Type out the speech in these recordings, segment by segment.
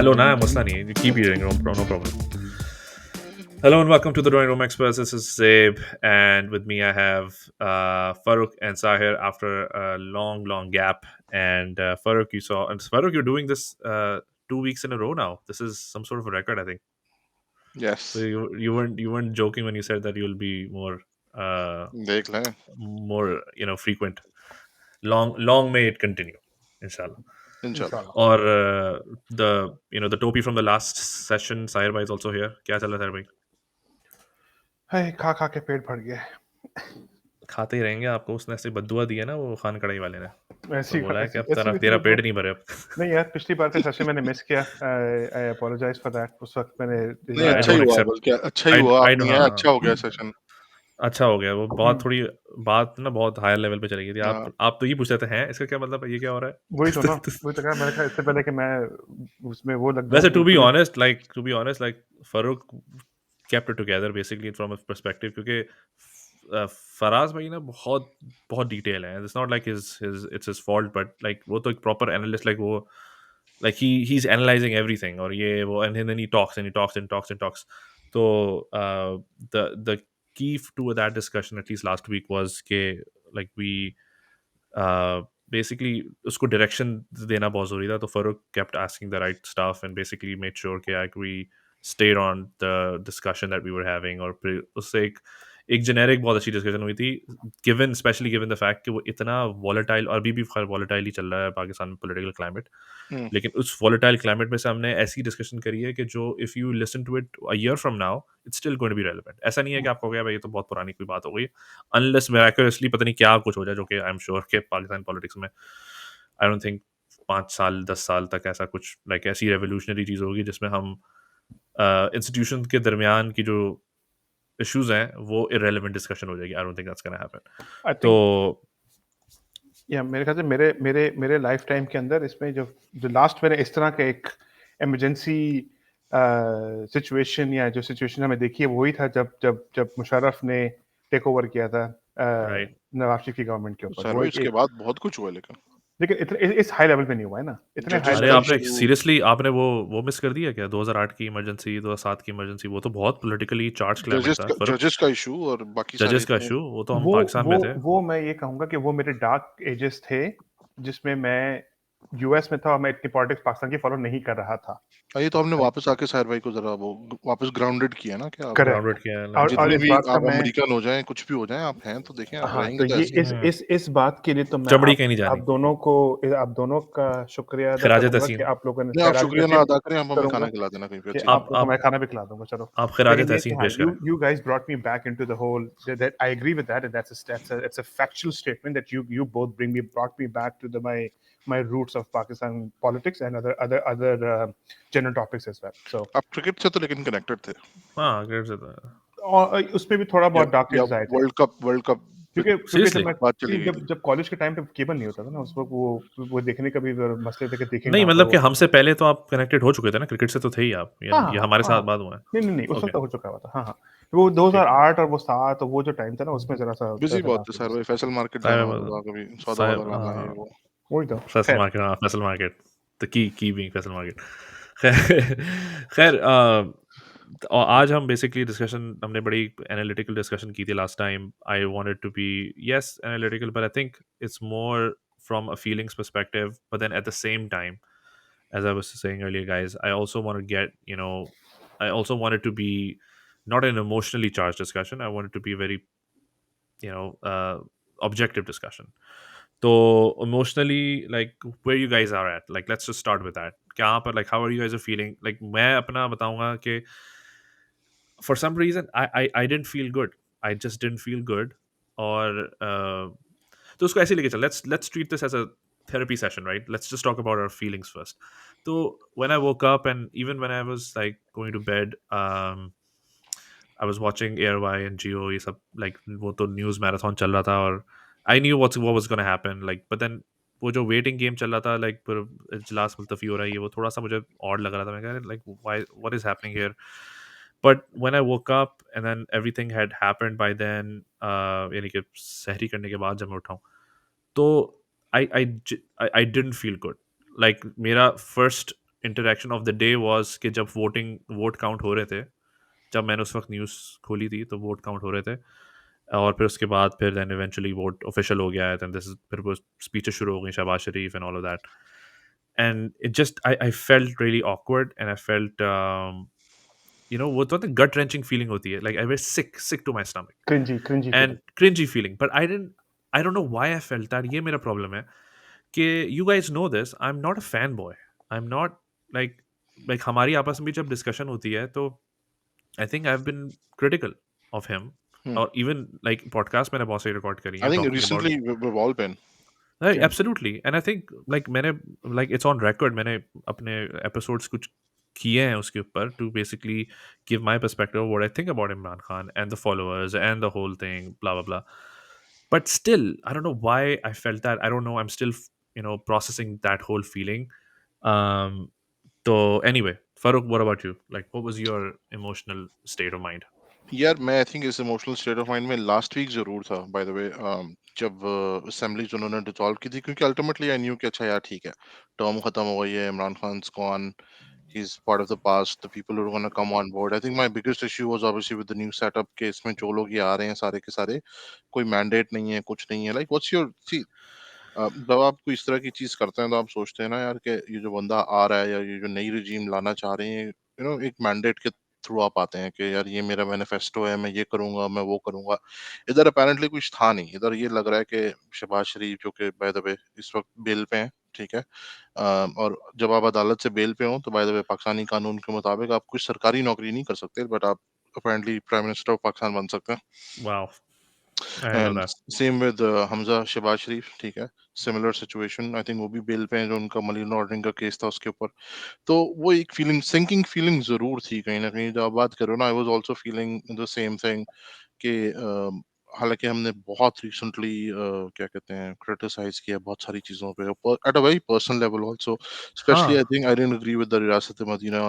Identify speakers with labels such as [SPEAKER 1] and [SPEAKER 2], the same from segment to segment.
[SPEAKER 1] Hello, nah, मसला नहीं है. Keep hearing, no problem. Hello and welcome to the Drawing Room Experts. This is Zaib, and with me I have Farrukh and Sahir after a long gap. And Farrukh, you're doing this 2 weeks in a row now. This is some sort of a record, I think. So
[SPEAKER 2] Yes,
[SPEAKER 1] you weren't joking when you said that you'll be
[SPEAKER 2] देख लें.
[SPEAKER 1] more frequent. Long may it continue, inshallah.
[SPEAKER 2] इंशाल्लाह.
[SPEAKER 3] इंशाल्लाह.
[SPEAKER 1] Or the topi from the last session, Sahir bhai is also here. क्या चल रहा है Sahir bhai?
[SPEAKER 3] हाय खा खा के पेट भर गया.
[SPEAKER 1] खाते ही रहेंगे. आपको उसने ऐसे बद्दुआ दी है ना वो खान कढ़ाई वाले ने, तो
[SPEAKER 3] ऐसी
[SPEAKER 1] बोला है कि अब
[SPEAKER 3] ऐसी
[SPEAKER 1] तेरा पेट नहीं भरे अब.
[SPEAKER 3] नहीं यार, पिछली बार का सेशन मैंने मिस किया. आई अपोलोजाइज फॉर दैट. उस वक्त मैंने
[SPEAKER 2] नहीं,
[SPEAKER 1] I
[SPEAKER 2] अच्छा ही
[SPEAKER 1] don't
[SPEAKER 2] हुआ,
[SPEAKER 1] accept.
[SPEAKER 2] बल्कि अच्छा ही हुआ.
[SPEAKER 1] I
[SPEAKER 2] आप नहीं आए,
[SPEAKER 1] हाँ,
[SPEAKER 2] अच्छा हो गया सेशन.
[SPEAKER 1] अच्छा हो गया. वो थोड़ी बात ना बहुत हायर लेवल पे चली गई थी.
[SPEAKER 2] हाँ.
[SPEAKER 1] आप तो ये पूछ रहे थे हैं इसका क्या मतलब है, ये क्या हो रहा है.
[SPEAKER 3] वही तो ना, वही तो कहा मैंने. कहा इससे पहले कि मैं उसमें वो लग
[SPEAKER 1] वैसे
[SPEAKER 3] जाऊं
[SPEAKER 1] to be
[SPEAKER 3] पूरी.
[SPEAKER 1] honest like Farooq kept it together basically from a perspective, क्योंकि फराज भाई ना बहुत बहुत डिटेल है. It's not like it's his fault, but like वो तो एक प्रॉपर एनालिस्ट. लाइक वो like he's analyzing everything, or yeah, well, and then he talks and he talks and talks and talks. So the key to that discussion, at least last week, was ke like we uh, basically usko direction dena bahut zaruri tha. So Farooq kept asking the right stuff and basically made sure that we stayed on the discussion that we were having. और फिर उससे एक generic बहुत अच्छी discussion हुई थी, given specially given the fact कि वो इतना वॉलेटाइल, और अभी भी खैर वॉलेटाइल ही चल रहा है पाकिस्तान में पॉलिटिकल क्लाइमेट.
[SPEAKER 2] हम्म.
[SPEAKER 1] लेकिन उस वॉलेटाइल क्लाइमेट में से हमने ऐसी डिस्कशन करी है कि जो if you listen to it a year from now, it's still going to be relevant. ऐसा नहीं है कि आपको गया भाई ये तो बहुत पुरानी कोई बात हो गई, अनलेस मिराकलसली पता नहीं क्या कुछ हो जाए, जो कि आई एम श्योर कि पाकिस्तान पॉलिटिक्स में आई डोंट थिंक 5 साल 10 साल तक ऐसा कुछ लाइक ऐसी रेवोल्यूशनरी चीज़ होगी जिसमें हम इंस्टीट्यूशन के दरमियान की जो इश्यूज हैं वो इरेलीवेंट डिस्कशन हो जाएगी. I don't think that's gonna happen.
[SPEAKER 3] I
[SPEAKER 1] तो
[SPEAKER 3] थिंक या मेरे ख्याल से मेरे मेरे मेरे लाइफ टाइम के अंदर इसमें जो लास्ट मैंने इस तरह का एक इमरजेंसी सिचुएशन या जो सिचुएशन हमें देखी है, वही था जब जब जब मुशर्रफ ने टेक ओवर किया था
[SPEAKER 1] राइट,
[SPEAKER 3] नवाज शरीफ की गवर्नमेंट के ऊपर.
[SPEAKER 2] सर
[SPEAKER 3] वो
[SPEAKER 2] भाई,
[SPEAKER 3] एक
[SPEAKER 2] उसके बाद बहुत कुछ हुआ, लेकिन
[SPEAKER 3] लेकिन इस हाई लेवल पे नहीं हुआ है ना, इतने हाई
[SPEAKER 2] जजेस
[SPEAKER 1] अरे
[SPEAKER 2] का
[SPEAKER 3] लेवल.
[SPEAKER 1] आपने
[SPEAKER 2] इशू.
[SPEAKER 1] सीरियसली आपने वो मिस कर दिया क्या? 2008 की इमरजेंसी, 2007 की इमरजेंसी, वो तो बहुत पॉलिटिकली चार्ज क्लाइमेट था. फर्क
[SPEAKER 2] जजेस का इशू और बाकी सारे
[SPEAKER 1] जजेस का
[SPEAKER 2] इतने.
[SPEAKER 1] इशू, वो तो हम
[SPEAKER 3] वो
[SPEAKER 1] पाकिस्तान
[SPEAKER 3] वो
[SPEAKER 1] में थे.
[SPEAKER 3] वो मैं ये कहूंगा कि वो मेरे डार्क एजेस थे, जिसमें मैं यूएस में था और मैं इतनी पॉलिटिक्स पाकिस्तान की फॉलो नहीं कर रहा था.
[SPEAKER 2] ये तो हमने वापस आके साहिर भाई को जरा वो वापस ग्राउंडेड किया ना, क्या आप
[SPEAKER 1] ग्राउंडेड
[SPEAKER 3] करेक्ट.
[SPEAKER 1] किया है
[SPEAKER 3] और
[SPEAKER 1] ना.
[SPEAKER 3] और
[SPEAKER 2] जितने
[SPEAKER 3] इस
[SPEAKER 2] भी
[SPEAKER 3] बात का
[SPEAKER 2] आप
[SPEAKER 3] मैं,
[SPEAKER 2] अमेरिकन हो जाएं, कुछ भी हो जाएं, आप हैं तो देखें, आप
[SPEAKER 3] हाँ,
[SPEAKER 2] रहेंगे
[SPEAKER 3] तो
[SPEAKER 2] तो
[SPEAKER 3] ये
[SPEAKER 2] ऐसे ही.
[SPEAKER 3] इस बात के लिए तो मैं
[SPEAKER 1] चमड़ी कहीं नहीं जानी.
[SPEAKER 3] आप दोनों का शुक्रिया अदा
[SPEAKER 1] खराज
[SPEAKER 3] करूंगा कि
[SPEAKER 1] तहसीन.
[SPEAKER 3] आप लोगों ने
[SPEAKER 2] नहीं, आप
[SPEAKER 3] खैरात
[SPEAKER 2] शुक्रिया ना
[SPEAKER 3] तहसीन
[SPEAKER 2] अदा करें, हम हमें
[SPEAKER 3] करूंगा
[SPEAKER 2] खाना खिला देना कहीं पे
[SPEAKER 3] कि
[SPEAKER 2] अच्छी
[SPEAKER 3] आप
[SPEAKER 2] जगह.
[SPEAKER 3] लोगों को मैं खाना भी खिला दूंगा. चलो,
[SPEAKER 1] आप खराज
[SPEAKER 3] लेकिन ये कि
[SPEAKER 1] तहसीन
[SPEAKER 3] हाँ,
[SPEAKER 1] पेश करें.
[SPEAKER 3] you guys brought me back into the whole that I agree with that, and that's a factual statement that you both brought me back to my roots of Pakistan politics and other general topics as well. So
[SPEAKER 2] आप cricket से तो लेकिन connected थे,
[SPEAKER 1] हाँ, cricket से तो
[SPEAKER 3] और उसमें भी थोड़ा
[SPEAKER 2] या
[SPEAKER 3] बहुत डार्क
[SPEAKER 2] या
[SPEAKER 3] एजेस आए थे,
[SPEAKER 2] वर्ल्ड कप पे
[SPEAKER 3] क्योंकि
[SPEAKER 1] सीरियसली.
[SPEAKER 2] बात चली गई थी.
[SPEAKER 3] जब कॉलेज के टाइम पे केबल नहीं होता था ना, उस वक्त वो देखने का भी मसले थे कि देखेंगे
[SPEAKER 1] नहीं
[SPEAKER 3] कहाँ पर
[SPEAKER 1] मतलब कि
[SPEAKER 3] वो.
[SPEAKER 1] हमसे पहले तो आप कनेक्टेड हो चुके थे ना, क्रिकेट से तो थे ही आप.
[SPEAKER 3] हाँ
[SPEAKER 1] ये
[SPEAKER 3] हाँ
[SPEAKER 1] हमारे
[SPEAKER 3] हाँ
[SPEAKER 1] साथ
[SPEAKER 3] हाँ.
[SPEAKER 1] बाद हुआ है.
[SPEAKER 3] नहीं, उस वक्त
[SPEAKER 1] ओके,
[SPEAKER 3] तो हो चुका हुआ था. हाँ हाँ. वो
[SPEAKER 1] ठीक है.
[SPEAKER 3] 2008 और वो 7 और वो जो टाइम था ना, उसमें जरा सा
[SPEAKER 2] बिजी बहुत थे
[SPEAKER 3] डार्क
[SPEAKER 2] सर
[SPEAKER 3] एजेस
[SPEAKER 2] भाई,
[SPEAKER 3] थे.
[SPEAKER 2] फैसल मार्केट जाना होता था,
[SPEAKER 1] साहिब
[SPEAKER 2] कभी सौदा
[SPEAKER 1] साहिब
[SPEAKER 2] वादा लाना है वो.
[SPEAKER 3] वही तो.
[SPEAKER 1] फैसल
[SPEAKER 3] खैर,
[SPEAKER 1] मार्केट. हाँ, Faisal market. The key being Faisal market. खैर खैर और आज हम बेसिकली डिस्कशन, हमने बड़ी एनालिटिकल डिस्कशन की थी last time. I wanted to be, yes, analytical, but I think it's more from a feelings perspective. But then at the same time, as I was saying earlier, guys, I also want to get, I also wanted to be not an emotionally charged discussion. I wanted to be very, objective discussion. So emotionally, like where you guys are at, like let's just start with that. कहाँ पर, like how are you guys are feeling? Like मैं अपना बताऊंगा कि for some reason I didn't feel good. I just didn't feel good. और तो उसको ऐसे लेके चल, let's treat this as a therapy session, right? Let's just talk about our feelings first. So when I woke up and even when I was like going to bed, I was watching AirY and Geo, ये सब like वो तो news marathon चल रहा था, और I knew what was going to happen, like, but then वो जो वेटिंग गेम चल रहा था, लाइक इजलास मुल्तफी हो रहा है, वो थोड़ा सा मुझे ऑड लग रहा था. मैं कह रहा like why, what is happening here. But when I woke up and then everything had happened by then, यानी कि सहरी करने के बाद जब मैं उठाऊं, तो I I I didn't feel good. Like मेरा first interaction of the day was कि जब वोट काउंट हो रहे थे, जब मैंने उस वक्त न्यूज़ खोली थी तो वोट काउंट हो रहे थे, और फिर उसके बाद फिर देन इवेंचुअली वोट ऑफिशियल हो गया है, देन दिस फिर वो स्पीचेस शुरू हो गई, Shehbaz Sharif and all of that, and it just I felt really awkward and I felt वो तो गट रेंचिंग फीलिंग होती है, like I was sick to my stomach
[SPEAKER 3] cringy
[SPEAKER 1] and
[SPEAKER 3] feeling.
[SPEAKER 1] Cringy feeling, but I don't know why I felt that, ये मेरा problem है कि you guys know this, I am not a fan boy, I am not like like हमारी आपस में भी जब discussion होती है तो I think I have been critical of him,
[SPEAKER 2] Hmm.
[SPEAKER 1] और इवन लाइक पॉडकास्ट मैंने बहुत सारी रिकॉर्ड करी
[SPEAKER 2] I
[SPEAKER 1] हैं
[SPEAKER 2] think
[SPEAKER 1] talking about,
[SPEAKER 2] recently we've all been.
[SPEAKER 1] right,
[SPEAKER 3] Yeah.
[SPEAKER 1] absolutely. And I think like मैंने like it's on record, मैंने अपने episodes कुछ किए हैं उसके ऊपर to basically give my perspective of what I think about Imran Khan and the followers and the whole thing, blah blah blah. But still, I don't know why I felt that. I don't know. I'm still processing that whole feeling. Um. So anyway, Farooq, what about you? Like, what was your emotional state of mind?
[SPEAKER 2] यार मैं I think इस emotional state of mind में last week जरूर था bye the वे, जब assembly उन्होंने dissolve की थी, क्योंकि अल्टीमेटली आई न्यू कि अच्छा यार ठीक है, टर्म खत्म हो गई है, Imran Khan gone, he is part of the past, the people who are gonna come on board. I think my biggest issue was obviously with the new setup के इसमें जो लोग ये आ रहे हैं सारे के सारे, कोई मैंडेट नहीं है, कुछ नहीं है, लाइक व्हाट्स योर सी, जब आप कोई इस तरह की चीज करते हैं तो आप सोचते हैं ना यार कि ये जो बंदा आ रहा है या ये जो नई रिजीम लाना चाह रहे हैं, एक मैंडेट के थ्रू आप आते हैं कि यार ये मेरा मैनिफेस्टो है, मैं ये करूंगा, मैं वो करूंगा। इधर अपेरेंटली कुछ था नहीं, इधर ये लग रहा है कि शहबाज शरीफ जो कि बाय द वे इस वक्त बेल पे हैं, ठीक है, और जब आप अदालत से बेल पे हो तो बाय द वे पाकिस्तानी कानून के मुताबिक आप कुछ सरकारी नौकरी नहीं कर सकते, बट आप apparently prime minister of Pakistan बन सकते हैं।
[SPEAKER 1] Wow, I didn't know
[SPEAKER 2] and
[SPEAKER 1] that.
[SPEAKER 2] Same with Hamza Shehbaz Sharif, ठीक है, सिमिलर सिचुएशन, आई थिंक वो भी बेल पे हैं, जो उनका मनी लॉन्ड्रिंग का केस था उसके ऊपर। तो वो एक फीलिंग, सिंकिंग फीलिंग जरूर थी कहीं ना कहीं, जब आप बात करो ना, I was also feeling the same thing कि हालांकि हमने बहुत रिसेंटली क्या कहते हैं क्रिटिसाइज किया बहुत सारी चीजों पे at a very personal level also, specially
[SPEAKER 1] हाँ,
[SPEAKER 2] I think I didn't agree with the Riyasat Madina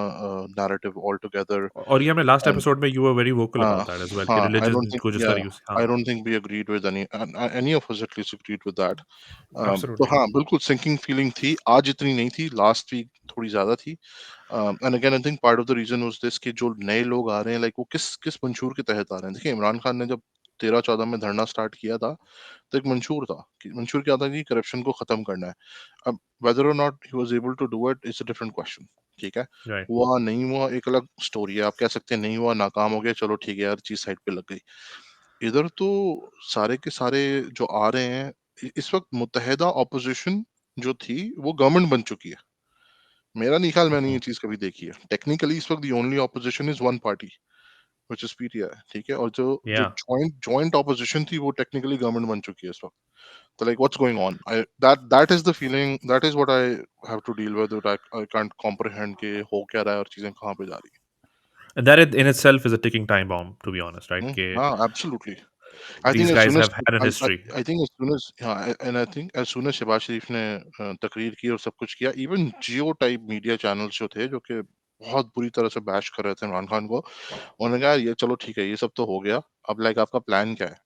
[SPEAKER 2] narrative all together.
[SPEAKER 1] और ये हमने लास्ट
[SPEAKER 2] एंड
[SPEAKER 1] एपिसोड में यू वर वेरी वोकल
[SPEAKER 2] हाँ,
[SPEAKER 1] अबाउट दैट एज वेल कि
[SPEAKER 2] हाँ, I don't
[SPEAKER 1] रिलीजन
[SPEAKER 2] think,
[SPEAKER 1] को जिस
[SPEAKER 2] yeah,
[SPEAKER 1] तरह यूज, हाँ,
[SPEAKER 2] I don't think we agreed with any of us at least agreed with that. तो
[SPEAKER 1] absolutely,
[SPEAKER 2] हाँ, बिल्कुल सिंकिंग फीलिंग थी, आज इतनी नहीं थी, लास्ट वीक थोड़ी ज्यादा थी। And again I think part of the reason was this कि जो नए लोग आ रहे हैं, लाइक वो किस किस मंशूर के तहत आ रहे हैं। देखिए, इमरान खान ने जब 13-14 में धरना स्टार्ट किया था तो एक मंशूर था, कि मंशूर क्या था कि करप्शन को खत्म करना है। अब वेदर और not he was able to do it is a different question, ठीक है।
[SPEAKER 1] राइट,
[SPEAKER 2] हुआ नहीं हुआ एक अलग स्टोरी है, आप कह सकते हैं नहीं हुआ, नाकाम हो गया, चलो ठीक है यार, चीज साइड पे लग गई। इधर तो सारे के सारे जो आ रहे हैं, इस वक्त मुत्तहिदा ऑपोजिशन जो थी वो गवर्नमेंट बन चुकी है। मेरा नहीं ख्याल, मैंने ये चीज कभी देखी है। टेक्निकली इस वक्त the only opposition is one party which is PTI, ठीक है, और जो जो
[SPEAKER 1] या,
[SPEAKER 2] जॉइंट ऑपोजिशन थी वो टेक्निकली गवर्नमेंट बन चुकी है इस वक्त। तो like what's going on, I that is the feeling, that is what I have to deal with it. I can't comprehend के हो क्या रहा है और चीजें कहाँ पे जा रही
[SPEAKER 1] and that in itself is a ticking time bomb, to be honest, right?
[SPEAKER 2] हैं।
[SPEAKER 1] कि
[SPEAKER 2] हाँ, absolutely. I think
[SPEAKER 1] these
[SPEAKER 2] as
[SPEAKER 1] guys
[SPEAKER 2] soon as
[SPEAKER 1] have had a history.
[SPEAKER 2] I think as soon as, हाँ, and I think as soon as Shehbaz Sharif ने तकरीर की और सब कुछ किया, even Geo type media channels जो थे जो कि बहुत बुरी तरह से बैश कर रहे थे इमरान खान को, उन्होंने कहा ये चलो ठीक है, ये सब तो हो गया, अब लाइक आपका प्लान क्या है,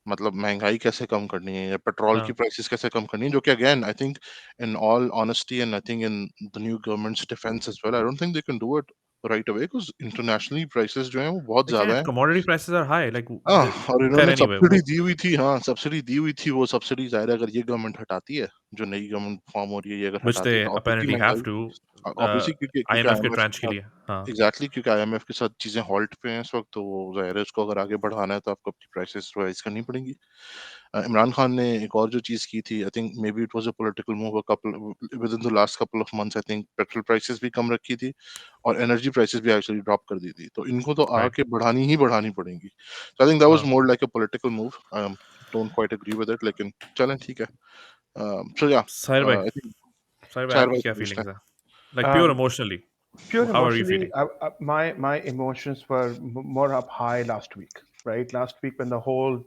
[SPEAKER 2] मतलब महंगाई कैसे कम करनी है या पेट्रोल की
[SPEAKER 1] हाँ,
[SPEAKER 2] प्राइसेस कैसे कम करनी है, जो कि again I think in all honesty and I think in the new government's defence as well, I don't think they can do it right away, because internationally prices जो हैं वो बहुत
[SPEAKER 1] they
[SPEAKER 2] ज्यादा
[SPEAKER 1] can't,
[SPEAKER 2] हैं।
[SPEAKER 1] commodity prices are high, like
[SPEAKER 2] हाँ, और
[SPEAKER 1] खैर
[SPEAKER 2] इन्होंने
[SPEAKER 1] anyway
[SPEAKER 2] सब्सिडी
[SPEAKER 1] वो,
[SPEAKER 2] दी हुई थी, हाँ, सब्सिडी दी हुई थी, वो सब्सिडी ज़ाहिर है अगर ये गवर्नमेंट हटाती है, जो नई गवर्नमेंट फॉर्म हो रही है, ये अगर
[SPEAKER 1] which
[SPEAKER 2] हटाती है
[SPEAKER 1] they
[SPEAKER 2] तो ऑब्वियसली
[SPEAKER 1] apparently have
[SPEAKER 2] महंगाई,
[SPEAKER 1] to,
[SPEAKER 2] ऑब्वियसली क्योंकि क्योंकि
[SPEAKER 1] IMF के
[SPEAKER 2] आईएमएफ
[SPEAKER 1] ट्रांच
[SPEAKER 2] के
[SPEAKER 1] के
[SPEAKER 2] साथ,
[SPEAKER 1] लिए, हाँ,
[SPEAKER 2] एग्जैक्टली क्योंकि आईएमएफ के साथ चीजें हॉल्ट पे हैं इस वक्त, तो ज़ाहिर है इसको अगर आगे बढ़ाना है तो आपको अपनी प्राइसेस राइज करनी पड़ेंगी। इमरान खान ने एक और जो चीज की थी, I think may be it was a political move, a couple with in the last couple of months, I think petrol prices भी कम रखी थी और एनर्जी प्राइसेस भी एक्चुअली ड्रॉप कर दी थी, तो इनको तो
[SPEAKER 1] right,
[SPEAKER 2] आके बढ़ानी ही बढ़ानी पड़ेंगी। So I think that was
[SPEAKER 1] हाँ,
[SPEAKER 2] more like a political move. Don't quite agree with it, लेकिन चलें ठीक है। So yeah,
[SPEAKER 1] साहिर भाई,
[SPEAKER 2] I think
[SPEAKER 1] साहिर भाई
[SPEAKER 2] शायर
[SPEAKER 1] आपकी
[SPEAKER 2] भाई
[SPEAKER 1] क्या
[SPEAKER 2] को पूछते
[SPEAKER 1] feelings
[SPEAKER 2] हैं।
[SPEAKER 1] है, like pure
[SPEAKER 3] Um,
[SPEAKER 1] emotionally,
[SPEAKER 3] Pure
[SPEAKER 1] how are you
[SPEAKER 3] emotionally,
[SPEAKER 1] feeling?
[SPEAKER 3] my emotions were more up high last week, right? Last week when the whole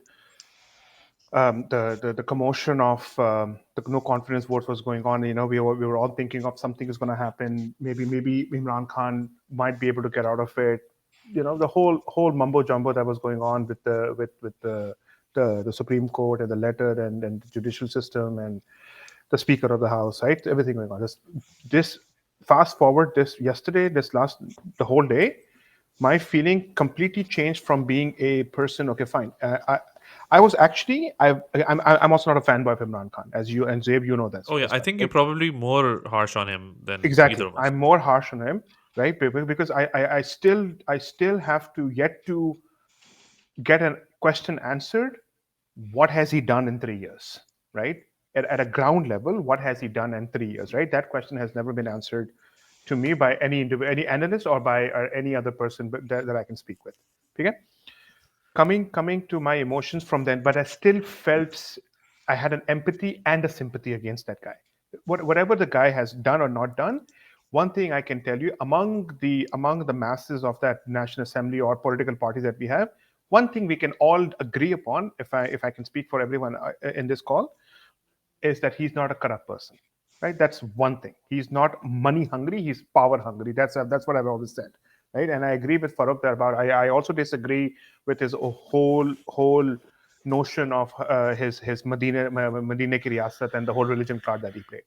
[SPEAKER 3] the commotion of the no confidence vote was going on, we were all thinking of something is going to happen. Maybe Imran Khan might be able to get out of it. The whole mumbo jumbo that was going on with the Supreme Court and the letter and the judicial system and the Speaker of the House, right? Everything going on. This fast forward the whole day, my feeling completely changed from being a person. Okay, fine. I was actually I'm also not a fanboy of Imran Khan, as you and Zaib, you know this
[SPEAKER 1] Oh yeah,
[SPEAKER 3] as
[SPEAKER 1] I
[SPEAKER 3] well,
[SPEAKER 1] think you're
[SPEAKER 3] right?
[SPEAKER 1] probably more harsh on him than either
[SPEAKER 3] Exactly.
[SPEAKER 1] of us.
[SPEAKER 3] I'm more harsh on him, right? Because I still have to yet to get a question answered. What has he done in 3 years, right? At a ground level, what has he done in 3 years, right? That question has never been answered to me by any analyst or by any other person that I can speak with. Okay? Coming to my emotions from then, but I still felt I had an empathy and a sympathy against that guy. Whatever the guy has done or not done, one thing I can tell you, among the masses of that National Assembly or political parties that we have, one thing we can all agree upon, if I can speak for everyone in this call, is that he's not a corrupt person, right? That's one thing. He's not money hungry. He's power hungry. That's what I've always said, right? And I agree with Farooq there about. I also disagree with his whole notion of his Medina ki Riyasat and the whole religion card that he played.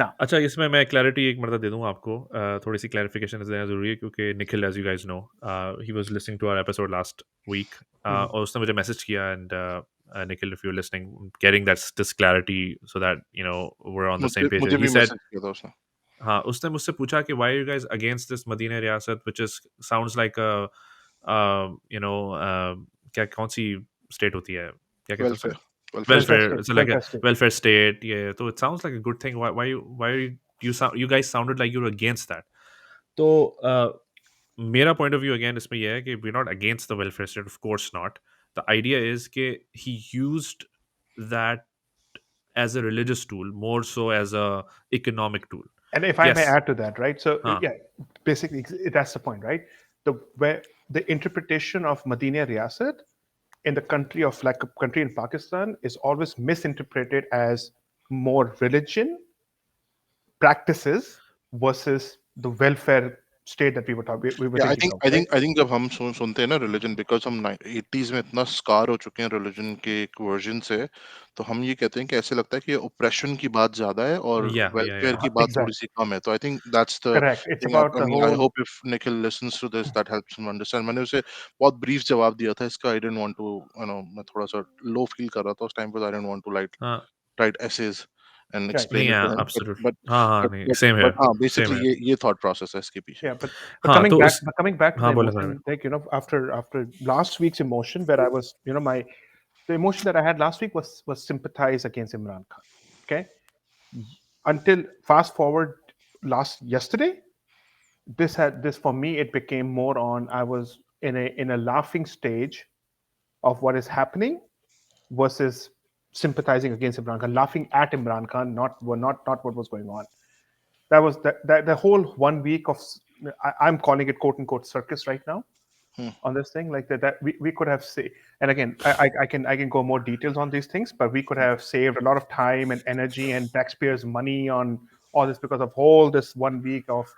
[SPEAKER 3] Now,
[SPEAKER 1] अच्छा, इसमें मैं clarity एक मरतबा दे दूँ आपको। थोड़ी-सी clarification देना ज़रूरी है क्योंकि Nikhil as you guys know he was listening to our episode last week
[SPEAKER 3] mhm.
[SPEAKER 1] और उसने मुझे मैसेज किया and Nikhil if you are listening getting that this clarity so that you know we are on the same
[SPEAKER 2] मुझे
[SPEAKER 1] page
[SPEAKER 2] मुझे
[SPEAKER 1] ही
[SPEAKER 2] भी
[SPEAKER 1] said
[SPEAKER 2] message किया था उसने।
[SPEAKER 1] हाँ, उसने मुझसे पूछा कि why you guys against this Madina रियासत which is sounds like a you know क्या कौन-सी स्टेट होती है? क्या कहते हैं उसे?
[SPEAKER 2] Welfare welfare
[SPEAKER 3] Welfare
[SPEAKER 2] state.
[SPEAKER 1] Welfare,
[SPEAKER 3] state,
[SPEAKER 1] so like a
[SPEAKER 3] welfare state.
[SPEAKER 1] welfare state, yeah. So it sounds like a good thing. You guys sounded like you were against that. So मेरा point of view again इसमें यह है कि we're not against the welfare state, of course not. The idea is कि he used that as a religious tool more so as a economic tool.
[SPEAKER 3] And if I may
[SPEAKER 1] Yes,
[SPEAKER 3] add to that, right? So
[SPEAKER 1] हाँ,
[SPEAKER 3] yeah, basically that's the point, right? The interpretation of Madina Riyasat in the country of like a country in Pakistan is always misinterpreted as more religion practices versus the welfare state that we were
[SPEAKER 2] या
[SPEAKER 3] thinking of, right?
[SPEAKER 2] I think जब हम सुनते हैं ना religion, because हम 80s में इतना scar हो चुके हैं रिलीजन के एक वर्जन से, तो हम ये कहते हैं कि ऐसे लगता है कि ओप्रेशन की बात ज्यादा है और वेलफेयर
[SPEAKER 1] yeah.
[SPEAKER 2] की बात थोड़ी
[SPEAKER 3] Exactly.
[SPEAKER 2] सी कम है। तो I think that's the
[SPEAKER 3] Correct. It's
[SPEAKER 2] thing.
[SPEAKER 3] about
[SPEAKER 2] I
[SPEAKER 3] the
[SPEAKER 2] mean I
[SPEAKER 3] whole.
[SPEAKER 2] Hope if Nikhil listens to this that helps him understand. मैंने उसे बहुत ब्रीफ जवाब दिया था इसका। I didn't want to, you know, मैं थोड़ा सा लो फील कर रहा था उस टाइम पे। आई डिडंट वांट टू
[SPEAKER 1] हाँ,
[SPEAKER 2] write essays and
[SPEAKER 3] Right.
[SPEAKER 2] explain
[SPEAKER 1] नहीं
[SPEAKER 2] it to
[SPEAKER 1] है
[SPEAKER 2] him,
[SPEAKER 1] absolute.
[SPEAKER 2] but
[SPEAKER 1] हाँ, हाँ, नहीं, same
[SPEAKER 2] but
[SPEAKER 1] here,
[SPEAKER 2] हाँ,
[SPEAKER 1] same
[SPEAKER 2] basically
[SPEAKER 1] here.
[SPEAKER 2] ये thought process है इसके पीछे।
[SPEAKER 3] Yeah, but
[SPEAKER 1] हाँ,
[SPEAKER 3] coming
[SPEAKER 1] तो
[SPEAKER 3] back,
[SPEAKER 1] उस
[SPEAKER 3] but coming back to the
[SPEAKER 1] हाँ, बोले
[SPEAKER 3] emotion, like after last week's emotion, where I was, my the emotion that I had last week was sympathize against Imran Khan. Okay, until fast forward last yesterday, this for me it became more on I was in a laughing stage of what is happening versus sympathizing against Imran Khan, laughing at Imran Khan, not what was going on. That was that the whole 1 week of I'm calling it quote unquote circus right now
[SPEAKER 2] Hmm.
[SPEAKER 3] on this thing, like that we could have say, and again I can go more details on these things, but we could have saved a lot of time and energy and taxpayers money on all this because of all this 1 week of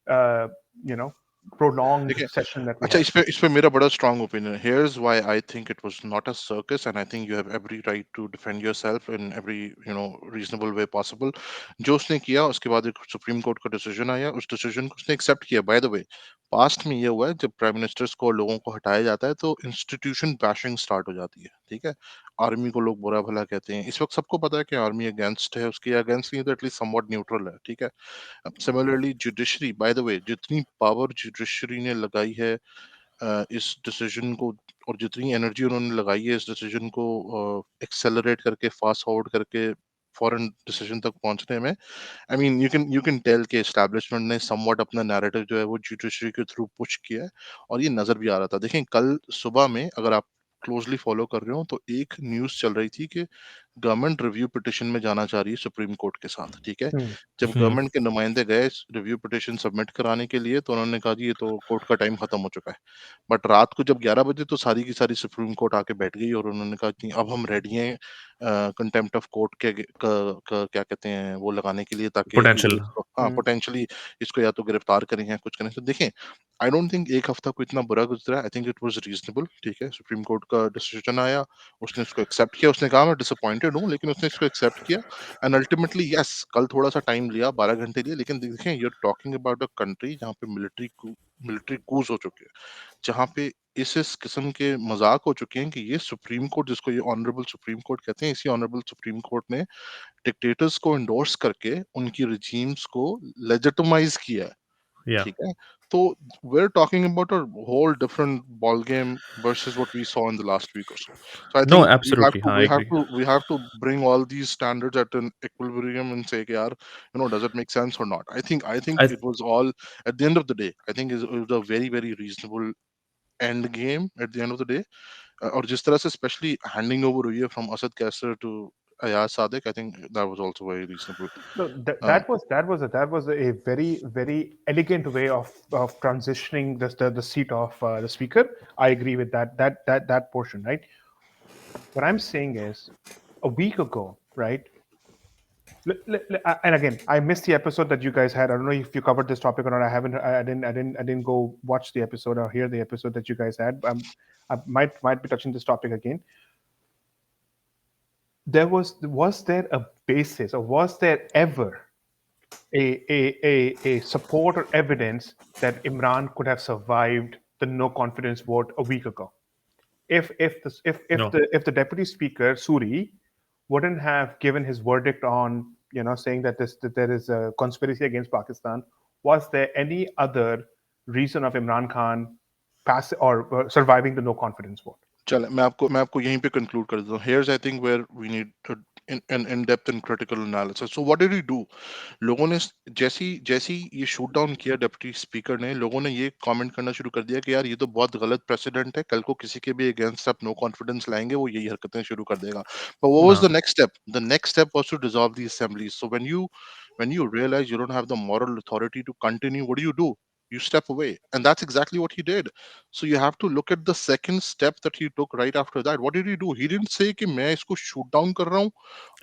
[SPEAKER 3] uh, you know prolonged
[SPEAKER 2] देखिए,
[SPEAKER 3] session that we
[SPEAKER 2] अच्छा,
[SPEAKER 3] had.
[SPEAKER 2] इस पे मेरा बड़ा strong opinion है। Here's why I think it was not a circus, and I think you have every right to defend yourself in every, you know, reasonable way possible. जो उसने किया उसके बाद एक सुप्रीम कोर्ट का डिसीजन आया, उस डिसीजन को उसने एक्सेप्ट किया। बाय द वे, पास्ट में ये हुआ है जब प्राइम मिनिस्टर्स को और लोगों को हटाया जाता है तो इंस्टीट्यूशन बैशिंग स्टार्ट हो जाती है, ठीक है? आर्मी को लोग बुरा भला कहते हैं। इस वक्त सबको पता है कि आर्मी अगेंस्ट है, उसके अगेंस्ट नहीं है तो एटलीस्ट समवॉट न्यूट्रल है, ठीक है? सिमिलरली जुडिशरी, बाय द वे, जितनी पावर जुडिशरी ने लगाई है इस डिसीजन को, और जितनी एनर्जी उन्होंने लगाई है इस डिसीजन को एक्सेलरेट करके, फास्ट फॉरवर्ड करके फॉरेन डिसीजन तक पहुंचने में, I mean you can tell के एस्टैब्लिशमेंट ने समवॉट अपना नैरेटिव जो है वो जुडिशरी के थ्रू पुश किया है, और ये नजर भी आ रहा था। देखें, कल सुबह में अगर आप क्लोजली फॉलो कर रहे हो तो एक न्यूज चल रही थी कि गवर्नमेंट रिव्यू पिटिशन में जाना चाह रही है सुप्रीम कोर्ट के साथ, ठीक है?
[SPEAKER 3] Hmm.
[SPEAKER 2] जब
[SPEAKER 1] हम्म,
[SPEAKER 2] गवर्नमेंट के नुमाइंदे गए रिव्यू पिटिशन सबमिट कराने के लिए तो उन्होंने कहा जी ये तो कोर्ट का टाइम खत्म हो चुका है। बट रात को जब 11 बजे तो सारी की सारी सुप्रीम कोर्ट आके बैठ गई और उन्होंने कहा कि अब हम रेडी हैं कंटेम्प्ट ऑफ कोर्ट के क्या कहते हैं वो लगाने के लिए, ताकि
[SPEAKER 1] पोटेंशियल,
[SPEAKER 2] हाँ, पोटेंशियली इसको या तो गिरफ्तार करें या कुछ करें। तो देखें, आई डोंट थिंक 1 हफ्ता कोई इतना बुरा गुज़रा है। आई थिंक इट वाज़ रीज़नेबल, ठीक है? सुप्रीम कोर्ट का डिसीजन आया, उसने उसको एक्सेप्ट किया, उसने कहा मैं डिसअपॉइंटेड हूँ, लेकिन उसने इसको एक्सेप्ट किया एंड अल्टीमेटली येस, कल थोड़ा-सा टाइम लिया, 12 घंटे लिए, लेकिन देखें you are talking about a country जहाँ पे मिलिट्री कूच हो चुके हैं, जहाँ पे इस किस्म के मज़ाक हो चुके हैं कि ये सुप्रीम कोर्ट, जिसको ये ऑनरेबल सुप्रीम कोर्ट कहते हैं, इसी ऑनरेबल सुप्रीम कोर्ट ने डिक्टेटर्स को एंडोर्स करके उनकी रिजीम्स को लेजिटिमाइज किया है,
[SPEAKER 1] Yeah.
[SPEAKER 2] ठीक है? तो we're talking about a whole different ball game versus what we saw in the last week or so. So I
[SPEAKER 1] No,
[SPEAKER 2] think
[SPEAKER 1] absolutely. हाँ, I agree.
[SPEAKER 2] we have to bring all these standards at an equilibrium and say, कि यार, does it make sense or not? I think
[SPEAKER 1] I
[SPEAKER 2] it was all, at the end of the day, I think it was a very very reasonable end game at the end of the day. और जिस तरह से specially handing over हुई है from Asad Qaiser to Ayaz Sadiq, I think that was also very reasonable.
[SPEAKER 3] No, that was a very elegant way of transitioning the seat of the speaker. I agree with that portion, right? What I'm saying is, a week ago, right? And again, I missed the episode that you guys had. I don't know if you covered this topic or not. I haven't. I didn't go watch the episode or hear the episode that you guys had. I might be touching this topic again. Was there a basis, or was there ever a support or evidence that Imran could have survived the no confidence vote a week ago?
[SPEAKER 1] no,
[SPEAKER 3] If the deputy speaker Suri wouldn't have given his verdict on, saying that there is a conspiracy against Pakistan, was there any other reason of Imran Khan pass or surviving the no confidence vote?
[SPEAKER 2] चले, मैं आपको यहीं पे conclude कर देता हूँ. Here's I think where we need an in-depth and critical analysis. So what did he do? लोगों ने जैसी जैसी ये शूट डाउन किया डिप्टी स्पीकर ने, लोगों ने ये कमेंट करना शुरू कर दिया कि यार ये तो बहुत गलत प्रेसिडेंट है, कल को किसी के भी अगेंस्ट आप नो कॉन्फिडेंस लाएंगे, वो यही हरकतें शुरू कर देगा. But what was
[SPEAKER 1] no.
[SPEAKER 2] the next step? The next step was to dissolve the assembly. So when you realize you don't have the moral authority to continue, what do? You step away, and that's exactly what he did. So you have to look at the second step that he took right after that. What did he do? He didn't say कि मैं इसको shoot down कर रहा हूँ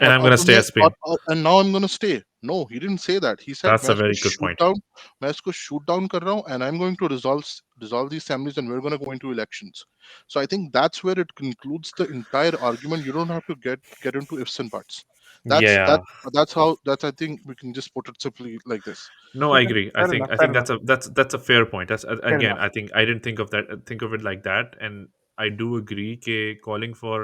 [SPEAKER 1] And I'm gonna stay as Spain.
[SPEAKER 2] and now I'm going to stay. No, he didn't say that. He said
[SPEAKER 1] That's a very good point.
[SPEAKER 2] मैं इसको shoot down कर रहा हूँ and I'm going to dissolve these assemblies and we're going to go into elections. So I think that's where it concludes the entire argument. You don't have to get into ifs and buts. That's
[SPEAKER 1] Yeah.
[SPEAKER 2] that that's how that's I think we can just put it simply like this.
[SPEAKER 1] No, I
[SPEAKER 3] Okay,
[SPEAKER 1] agree. I
[SPEAKER 3] fair
[SPEAKER 1] think
[SPEAKER 3] enough.
[SPEAKER 1] I
[SPEAKER 3] Fair
[SPEAKER 1] think
[SPEAKER 3] enough.
[SPEAKER 1] that's a fair point. That's
[SPEAKER 3] Fair
[SPEAKER 1] again.
[SPEAKER 3] enough.
[SPEAKER 1] I think I didn't think of that. Think of it like that, and I do agree. Ke calling for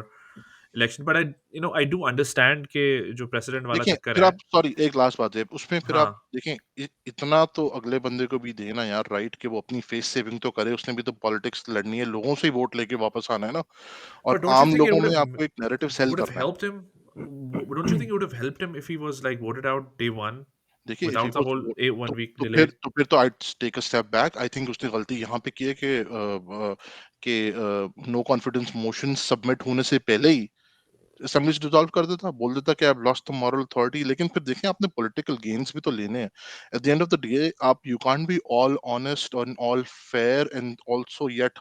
[SPEAKER 1] election, but I do understand ke jo president wala
[SPEAKER 2] देखिए,
[SPEAKER 1] chakkar
[SPEAKER 2] फिर
[SPEAKER 1] hai.
[SPEAKER 2] आप sorry एक last बात है, उसमें फिर आप
[SPEAKER 1] हाँ.
[SPEAKER 2] देखें इतना तो अगले बंदे को भी देना यार राइट कि वो अपनी फेस सेविंग तो करे, उसने भी तो पॉलिटिक्स लड़नी है, लोगों से ही वोट लेके वापस आना है ना, और
[SPEAKER 1] But don't you
[SPEAKER 2] आम
[SPEAKER 1] think it
[SPEAKER 2] लोगों
[SPEAKER 1] would
[SPEAKER 2] में
[SPEAKER 1] have
[SPEAKER 2] आपको एक नैरेटिव सेल
[SPEAKER 1] would have
[SPEAKER 2] करना है.
[SPEAKER 1] helped him? Don't you think it would have helped him if he was like voted out day one
[SPEAKER 2] देखिए if he
[SPEAKER 1] without the
[SPEAKER 2] was
[SPEAKER 1] whole a
[SPEAKER 2] तो
[SPEAKER 1] 1 week
[SPEAKER 2] तो
[SPEAKER 1] delay?
[SPEAKER 2] फिर तो फिर तो I take a step back. I think उसने गलती यहाँ पे की है कि नो कॉन्फिडेंस मोशन सबमिट होने से पहले ही असेंबली से डिसॉल्व कर देता, बोल देता कि I have lost the moral authority. लेकिन फिर देखें आपने पॉलिटिकल गेन्स भी तो लेने हैं. At the end of the day आप you can't be all honest और all fair and also yet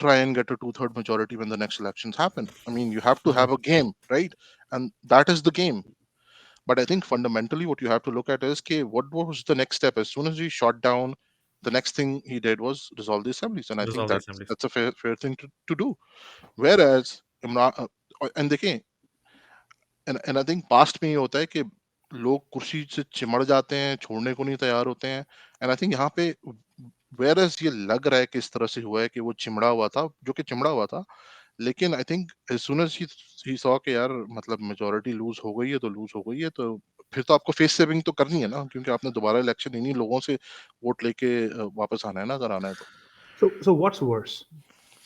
[SPEAKER 2] try and get a two-third majority when the next elections happen. I mean, you have to
[SPEAKER 1] Hmm.
[SPEAKER 2] have a game, right? And that is the game. But I think fundamentally what you have to look at is okay, what was the next step? As soon as he shot down, the next thing he did was dissolve the assemblies. And I think
[SPEAKER 1] Dissolve the
[SPEAKER 2] that's
[SPEAKER 1] assemblies.
[SPEAKER 2] that's a fair thing to do. Whereas Imran, and देखिए, and I think past में ये होता है कि लोग कुर्सी से चिमड़ जाते हैं, छोड़ने को नहीं तैयार होते हैं. एंड आई थिंक यहाँ पे whereas ये लग रहा है कि इस तरह से हुआ है कि वो चिमड़ा हुआ था, जो कि चिमड़ा हुआ था, लेकिन I think as soon as he saw कि यार मतलब मेजॉरिटी लूज़ हो गई है तो लूज़ हो गई है, तो फिर तो आपको फेस सेविंग तो करनी है ना, क्योंकि आपने दोबारा इलेक्शन इन्हीं लोगों से वोट लेके वापस आना है ना, अगर आना है तो.
[SPEAKER 3] So what's worse,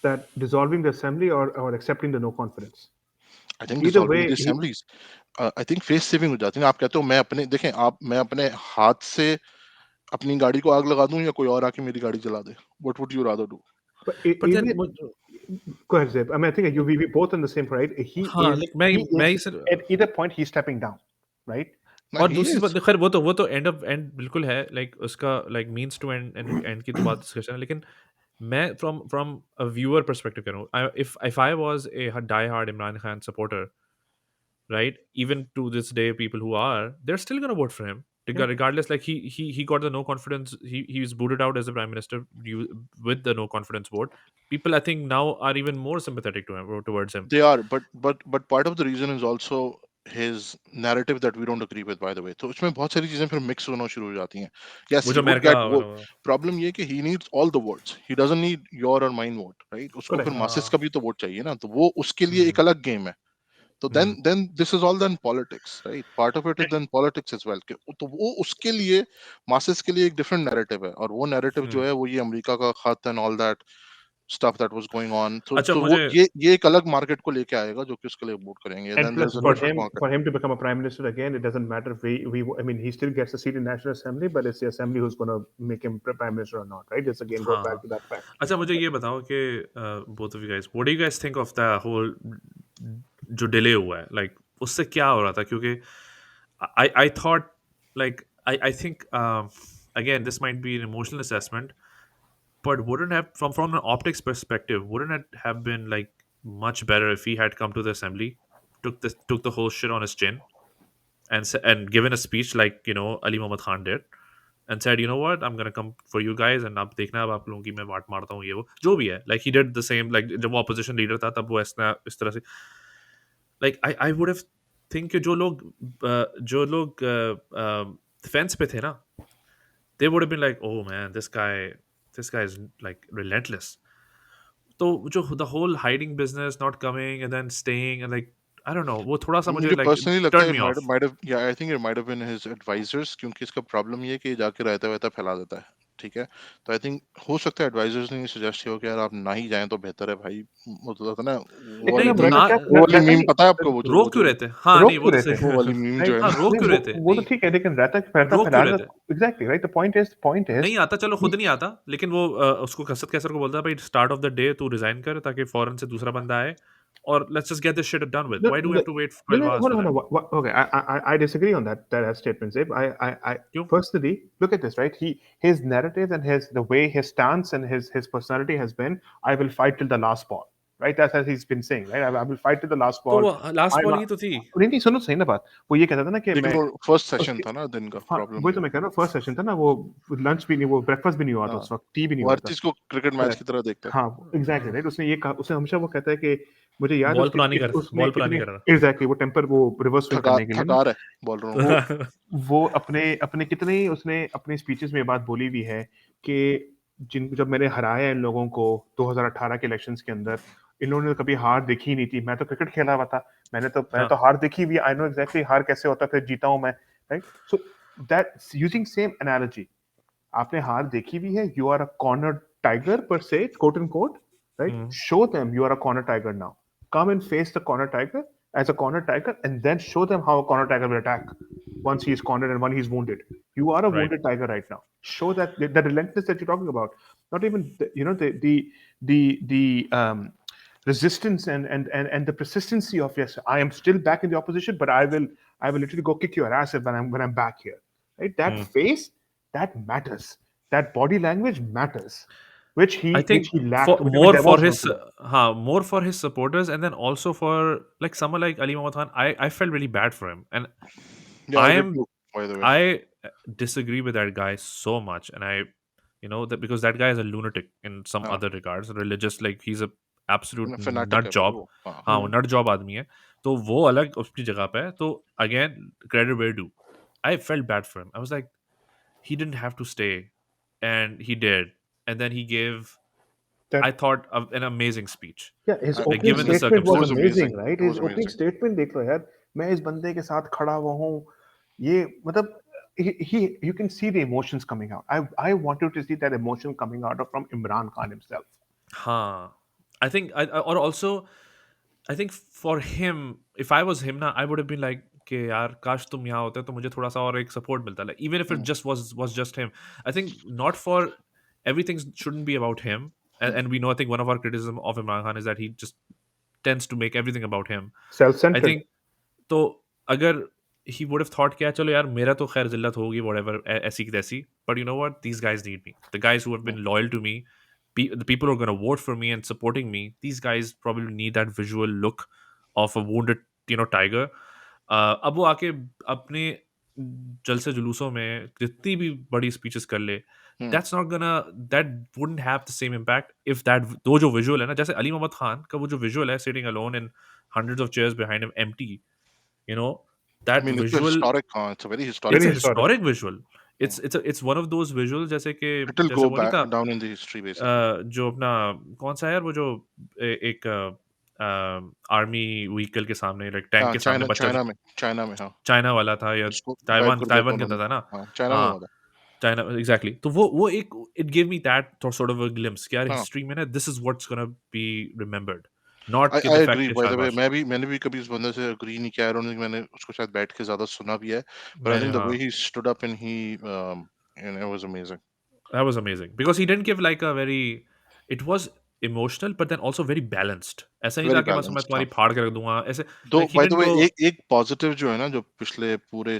[SPEAKER 3] that dissolving the assembly or accepting the no confidence?
[SPEAKER 2] I think
[SPEAKER 3] Either
[SPEAKER 2] dissolving the
[SPEAKER 3] way,
[SPEAKER 2] assemblies I think face saving हो जाती है. आप कहते हो मैं अपने देखें आप मैं अपने हाथ से अपनी गाड़ी को आग लगा दूँ या कोई और आके मेरी गाड़ी जला दे? What would you rather do?
[SPEAKER 3] but
[SPEAKER 1] But
[SPEAKER 3] even
[SPEAKER 1] then,
[SPEAKER 3] go ahead, Zaib. I mean, I think we both on the same right.
[SPEAKER 1] हाँ, like मैं ही sir.
[SPEAKER 3] At either point he's stepping down, right?
[SPEAKER 2] ना
[SPEAKER 1] और
[SPEAKER 2] ही
[SPEAKER 1] दूसरी
[SPEAKER 2] is.
[SPEAKER 1] बात खैर वो तो and बिल्कुल है लाइक उसका लाइक मींस टू एंड की तो बात डिस्कशन है लेकिन मैं फ्रॉम अ व्यूअर पर्सपेक्टिव करूँ if I was a die hard Imran Khan supporter, right, even to this day people who are they're still gonna vote for him
[SPEAKER 3] Yeah.
[SPEAKER 1] regardless, like he got the no confidence. He was booted out as a prime minister with the no confidence vote. People, I think, now are even more sympathetic to him or towards him.
[SPEAKER 2] They are, but part of the reason is also his narrative that we don't agree with, by the way. तो उसमें बहुत सारी चीजें फिर mix होना शुरू हो जाती हैं. Yes,
[SPEAKER 1] वो
[SPEAKER 2] he
[SPEAKER 1] जो
[SPEAKER 2] would
[SPEAKER 1] अमेरिका
[SPEAKER 2] get vote.
[SPEAKER 1] वाला-
[SPEAKER 2] Problem ये कि he needs all the votes. He doesn't need your or mine vote, right? उसको
[SPEAKER 3] Correct.
[SPEAKER 2] फिर masses
[SPEAKER 1] हाँ.
[SPEAKER 2] का भी तो vote चाहिए ना. तो वो उसके लिए एक
[SPEAKER 1] हम्म,
[SPEAKER 2] अलग game है. तो
[SPEAKER 1] हम्म,
[SPEAKER 2] then this is all then politics, right? Part of it is then politics as well. तो वो उसके लिए masses के लिए एक different narrative है, और वो narrative जो
[SPEAKER 1] हम्म.
[SPEAKER 2] है वो ये अमेरिका का खत and all that stuff that was going on.
[SPEAKER 1] अच्छा,
[SPEAKER 2] तो वो
[SPEAKER 1] मुझे
[SPEAKER 2] ये एक अलग market को लेके आएगा जो कि उसके लिए वोट करेंगे. And
[SPEAKER 3] And
[SPEAKER 2] then there
[SPEAKER 3] plus,
[SPEAKER 2] is a
[SPEAKER 3] for
[SPEAKER 1] मुझे
[SPEAKER 2] different
[SPEAKER 3] him,
[SPEAKER 2] market.
[SPEAKER 3] for him to become a prime minister again, it doesn't matter if we I mean, he still gets a seat in National Assembly, but it's the Assembly who's going to make him prime minister or not, right? It's again goes
[SPEAKER 1] हाँ,
[SPEAKER 3] back
[SPEAKER 1] हाँ.
[SPEAKER 3] to that fact.
[SPEAKER 1] अच्छा, मुझे ये बताओ कि both of you guys, what do you guys think of the whole जो delay हुआ है, like उससे क्या हो रहा था? क्योंकि I thought, like, I think, again, this might be an emotional assessment, but wouldn't have, from an optics perspective, wouldn't it have been like much better if he had come to the assembly, took the whole shit on his chin, and given a speech like, Ali Muhammad Khan did, and said, you know what, I'm gonna come for you guys, and आप देखना अब आप लोगों की मैं वाट मारता हूँ, ये वो जो भी है, like he did the same, like जब वो opposition leader था तब वो इस तरह से, like I would have think कि जो लोग defense पे थे ना, they would have been like, oh man, this guy is like relentless. तो जो the whole hiding business, not coming and then staying, and like, I don't know, वो थोड़ा सा मुझे
[SPEAKER 2] मुझे
[SPEAKER 1] like
[SPEAKER 2] पर्सनली लगता है
[SPEAKER 1] turned
[SPEAKER 2] it
[SPEAKER 1] me
[SPEAKER 2] might
[SPEAKER 1] off.
[SPEAKER 2] might have yeah I think it might have been his advisors, क्योंकि इसका problem ये है कि ये जाके रहता वहता फैला देता है. ठीक है, तो आई थिंक हो सकता है एडवाइजर्स ने सजेस्ट किया हो कि यार आप ना ही जाएं तो बेहतर है भाई. मतलब था ना वो
[SPEAKER 3] लेकिन
[SPEAKER 1] नहीं
[SPEAKER 2] वाली
[SPEAKER 3] अब
[SPEAKER 1] तो
[SPEAKER 2] मीम,
[SPEAKER 3] रहता
[SPEAKER 1] ना
[SPEAKER 3] क्या
[SPEAKER 2] वो वाली
[SPEAKER 3] रहता
[SPEAKER 2] मीम
[SPEAKER 3] नहीं
[SPEAKER 2] पता है आपको? वो
[SPEAKER 1] रोक क्यों
[SPEAKER 2] जो
[SPEAKER 1] रहते हैं? हाँ, नहीं,
[SPEAKER 3] रोक
[SPEAKER 1] वो
[SPEAKER 3] क्यों
[SPEAKER 1] तो
[SPEAKER 3] रहते
[SPEAKER 1] सही
[SPEAKER 3] हैं?
[SPEAKER 2] वो वाली मीम जो
[SPEAKER 3] राइट.
[SPEAKER 2] है
[SPEAKER 1] हाँ,
[SPEAKER 2] ना.
[SPEAKER 1] रोक
[SPEAKER 3] नहीं,
[SPEAKER 1] क्यों
[SPEAKER 3] वो
[SPEAKER 1] रहते हैं?
[SPEAKER 3] वो तो
[SPEAKER 1] नहीं,
[SPEAKER 3] ठीक है, लेकिन रहता
[SPEAKER 1] रोक क्यों
[SPEAKER 3] फैलाएगा.
[SPEAKER 1] रहते हैं?
[SPEAKER 3] Exactly right. The point is
[SPEAKER 1] नहीं आता, चलो खुद नहीं आता, लेकिन वो उसको कसरत कैसर को बोलता है, भाई स्टार्ट ऑफ द डे तू रिजाइन कर ताकि फौरन से दूसरा बंदा आए, और let's just get this shit done with.
[SPEAKER 3] no,
[SPEAKER 1] why do we
[SPEAKER 3] no,
[SPEAKER 1] have to wait
[SPEAKER 3] no,
[SPEAKER 1] 12
[SPEAKER 3] no,
[SPEAKER 1] hours
[SPEAKER 3] hold on,
[SPEAKER 1] for
[SPEAKER 3] hold
[SPEAKER 1] that?
[SPEAKER 3] on. Okay, I disagree on that statement, Zaib. I
[SPEAKER 1] क्यों?
[SPEAKER 3] personally look at this, right? His narrative and the way his stance and his personality has been. I will fight till the last ball, right? That's as he's been saying, right? I will fight till the last
[SPEAKER 1] तो
[SPEAKER 3] ball.
[SPEAKER 1] वो last
[SPEAKER 3] I'm
[SPEAKER 1] ball
[SPEAKER 3] a,
[SPEAKER 1] ही तो थी.
[SPEAKER 3] नहीं नहीं सुनो सही ना बात. वो ये कहता था ना कि
[SPEAKER 2] लेकिन
[SPEAKER 3] मैं
[SPEAKER 2] वो फर्स्ट सेशन
[SPEAKER 3] उसके
[SPEAKER 2] था ना दिन का.
[SPEAKER 3] हाँ,
[SPEAKER 2] प्रॉब्लम
[SPEAKER 3] वही तो
[SPEAKER 2] क्या
[SPEAKER 3] मैं कह रहा हूँ. फर्स्ट सेशन था ना वो. लंच भी नहीं, वो ब्रेकफास्ट भी नहीं हुआ
[SPEAKER 2] है?
[SPEAKER 3] था
[SPEAKER 2] हाँ,
[SPEAKER 3] उस वक्त, टी भी नहीं
[SPEAKER 2] वो
[SPEAKER 3] हुआ
[SPEAKER 2] हर
[SPEAKER 3] था.
[SPEAKER 2] चीज को क्रिकेट मैच की तरह देखता है.
[SPEAKER 3] हाँ, एग्जैक्टली राइट. उसने ये कहा, उसने हमेशा वो कहता है कि मुझे याद है
[SPEAKER 1] बॉल
[SPEAKER 3] उसके
[SPEAKER 1] पुरानी कर
[SPEAKER 3] उसने
[SPEAKER 1] बॉल पुरानी
[SPEAKER 3] इतने
[SPEAKER 1] कर रहा.
[SPEAKER 3] एग्जैक्टली वो टेम्पर वो रिवर्स स्विंग
[SPEAKER 2] थका
[SPEAKER 3] करने के लिए ना.
[SPEAKER 2] थका रहा है बॉलरों को.
[SPEAKER 3] वो अपने अपने कितने ही उसने अपने स्पीचेस में ये बात बोली भी है कि जब मैंने हराया इन लोगों को 2018 के इलेक्शंस के अंदर, इन लोगों ने कभी हार देखी ही नहीं थी. मैं तो क्रिकेट खेला हुआ था, मैंने तो
[SPEAKER 1] हाँ,
[SPEAKER 3] हार देखी हुई. आई नो एग्जैक्टली हार कैसे होता है, फिर जीता हूं मैं. Right. So that using same analogy, आपने हार देखी भी है. You are a corner tiger पर से, quote and quote, right.
[SPEAKER 1] Hmm,
[SPEAKER 3] show them you are a corner tiger now. Come and face the corner tiger as a corner tiger, and then show them how a corner tiger will attack once he is cornered and when he's wounded. You are a
[SPEAKER 1] right.
[SPEAKER 3] wounded tiger right now. Show that the relentlessness that you're talking about. Not even the resistance and the persistency of, yes, I am still back in the opposition, but I will literally go kick your ass when I'm back here. Right? That
[SPEAKER 1] hmm.
[SPEAKER 3] face, that matters. That body language matters, which he
[SPEAKER 1] I
[SPEAKER 3] which
[SPEAKER 1] think
[SPEAKER 3] he
[SPEAKER 1] for
[SPEAKER 3] lacked, which
[SPEAKER 1] more
[SPEAKER 3] there
[SPEAKER 1] for
[SPEAKER 3] was
[SPEAKER 1] his
[SPEAKER 3] not today.
[SPEAKER 1] more for his supporters, and then also for like someone like Ali Muhammad Khan, I felt really bad for him, and
[SPEAKER 2] Yeah, I
[SPEAKER 1] I
[SPEAKER 2] did
[SPEAKER 1] am
[SPEAKER 2] too, by the way.
[SPEAKER 1] I disagree with that guy so much, and I that because that guy is a lunatic in some
[SPEAKER 2] हाँ,
[SPEAKER 1] other regards, religious, like he's a absolute
[SPEAKER 2] fanatic
[SPEAKER 1] nut
[SPEAKER 2] है भाई
[SPEAKER 1] job.
[SPEAKER 2] वो. हाँ.
[SPEAKER 1] हाँ, वो nut job आदमी है, तो वो अलग उसकी जगह पे है. तो again, credit where due. I felt bad for him. I was like, he didn't have to stay, and he did, and then he gave, I
[SPEAKER 3] That
[SPEAKER 1] thought, an amazing speech,
[SPEAKER 3] Yeah, his
[SPEAKER 2] I,
[SPEAKER 1] like
[SPEAKER 3] opening
[SPEAKER 1] given the
[SPEAKER 3] statement
[SPEAKER 2] it
[SPEAKER 3] was
[SPEAKER 2] was
[SPEAKER 1] circumstances.
[SPEAKER 3] amazing,
[SPEAKER 2] amazing.
[SPEAKER 3] right?
[SPEAKER 2] It was
[SPEAKER 3] His opening
[SPEAKER 2] amazing.
[SPEAKER 3] statement देख लो यार. मैं इस बंदे के साथ खड़ा हुआ हूँ. ये मतलब you can see the emotions coming out. I wanted to see that emotion coming out from Imran Khan himself.
[SPEAKER 1] Huh. I think or also I think for him, if I was him, na, I would have been like, कि यार काश तुम यहाँ होते तो मुझे थोड़ा सा और एक support मिलता, like even if it
[SPEAKER 2] Hmm,
[SPEAKER 1] just was just him. I think not for everything shouldn't be about him,
[SPEAKER 2] hmm.
[SPEAKER 1] and we know, I think one of our criticism of Imran Khan is that he just tends to make everything about him. I
[SPEAKER 3] Self-centered.
[SPEAKER 1] think तो अगर he would have thought क्या चलो यार मेरा तो खैर जिल्लत होगी whatever ऐसी की तैसी, but you know what, these guys need me, the guys who have
[SPEAKER 2] Yeah.
[SPEAKER 1] been loyal to me, the people who are going to vote for me and supporting me, these guys probably need that visual look of a wounded tiger. अब वो आके अपने जलसे जुलूसों में जितनी भी बड़ी speeches कर ले,
[SPEAKER 2] hmm,
[SPEAKER 1] that's not gonna that wouldn't have the same impact if that वो जो विजुअल है ना, जैसे अली मोहम्मद खान का वो जो विजुअल है sitting alone in hundreds of chairs behind him empty, you know,
[SPEAKER 2] I
[SPEAKER 1] that
[SPEAKER 2] mean, it's a
[SPEAKER 1] visual,
[SPEAKER 2] historic, it's a very historic
[SPEAKER 1] it's
[SPEAKER 3] Very
[SPEAKER 1] a
[SPEAKER 2] visual.
[SPEAKER 3] historic.
[SPEAKER 1] Historic visual,
[SPEAKER 2] Hmm.
[SPEAKER 1] It's one of those visual जैसे कि
[SPEAKER 2] It will
[SPEAKER 1] जैसे
[SPEAKER 2] go
[SPEAKER 1] वो नहीं
[SPEAKER 2] back
[SPEAKER 1] था
[SPEAKER 2] down in the history, basically.
[SPEAKER 1] जो अपना कौन सा है यार वो जो एक आर्मी व्हीकल के सामने लाइक टैंक
[SPEAKER 2] हाँ,
[SPEAKER 1] के सामने बच्चा
[SPEAKER 2] चाइना में, हाँ,
[SPEAKER 1] चाइना वाला था या
[SPEAKER 2] उसको गायब
[SPEAKER 1] ताइवान
[SPEAKER 2] कर दिया था
[SPEAKER 1] ताइवान के अंदर
[SPEAKER 2] उन्होंने।
[SPEAKER 1] था ना।
[SPEAKER 2] हाँ, चाइना में
[SPEAKER 1] हाँ,
[SPEAKER 2] हुआ था।
[SPEAKER 1] चाइना एग्जैक्टली, तो वो एक it give me that sort of a glimpse कि यार
[SPEAKER 2] हाँ,
[SPEAKER 1] हिस्ट्री में ना this is what's gonna be remembered, not कि
[SPEAKER 2] आई
[SPEAKER 1] द फैक्ट
[SPEAKER 2] एग्री
[SPEAKER 1] कि
[SPEAKER 2] बाय द वे,
[SPEAKER 1] शाहबाज।
[SPEAKER 2] मैंने भी कभी इस बंदे से एग्री नहीं किया, आई डोंट थिंक मैंने उसको शायद बैठ के ज्यादा सुना भी है, but I
[SPEAKER 1] मैंने
[SPEAKER 2] think the
[SPEAKER 1] हाँ,
[SPEAKER 2] way he stood up and he and it was amazing.
[SPEAKER 1] that was amazing because he didn't give like a very, it was emotional but then also very balanced, ऐसा नहीं था
[SPEAKER 2] Very
[SPEAKER 1] कि बस मैं
[SPEAKER 2] balanced,
[SPEAKER 1] तुम्हारी
[SPEAKER 2] हाँ।
[SPEAKER 1] फाड़ के रख दूंगा ऐसे,
[SPEAKER 2] दो
[SPEAKER 1] like he
[SPEAKER 2] by the
[SPEAKER 1] didn't
[SPEAKER 2] way,
[SPEAKER 1] go।
[SPEAKER 2] एक पॉजिटिव जो है ना, जो पिछले पूरे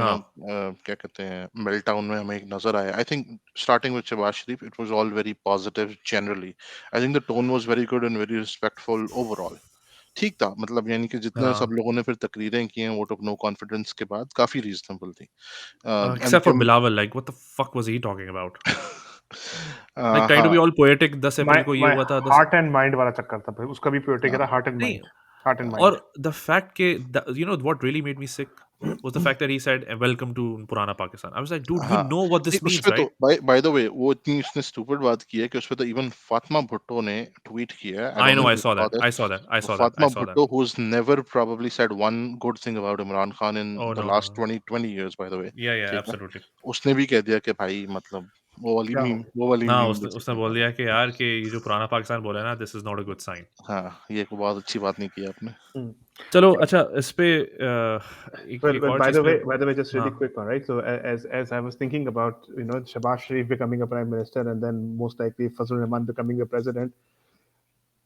[SPEAKER 1] हाँ,
[SPEAKER 2] क्या कहते हैं, मेल्टडाउन में हमें एक नजर आया, I think starting with Shahbaz Sharif, it was all very positive generally. I think the tone was very good and very respectful overall. ठीक था, मतलब यानी कि जितना सब
[SPEAKER 1] हाँ,
[SPEAKER 2] लोगों ने फिर तकरीरें की हैं वोट ऑफ नो कॉन्फिडेंस के बाद, काफी रीजनेबल थी। And
[SPEAKER 1] except for Bilawal, like what the fuck was he talking about? Like trying to
[SPEAKER 2] हाँ,
[SPEAKER 1] be all poetic, 10 अप्रैल को ये
[SPEAKER 3] My
[SPEAKER 1] हुआ था 10,
[SPEAKER 3] heart and mind वाला चक्कर था भाई, उसका भी प्योरिटी क्या
[SPEAKER 2] हाँ,
[SPEAKER 3] था, हार्ट एंड
[SPEAKER 1] नहीं,
[SPEAKER 3] माइंड, हार्ट एंड
[SPEAKER 1] और
[SPEAKER 3] माइंड.
[SPEAKER 1] the fact के you know what really made me sick was the fact that he said welcome to Purana Pakistan. I was like, dude, you
[SPEAKER 2] हाँ,
[SPEAKER 1] know what
[SPEAKER 2] नहीं
[SPEAKER 1] this
[SPEAKER 2] उस
[SPEAKER 1] means,
[SPEAKER 2] पे तो
[SPEAKER 1] right?
[SPEAKER 2] Bye the वे वो इतनी उसने stupid बात की है कि उस पे तो इवन फातिमा भुट्टो ने ट्वीट किया है, आई
[SPEAKER 1] I
[SPEAKER 2] don't know
[SPEAKER 1] know,
[SPEAKER 2] if
[SPEAKER 1] I
[SPEAKER 2] you
[SPEAKER 1] saw
[SPEAKER 2] saw
[SPEAKER 1] that,
[SPEAKER 2] this.
[SPEAKER 1] I saw that, I saw that, I
[SPEAKER 2] Fatima
[SPEAKER 1] saw that.
[SPEAKER 2] Bhutto who's never probably said one good thing about Imran Khan in
[SPEAKER 1] Oh
[SPEAKER 2] the
[SPEAKER 1] no,
[SPEAKER 2] last
[SPEAKER 1] no,
[SPEAKER 2] 20 years by the way,
[SPEAKER 1] yeah, yeah,
[SPEAKER 2] ठीक है,
[SPEAKER 1] absolutely.
[SPEAKER 2] उसने भी कह दिया कि भाई मतलब
[SPEAKER 3] क्या हो
[SPEAKER 2] वो वाली
[SPEAKER 1] ना
[SPEAKER 2] मीम
[SPEAKER 1] उसने
[SPEAKER 2] बेसिकली
[SPEAKER 1] बोल
[SPEAKER 2] हाँ।
[SPEAKER 1] दिया कि यार कि ये जो पुराना पाकिस्तान बोला है ना, this is not a good sign.
[SPEAKER 2] हाँ, ये को बहुत अच्छी बात नहीं की आपने।
[SPEAKER 3] गया?
[SPEAKER 1] चलो अच्छा, इस पे
[SPEAKER 3] Well,
[SPEAKER 1] एक और
[SPEAKER 3] by
[SPEAKER 1] चीज
[SPEAKER 3] the
[SPEAKER 1] पे।
[SPEAKER 3] way, just
[SPEAKER 1] हाँ,
[SPEAKER 3] really quick one, right? So as I was thinking about, Shabazz Sharif becoming a prime minister and then most likely Fazlur Rahman becoming a president,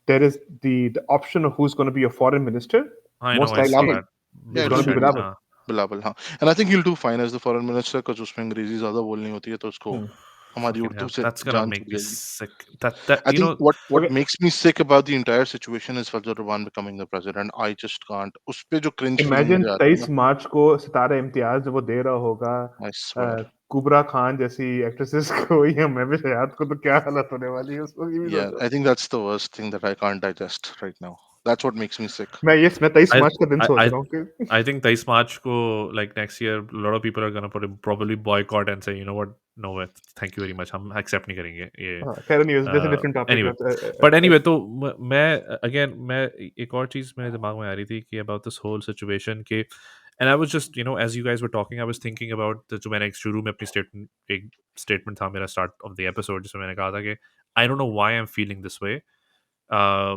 [SPEAKER 3] there is the option of who's going to be a foreign minister.
[SPEAKER 1] I know,
[SPEAKER 3] Most
[SPEAKER 1] I saw
[SPEAKER 3] likely,
[SPEAKER 2] Bilawal,
[SPEAKER 1] that,
[SPEAKER 2] या
[SPEAKER 3] it's
[SPEAKER 2] it
[SPEAKER 3] going
[SPEAKER 2] will
[SPEAKER 3] to
[SPEAKER 2] be
[SPEAKER 3] be
[SPEAKER 1] bullshit,
[SPEAKER 3] Bilawal.
[SPEAKER 1] हाँ।
[SPEAKER 2] बिलावल, हाँ, and I think he will do fine as the foreign minister, कुछ उसमें अंग्रेजी ज्यादा बोलनी होती है तो उसको
[SPEAKER 3] Hmm.
[SPEAKER 2] हमारी
[SPEAKER 1] Fucking
[SPEAKER 2] उर्दू
[SPEAKER 1] hell,
[SPEAKER 2] से
[SPEAKER 1] that's gonna
[SPEAKER 2] जान
[SPEAKER 1] make
[SPEAKER 2] छूट
[SPEAKER 1] me
[SPEAKER 2] जाएगी।
[SPEAKER 1] sick, that
[SPEAKER 2] I
[SPEAKER 1] you
[SPEAKER 2] think
[SPEAKER 1] know,
[SPEAKER 2] what
[SPEAKER 3] Okay.
[SPEAKER 2] makes me sick about the entire situation is Fazlur Rahman becoming the president. I just can't. उस पे जो cringe feeling
[SPEAKER 3] imagine
[SPEAKER 2] मुझे आती है
[SPEAKER 3] 23
[SPEAKER 2] ना,
[SPEAKER 3] मार्च को सितारा इम्तियाज जब वो दे रहा होगा
[SPEAKER 2] I swear.
[SPEAKER 3] कुबरा खान जैसी एक्ट्रेसेस को या महविश हयात को, तो क्या हालत होने वाली है उसको, ये भी
[SPEAKER 2] Yeah,
[SPEAKER 3] सोचो.
[SPEAKER 2] I think that's the worst thing that I can't digest right now. That's what makes me sick.
[SPEAKER 3] मैं 23
[SPEAKER 1] I
[SPEAKER 3] मार्च का दिन
[SPEAKER 1] I
[SPEAKER 3] सोच
[SPEAKER 1] I
[SPEAKER 3] रहा हूँ कि
[SPEAKER 1] I think 23 March को like next year a lot of people are gonna probably boycott and say, you know what, no way, thank you very much, हम accept नहीं करेंगे ये।
[SPEAKER 3] हाँ, खैर नहीं, that's a different topic.
[SPEAKER 1] Anyway, but anyway, तो मैं again मैं एक और चीज मेरे दिमाग में आ रही थी कि about this whole situation कि, and I was just, you know, as you guys were talking, I was thinking about जो मैंने एक शुरू में अपनी statement, एक statement था मेरा start of the episode जिसमें मैंने कहा था कि I don't know why I'm feeling this way, uh,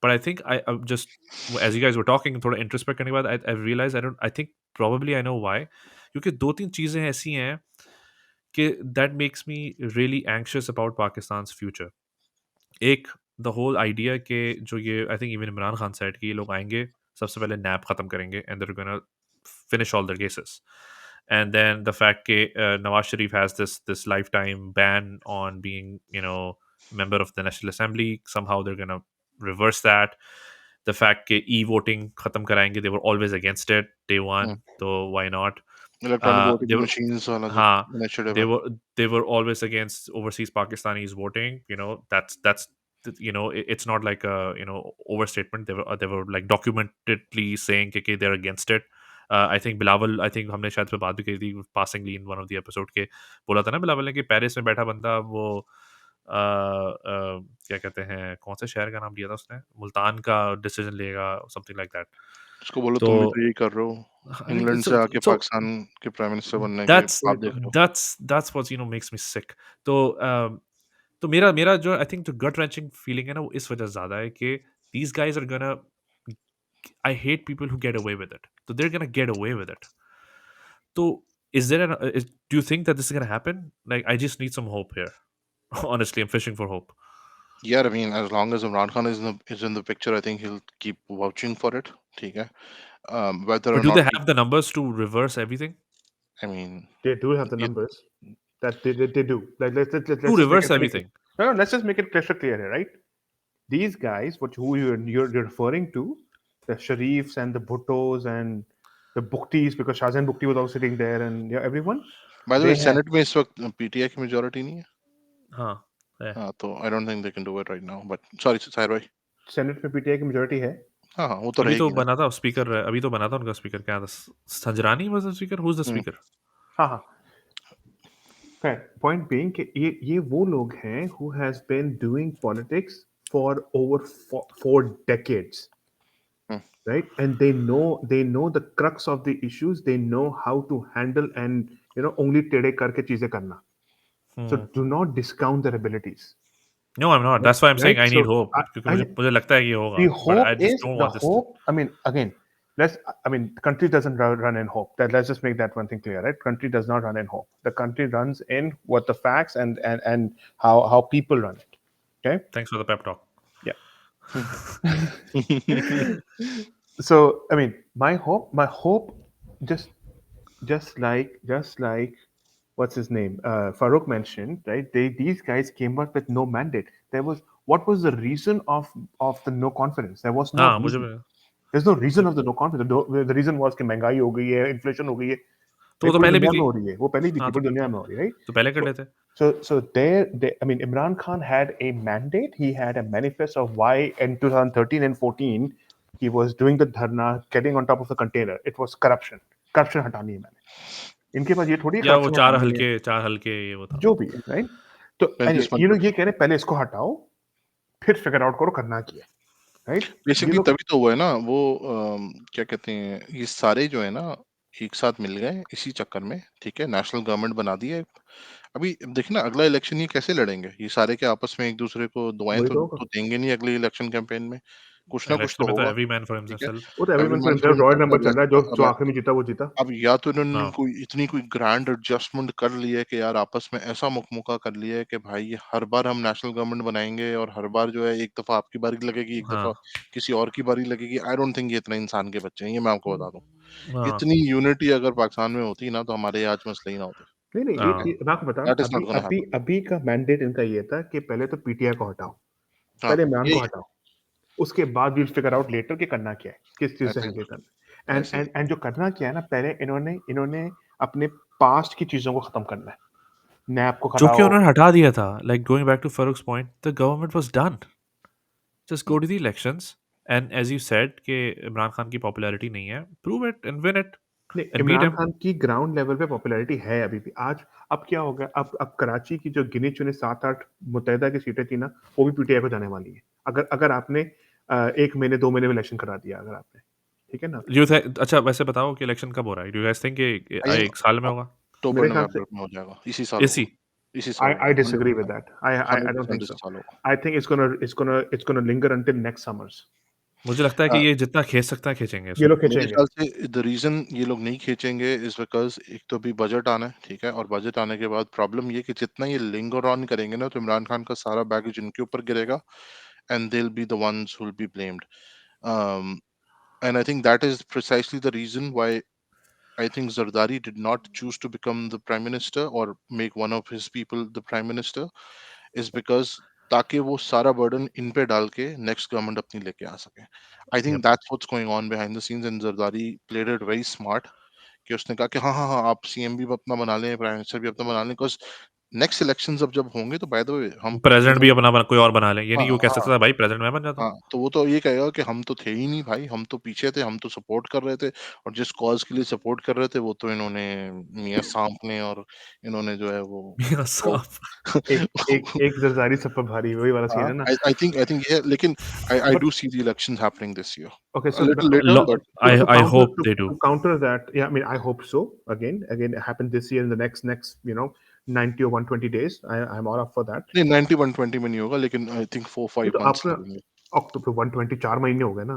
[SPEAKER 1] but I think I just, as you guys were talking, थोड़ा introspect करने के बाद I realized I think probably I know why, क्योंकि दो तीन चीजें ऐसी हैं कि that makes me really anxious about Pakistan's future. एक, द होल आइडिया के जो ये I think even Imran Khan said कि ये लोग आएंगे, सबसे पहले नैप खत्म करेंगे and they're gonna finish all their cases, and then the fact के Nawaz Sharif has this lifetime ban on being, you know, member of the National Assembly. Somehow they're gonna reverse that. The fact कि e voting खत्म कराएंगे, they were always against it day one,
[SPEAKER 2] Hmm.
[SPEAKER 1] so why not?
[SPEAKER 2] Electronic
[SPEAKER 1] They
[SPEAKER 2] voting
[SPEAKER 1] were,
[SPEAKER 2] machines वाला जो
[SPEAKER 1] हाँ,
[SPEAKER 2] initiative
[SPEAKER 1] they
[SPEAKER 2] है।
[SPEAKER 1] were they were always against overseas Pakistanis voting. You know, that's you know, it's not like a, you know, overstatement. They were like documentedly saying कि they're against it. I think Bilawal, I think हमने शायद पे बात भी करी थी passingly in one of the episode के, बोला था ना बिलावल ने कि पेरिस में बैठा बंदा वो क्या कहते हैं, कौन से शहर का नाम लिया था उसने, मुल्तान का डिसीजन लेगा, समथिंग लाइक दैट।
[SPEAKER 2] उसको बोलो
[SPEAKER 1] तो
[SPEAKER 2] तुम भी तो यही कर रहे हो,
[SPEAKER 1] like
[SPEAKER 2] इंग्लैंड से आके
[SPEAKER 1] so
[SPEAKER 2] पाकिस्तान के प्राइम मिनिस्टर बनने के
[SPEAKER 1] that's
[SPEAKER 2] ख्वाब देख रहे हो।
[SPEAKER 1] that's what, you know, makes me sick. तो तो मेरा मेरा जो आई थिंक जो गट रेंचिंग फीलिंग है ना, वो इस वजह से ज्यादा है कि these guys are gonna, I hate people who get away with it, so they're gonna get away with it. So is there do you think that this is gonna happen? Like, I just need some hope here. Honestly, I'm fishing for hope.
[SPEAKER 2] Yeah, I mean, as long as Imran Khan is in the picture, I think he'll keep vouching for it. ठीक है, whether
[SPEAKER 1] But
[SPEAKER 2] or
[SPEAKER 1] do they
[SPEAKER 2] not he,
[SPEAKER 1] have the numbers to reverse everything?
[SPEAKER 2] I mean,
[SPEAKER 3] they do have the
[SPEAKER 2] it,
[SPEAKER 3] numbers. That they do. Like
[SPEAKER 1] To
[SPEAKER 3] let's just make
[SPEAKER 1] reverse
[SPEAKER 3] it very clear.
[SPEAKER 1] everything?
[SPEAKER 3] No, let's just make it crystal clear here, right? These guys, who you're referring to, the Sharifs and the Bhuttos and the Buktis, because Shahjahan Bukti was also sitting there, and everyone.
[SPEAKER 2] Bye the way
[SPEAKER 3] They had
[SPEAKER 2] senate में इस वक्त PTI की majority नहीं है।
[SPEAKER 1] हाँ है।
[SPEAKER 2] हाँ, तो I don't think they can do it right now, but sorry Sahir भाई।
[SPEAKER 3] Senate में PTI की majority है।
[SPEAKER 2] हाँ, हाँ, वो तो
[SPEAKER 1] अभी तो
[SPEAKER 2] रहेगी ना।
[SPEAKER 1] बना था स्पीकर, अभी तो बना था उनका स्पीकर, क्या था, Sanjrani was the speaker, who is the
[SPEAKER 2] hmm,
[SPEAKER 1] speaker?
[SPEAKER 3] हाँ हाँ। Fair. Point being कि ये वो लोग हैं who has been doing politics for over 4 decades,
[SPEAKER 2] hmm,
[SPEAKER 3] right? And they know the crux of the issues. They know how to handle and only टेढ़े करके चीजें करना. So do not discount their abilities.
[SPEAKER 1] No I am not, that's why I am saying
[SPEAKER 3] Right?
[SPEAKER 1] I need
[SPEAKER 3] So
[SPEAKER 1] hope, क्योंकि
[SPEAKER 3] I
[SPEAKER 1] मुझे मुझे लगता है कि ये होगा,
[SPEAKER 3] the
[SPEAKER 1] but
[SPEAKER 3] hope
[SPEAKER 1] I just
[SPEAKER 3] is
[SPEAKER 1] don't
[SPEAKER 3] the
[SPEAKER 1] want this.
[SPEAKER 3] hope. I mean, again, the country doesn't run in hope. Let's just make that one thing clear, right? Country does not run in hope. The country runs in what the facts and how people run it. Okay.
[SPEAKER 1] Thanks for the pep talk.
[SPEAKER 2] Hmm.
[SPEAKER 3] So I mean, my hope, just like what's his name, Farooq mentioned, right? These guys came up with no mandate. What was the reason of the no confidence? There was no
[SPEAKER 1] हाँ मुझे
[SPEAKER 3] reason. There's no reason of the no confidence. The reason was कि महंगाई हो गई है, inflation हो गई है.
[SPEAKER 1] तो
[SPEAKER 3] भाई
[SPEAKER 1] वो तो
[SPEAKER 3] पूरी
[SPEAKER 1] पहले भी
[SPEAKER 3] दुनिया में
[SPEAKER 1] थी।
[SPEAKER 3] हो रही है, वो पहले भी
[SPEAKER 1] हाँ
[SPEAKER 3] थी, पूरी दुनिया में हो रही है, right?
[SPEAKER 1] तो पहले कर
[SPEAKER 3] So,
[SPEAKER 1] लेते।
[SPEAKER 3] so I mean, Imran Khan had a mandate. He had a manifesto of why in 2013 and 14 he was doing the dharna, getting on top of the container. It was corruption. Corruption हटानी है मैंने. इनके पास ये थोड़ी
[SPEAKER 1] या वो
[SPEAKER 3] corruption हटानी है,
[SPEAKER 1] चार हल्के ये वो था।
[SPEAKER 3] जो भी है, right? तो anyway,
[SPEAKER 2] 35
[SPEAKER 3] ये लोग
[SPEAKER 2] मंथ
[SPEAKER 3] ये कह रहे हैं पहले इसको हटाओ, फिर फिगर आउट करो करना क्या है, right? ये
[SPEAKER 2] बेसिकली
[SPEAKER 3] लोग
[SPEAKER 2] तभी तो हुआ है ना वो क्या कहते हैं, ये सारे जो है ना एक साथ मिल गए इसी चक्कर में, ठीक है, नेशनल गवर्नमेंट बना दी है। अभी देखना अगला इलेक्शन ये कैसे लड़ेंगे, ये सारे के आपस में एक दूसरे को दुआएं
[SPEAKER 3] वही तो होगा.
[SPEAKER 2] तो देंगे नहीं अगले इलेक्शन कैंपेन में, कुछ ना कुछ
[SPEAKER 1] इलेक्शन
[SPEAKER 2] तो
[SPEAKER 1] में तो
[SPEAKER 2] होगा।
[SPEAKER 1] एवरी मैन फॉर
[SPEAKER 2] ठीक है,
[SPEAKER 1] हिमसेल्फ।
[SPEAKER 3] वो तो every
[SPEAKER 2] every
[SPEAKER 3] month
[SPEAKER 2] man for
[SPEAKER 3] royal
[SPEAKER 2] himself.
[SPEAKER 3] Number चल रहा है, जो जो
[SPEAKER 2] अब
[SPEAKER 3] आखिर में जीता वो जीता.
[SPEAKER 2] अब या तो इन्होंने
[SPEAKER 1] हाँ
[SPEAKER 2] कोई इतनी कोई ग्रैंड एडजस्टमेंट कर लिया है कि यार आपस में ऐसा मुकमुका कर लिया है कि भाई ये हर बार हम नेशनल गवर्नमेंट बनाएंगे और हर बार जो है एक दफा आपकी बारी लगेगी, एक दफा
[SPEAKER 1] हाँ
[SPEAKER 2] किसी और की बारी लगेगी। आई डोंट थिंक ये इतना इंसान के बच्चे हैं, ये मैं आपको बता दूं।
[SPEAKER 1] हाँ
[SPEAKER 2] इतनी यूनिटी अगर पाकिस्तान में होती ना तो हमारे आज मसले ही ना होते।
[SPEAKER 3] नहीं नहीं,
[SPEAKER 1] हाँ
[SPEAKER 3] मैं आपको बता,
[SPEAKER 2] दैट इज
[SPEAKER 3] अभी
[SPEAKER 2] नॉट गोना
[SPEAKER 3] अभी
[SPEAKER 2] हैपन।
[SPEAKER 3] अभी का मैंडेट इनका ये था कि पहले तो पीटीआई को हटाओ,
[SPEAKER 2] हाँ,
[SPEAKER 3] पहले इमरान
[SPEAKER 2] यही
[SPEAKER 3] को हटाओ, उसके बाद विल फिगर आउट लेटर कि करना क्या है, किस चीज से
[SPEAKER 2] ऐसे ही
[SPEAKER 3] हैंडल करना है.
[SPEAKER 2] ऐसे ही
[SPEAKER 3] एंड जो करना क्या है ना, पहले इन्होंने अपने पास्ट की चीजों को खत्म करना है. नैप को
[SPEAKER 1] जो कि
[SPEAKER 3] हटाओ.
[SPEAKER 1] उन्होंने हटा दिया था, like going back to Farooq's point, the government was done, just
[SPEAKER 2] hmm,
[SPEAKER 1] go to the elections and as you said कि इमरान खान की पॉपुलैरिटी नहीं है, prove it and win it
[SPEAKER 3] नहीं,
[SPEAKER 1] and beat
[SPEAKER 3] Imran
[SPEAKER 1] him.
[SPEAKER 3] Khan की ग्राउंड लेवल पे पॉपुलैरिटी है अभी भी. आज अब क्या हो गया, अब कराची की जो गिनी चुनी 7-8 मुत्तहिदा की सीटें थी ना, वो भी पीटीआई को जाने वाली है, अगर अगर आपने 1 महीने 2 महीने में इलेक्शन करा दिया, अगर आपने, ठीक है ना.
[SPEAKER 1] यू अच्छा वैसे बताओ कि इलेक्शन कब हो रहा है, डू यू गाइस थिंक कि
[SPEAKER 2] आई थिंक
[SPEAKER 1] एक साल में होगा?
[SPEAKER 2] अक्टूबर
[SPEAKER 3] मेरे ख्याल से
[SPEAKER 2] नवंबर में हो जाएगा, इसी साल होगा,
[SPEAKER 1] इसी
[SPEAKER 2] इसी साल
[SPEAKER 3] I
[SPEAKER 2] होगा,
[SPEAKER 3] disagree with that. I don't
[SPEAKER 2] 100%
[SPEAKER 3] think
[SPEAKER 2] इसी
[SPEAKER 3] so.
[SPEAKER 2] साल होगा।
[SPEAKER 3] I think it's gonna linger until next summers.
[SPEAKER 1] मुझे लगता है कि ये जितना खींच सकता है खींचेंगे
[SPEAKER 3] ये
[SPEAKER 1] इसे।
[SPEAKER 3] लोग
[SPEAKER 2] मेरे
[SPEAKER 3] खींचेंगे.
[SPEAKER 2] ख्याल से द रीजन ये लोग नहीं खींचेंगे इज बिकॉज एक तो अभी बजट आना है, ठीक है, और बजट आने के बाद प्रॉब्लम ये कि जितना ये लिंगर ऑन करेंगे ना तो इमरान खान का सारा बैगेज इनके ऊपर गिरेगा and they will be the ones who will be blamed. And I think that is precisely the reason why I think Zardari did not choose to become the prime minister or make one of his people the prime minister is because ताकि वो सारा burden इन पे डाल के next government अपनी लेके आ सके। I think
[SPEAKER 3] Yep.
[SPEAKER 2] That's what's going on behind the scenes and Zardari played it very smart कि उसने कहा कि हाँ हाँ हाँ आप सीएम भी अपना बना लें, प्राइम मिनिस्टर भी अपना बना लें, बिकॉज नेक्स्ट इलेक्शंस अब जब होंगे तो बाय द वे हम
[SPEAKER 1] प्रेसिडेंट भी
[SPEAKER 2] प्रेसिडेंट।
[SPEAKER 1] अपना कोई और बना ले, ये
[SPEAKER 2] हाँ
[SPEAKER 1] नहीं कि वो कह
[SPEAKER 2] हाँ
[SPEAKER 1] सकता था भाई प्रेसिडेंट मैं बन जाता हूँ।
[SPEAKER 2] हाँ, तो वो तो ये कहेगा कि हम तो थे ही नहीं भाई, हम तो पीछे थे, हम तो सपोर्ट कर रहे थे और जिस कॉज के लिए सपोर्ट कर रहे थे वो तो इन्होंने मियां सांप ने और इन्होंने जो है
[SPEAKER 1] मेरा
[SPEAKER 2] वो
[SPEAKER 1] सांप।
[SPEAKER 3] एक जरदारी सब पर भारी, वही वाला सीन
[SPEAKER 2] हाँ,
[SPEAKER 3] है ना.
[SPEAKER 2] आई थिंक ये लेकिन आई
[SPEAKER 3] But
[SPEAKER 2] do see the elections happening this year
[SPEAKER 3] okay,
[SPEAKER 2] a
[SPEAKER 3] so
[SPEAKER 2] little letter but
[SPEAKER 3] to
[SPEAKER 1] I
[SPEAKER 3] counter
[SPEAKER 1] hope they do.
[SPEAKER 3] to counter that, yeah, I mean, I hope so. Again, it happened this year in the next 90 or 120 days. I'm all up for that.
[SPEAKER 2] नहीं 90 120 में नहीं होगा लेकिन I think 4
[SPEAKER 3] ये
[SPEAKER 2] 5
[SPEAKER 3] तो
[SPEAKER 2] months
[SPEAKER 3] आपका
[SPEAKER 2] लगेंगे।
[SPEAKER 3] अक्टूबर 124 महीने हो गए ना.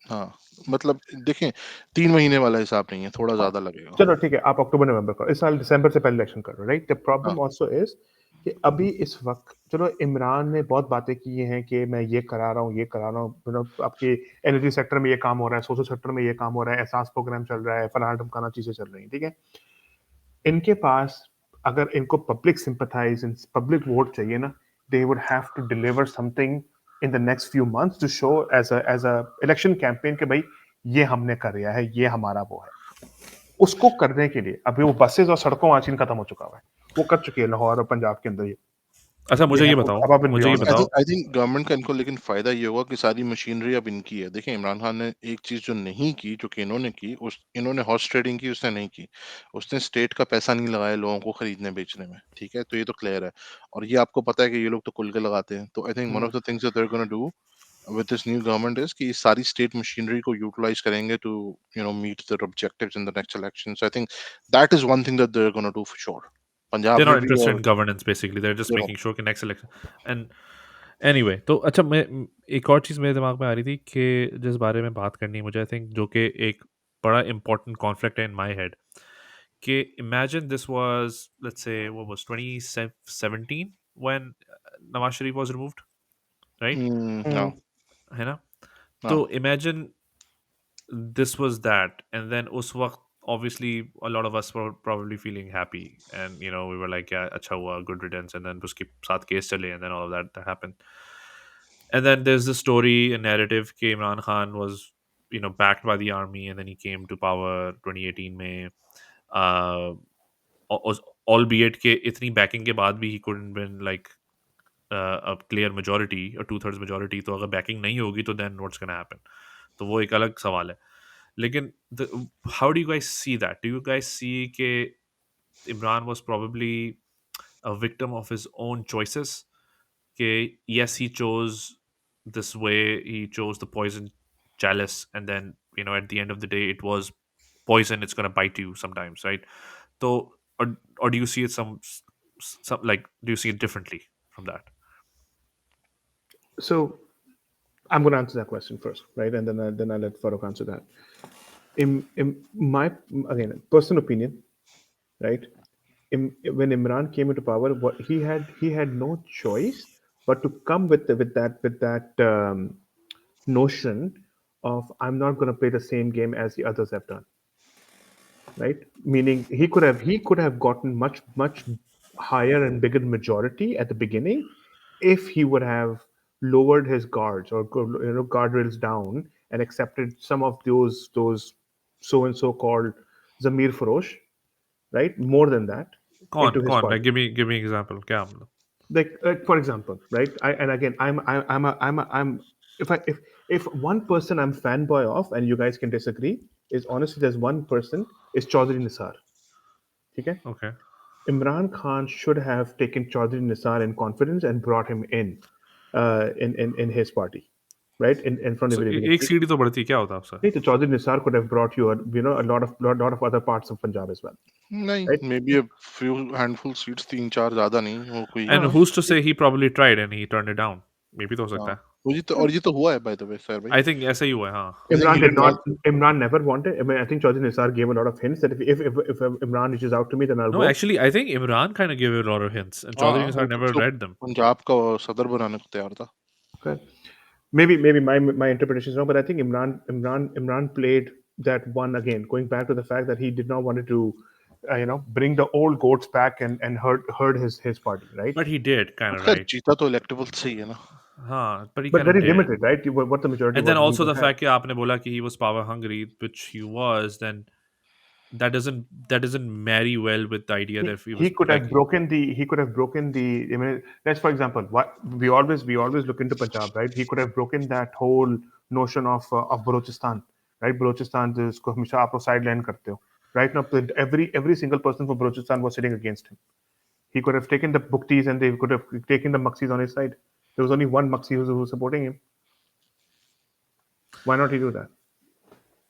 [SPEAKER 2] हाँ, मतलब देखें 3 महीने वाला हिसाब नहीं है, थोड़ा
[SPEAKER 3] हाँ,
[SPEAKER 2] ज़्यादा लगेगा।
[SPEAKER 3] चलो ठीक है, आप अक्टूबर नवंबर को, इस साल दिसंबर से पहले इलेक्शन कर रहे हो, राइट. द
[SPEAKER 2] हाँ,
[SPEAKER 3] प्रॉब्लम आल्सो इज कि अभी इस वक्त, चलो इमरान ने बहुत बातें की हैं कि मैं ये करा रहा हूँ, ये करा रहा हूँ, आपके एनर्जी सेक्टर में ये काम हो रहा है, सोशल सेक्टर में ये काम हो रहा है, एहसास प्रोग्राम चल रहा है, फलाना ढमकाना चीजें चल रही हैं, ठीक है. इनके पास अगर इनको पब्लिक सिंपथाइज, पब्लिक वोट चाहिए ना, they would have to deliver something in the next few months to show as a election campaign कि भाई ये हमने कर लिया है, ये हमारा वो है. उसको करने के लिए अभी वो बसेस और सड़कों वाचिन खत्म हो चुका हुआ है, वो कर चुकी है लाहौर और पंजाब के अंदर
[SPEAKER 1] अच्छा,
[SPEAKER 3] ये
[SPEAKER 1] मुझे
[SPEAKER 3] है
[SPEAKER 1] ये बताओ,
[SPEAKER 3] above and
[SPEAKER 1] मुझे ये
[SPEAKER 3] beyond that.
[SPEAKER 1] बताओ।
[SPEAKER 2] आई थिंक गवर्नमेंट का इनको लेकिन फायदा ये होगा कि सारी मशीनरी अब इनकी है। देखिए इमरान खान ने एक चीज जो नहीं की, जो कि इन्होंने की, उस इन्होंने हॉर्स ट्रेडिंग की, उसने नहीं की। उसने स्टेट का पैसा नहीं लगाया लोगों को खरीदने बेचने में, ठीक है, तो ये तो क्लियर है। और ये आपको पता है कि ये लोग तो कुल के लगाते हैं। तो I think one
[SPEAKER 3] Hmm.
[SPEAKER 2] Of the things that they are gonna do with this new government is कि सारी state machinery को utilize करेंगे to meet their objectives in the next election. So I think that is one thing that they're going to do for sure.
[SPEAKER 1] They're
[SPEAKER 2] Punjab
[SPEAKER 1] not
[SPEAKER 2] में भी
[SPEAKER 1] interested
[SPEAKER 2] और
[SPEAKER 1] in governance basically, they're just
[SPEAKER 2] you know
[SPEAKER 1] making sure कि next election। and anyway, तो अच्छा, मैं एक और चीज़ मेरे दिमाग में आ रही थी कि जिस बारे में बात करनी है मुझे, आई थिंक जो कि एक बड़ा इंपॉर्टेंट कॉन्फ्लिक्ट है इन माय हेड, कि imagine this was, let's say, what was 2017 when Nawaz Sharif was removed, right?
[SPEAKER 3] Hmm.
[SPEAKER 2] no
[SPEAKER 1] है ना? तो
[SPEAKER 2] no
[SPEAKER 1] imagine this was that, and then us waqt, obviously a lot of us were probably feeling happy, and we were like, yeah, acha hua, good riddance, and then uske saath case chale, and then all of that happened. And then there's the story, a narrative कि Imran Khan was backed by the army, and then he came to power 2018 में, uh, albeit के इतनी backing के बाद भी he couldn't win like a clear majority or two-thirds majority। तो अगर backing नहीं होगी तो then what's gonna happen? तो वो एक अलग सवाल है। लेकिन how do you guys see that? Do you guys see कि Imran was probably a victim of his own choices? Okay, yes, he chose this way, he chose the poison chalice, and then at the end of the day it was poison, it's going to bite you sometimes, right? So, or do you see it some, like, do you see it differently from that?
[SPEAKER 3] So I'm going to answer that question first, right? And then I'll let Farooq answer that. In my, again, personal opinion, right? When Imran came into power, what he had no choice but to come with that notion of I'm not going to play the same game as the others have done, right? Meaning he could have gotten much higher and bigger majority at the beginning if he would have lowered his guards or guardrails down and accepted some of those so and so called Zamir Farosh, right? More than that into his
[SPEAKER 1] Like,
[SPEAKER 3] party.
[SPEAKER 1] give me example, क्या मतलब?
[SPEAKER 3] Like for example, right? And again, I'm if one person I'm fanboy of, and you guys can disagree, is honestly there's one person is Chaudhry Nisar. Okay,
[SPEAKER 1] Okay,
[SPEAKER 3] Imran Khan should have taken Chaudhry Nisar in confidence and brought him in his party, right? In front of
[SPEAKER 1] so
[SPEAKER 3] everybody.
[SPEAKER 1] एक सीढ़ी तो बढ़ती, क्या होता आपसे?
[SPEAKER 3] So Chaudhry Nisar could have brought you a lot of other parts of Punjab as well,
[SPEAKER 2] नहीं
[SPEAKER 3] right?
[SPEAKER 2] May be few handful seats, तीन चार ज्यादा नहीं वो कोई
[SPEAKER 1] And
[SPEAKER 3] हाँ,
[SPEAKER 1] who's to say he probably tried and he turned it down? Maybe तो हो सकता
[SPEAKER 2] हाँ
[SPEAKER 1] है।
[SPEAKER 2] और ये तो हुआ है बाय द वे सर भाई।
[SPEAKER 1] I think ऐसा ही हुआ है, हाँ।
[SPEAKER 2] I think
[SPEAKER 3] Imran
[SPEAKER 2] he
[SPEAKER 3] did
[SPEAKER 2] did
[SPEAKER 3] not.
[SPEAKER 2] Not
[SPEAKER 3] Imran never wanted. I mean, I think Chaudhry Nisar gave a lot of hints that if Imran reaches out to me, then I'll
[SPEAKER 1] No,
[SPEAKER 3] go.
[SPEAKER 1] actually, I think Imran kind of gave a lot of hints, and Chaudhry
[SPEAKER 2] हाँ
[SPEAKER 1] Nisar
[SPEAKER 2] वो
[SPEAKER 1] never
[SPEAKER 2] तो
[SPEAKER 1] read them.
[SPEAKER 2] Punjab का सदर बनाने को तैयार था।
[SPEAKER 3] Okay. Maybe my interpretation is wrong, but I think Imran played that one again, going back to the fact that he did not want to, bring the old goats back and herd his party, right?
[SPEAKER 1] But he did, kind of,
[SPEAKER 2] खैर
[SPEAKER 1] right?
[SPEAKER 2] जीता तो electable से ही है ना।
[SPEAKER 1] Huh, but he
[SPEAKER 3] But
[SPEAKER 1] kind of
[SPEAKER 3] very
[SPEAKER 1] did.
[SPEAKER 3] limited, right? What the majority
[SPEAKER 1] And then
[SPEAKER 3] was he
[SPEAKER 1] also
[SPEAKER 3] would
[SPEAKER 1] the
[SPEAKER 3] have.
[SPEAKER 1] fact that आपने बोला कि he was power hungry, which he was, then that doesn't marry well with the idea that if he
[SPEAKER 3] He
[SPEAKER 1] was
[SPEAKER 3] could
[SPEAKER 1] like,
[SPEAKER 3] have broken the. I mean, let's for example, what we always look into Punjab, right? He could have broken that whole notion of Balochistan, right? Balochistan is को हमेशा आप लोग sideline करते हो. Right now, every single person from Balochistan was sitting against him. He could have taken the Buktis and they could have taken the Maksis on his side. There was only one Maksi who was supporting him. Why not he do that?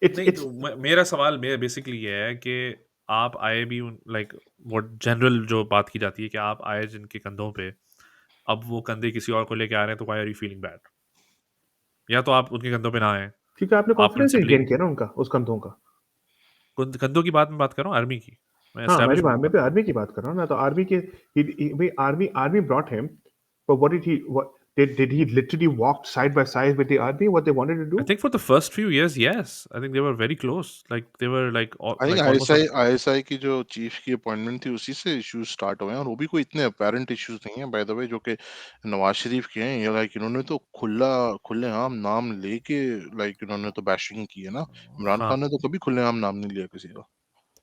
[SPEAKER 3] It's
[SPEAKER 1] नहीं,
[SPEAKER 3] it's
[SPEAKER 1] तो मेरा सवाल मेरा basically ये है कि आप आए भी लाइक व्हाट जनरल जो बात की जाती है कि आप आए जिनके कंधों पे, अब वो कंधे किसी और को लेके आ रहे हैं, तो why are you feeling bad? या तो आप उनके कंधों पे ना आए,
[SPEAKER 3] क्योंकि आपने
[SPEAKER 1] आप
[SPEAKER 3] कॉन्फिडेंस नहीं
[SPEAKER 1] प्रिंसिपली
[SPEAKER 3] गेन किया ना उनका उस कंधों का.
[SPEAKER 1] कंधों की बात में बात कर रहा हूँ, आर्मी की, मैं
[SPEAKER 3] हाँ
[SPEAKER 1] एस्टेब्लिशमेंट की
[SPEAKER 3] मैं
[SPEAKER 1] बात
[SPEAKER 3] भी
[SPEAKER 1] कर रहा हूँ।
[SPEAKER 3] आर्मी की बात कर रहा हूँ ना. तो आर्मी के भाई army brought him, but did he literally walk side by side with the army what they wanted to
[SPEAKER 1] I
[SPEAKER 3] do?
[SPEAKER 1] think for the first few years, yes. I think they were very close. Like they were
[SPEAKER 2] I think
[SPEAKER 1] like almost on.
[SPEAKER 2] ISI की जो chief की appointment थी उसी से issues start हुए हैं और वो भी कोई इतने अपेरेंट इश्यूज नहीं है बाय द वे जो कि नवाज शरीफ के हैं। ये लाइक इन्होंने तो खुलेआम नाम लेके लाइक इन्होंने तो बैशिंग की है ना। इमरान
[SPEAKER 1] हाँ,
[SPEAKER 2] खान ने तो कभी खुलेआम नाम नहीं लिया किसी का।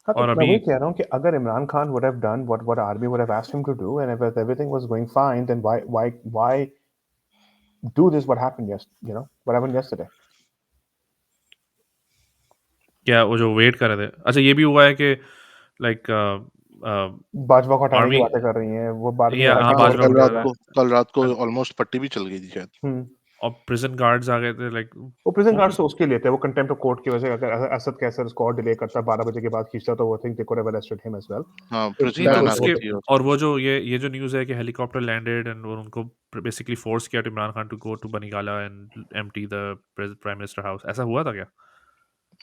[SPEAKER 3] हाँ, तो
[SPEAKER 1] और
[SPEAKER 3] मैं
[SPEAKER 1] अभी
[SPEAKER 3] वही कह रहा हूँ कि अगर Imran Khan would have done what army would have asked him to do, and if everything was going fine, then why do this? What happened what happened yesterday?
[SPEAKER 1] क्या वो जो वेट कर रहे थे, अच्छा ये भी हुआ है कि लाइक
[SPEAKER 3] बाजवा को हटाने की
[SPEAKER 1] आर्मी
[SPEAKER 3] बातें कर रही हैं वो, बाद में
[SPEAKER 1] या
[SPEAKER 3] जाके
[SPEAKER 1] हाँ
[SPEAKER 3] कोर
[SPEAKER 1] बाजवा
[SPEAKER 3] कर
[SPEAKER 1] को
[SPEAKER 3] देगा।
[SPEAKER 2] कल रात को
[SPEAKER 1] and-
[SPEAKER 2] ऑलमोस्ट पट्टी भी चल गई थी शायद।
[SPEAKER 3] हम्म।
[SPEAKER 1] और प्रिजन गार्ड्स आ गए थे लाइक
[SPEAKER 3] वो प्रिजन
[SPEAKER 1] वो
[SPEAKER 3] गार्ड
[SPEAKER 1] फिर
[SPEAKER 3] तो उसके लिए थे, वो कंटेम्प्ट ऑफ कोर्ट की वजह से, अगर असद कैसर उसको और डिले करता 12 बजे के बाद खींचता, तो वो think they could have arrested him as well.
[SPEAKER 2] हाँ,
[SPEAKER 3] तो
[SPEAKER 1] नहीं
[SPEAKER 2] प्रिजन
[SPEAKER 1] तो
[SPEAKER 3] दैट
[SPEAKER 2] वैन
[SPEAKER 3] वाज
[SPEAKER 2] आ
[SPEAKER 3] द
[SPEAKER 2] गई
[SPEAKER 1] उसके
[SPEAKER 3] होल
[SPEAKER 2] थी और
[SPEAKER 1] और वो जो ये जो न्यूज़ है कि हेलीकॉप्टर लैंडेड एंड उनको बेसिकली फोर्स किया Imran Khan to go to Banigala and empty the prime minister house, ऐसा हुआ था क्या?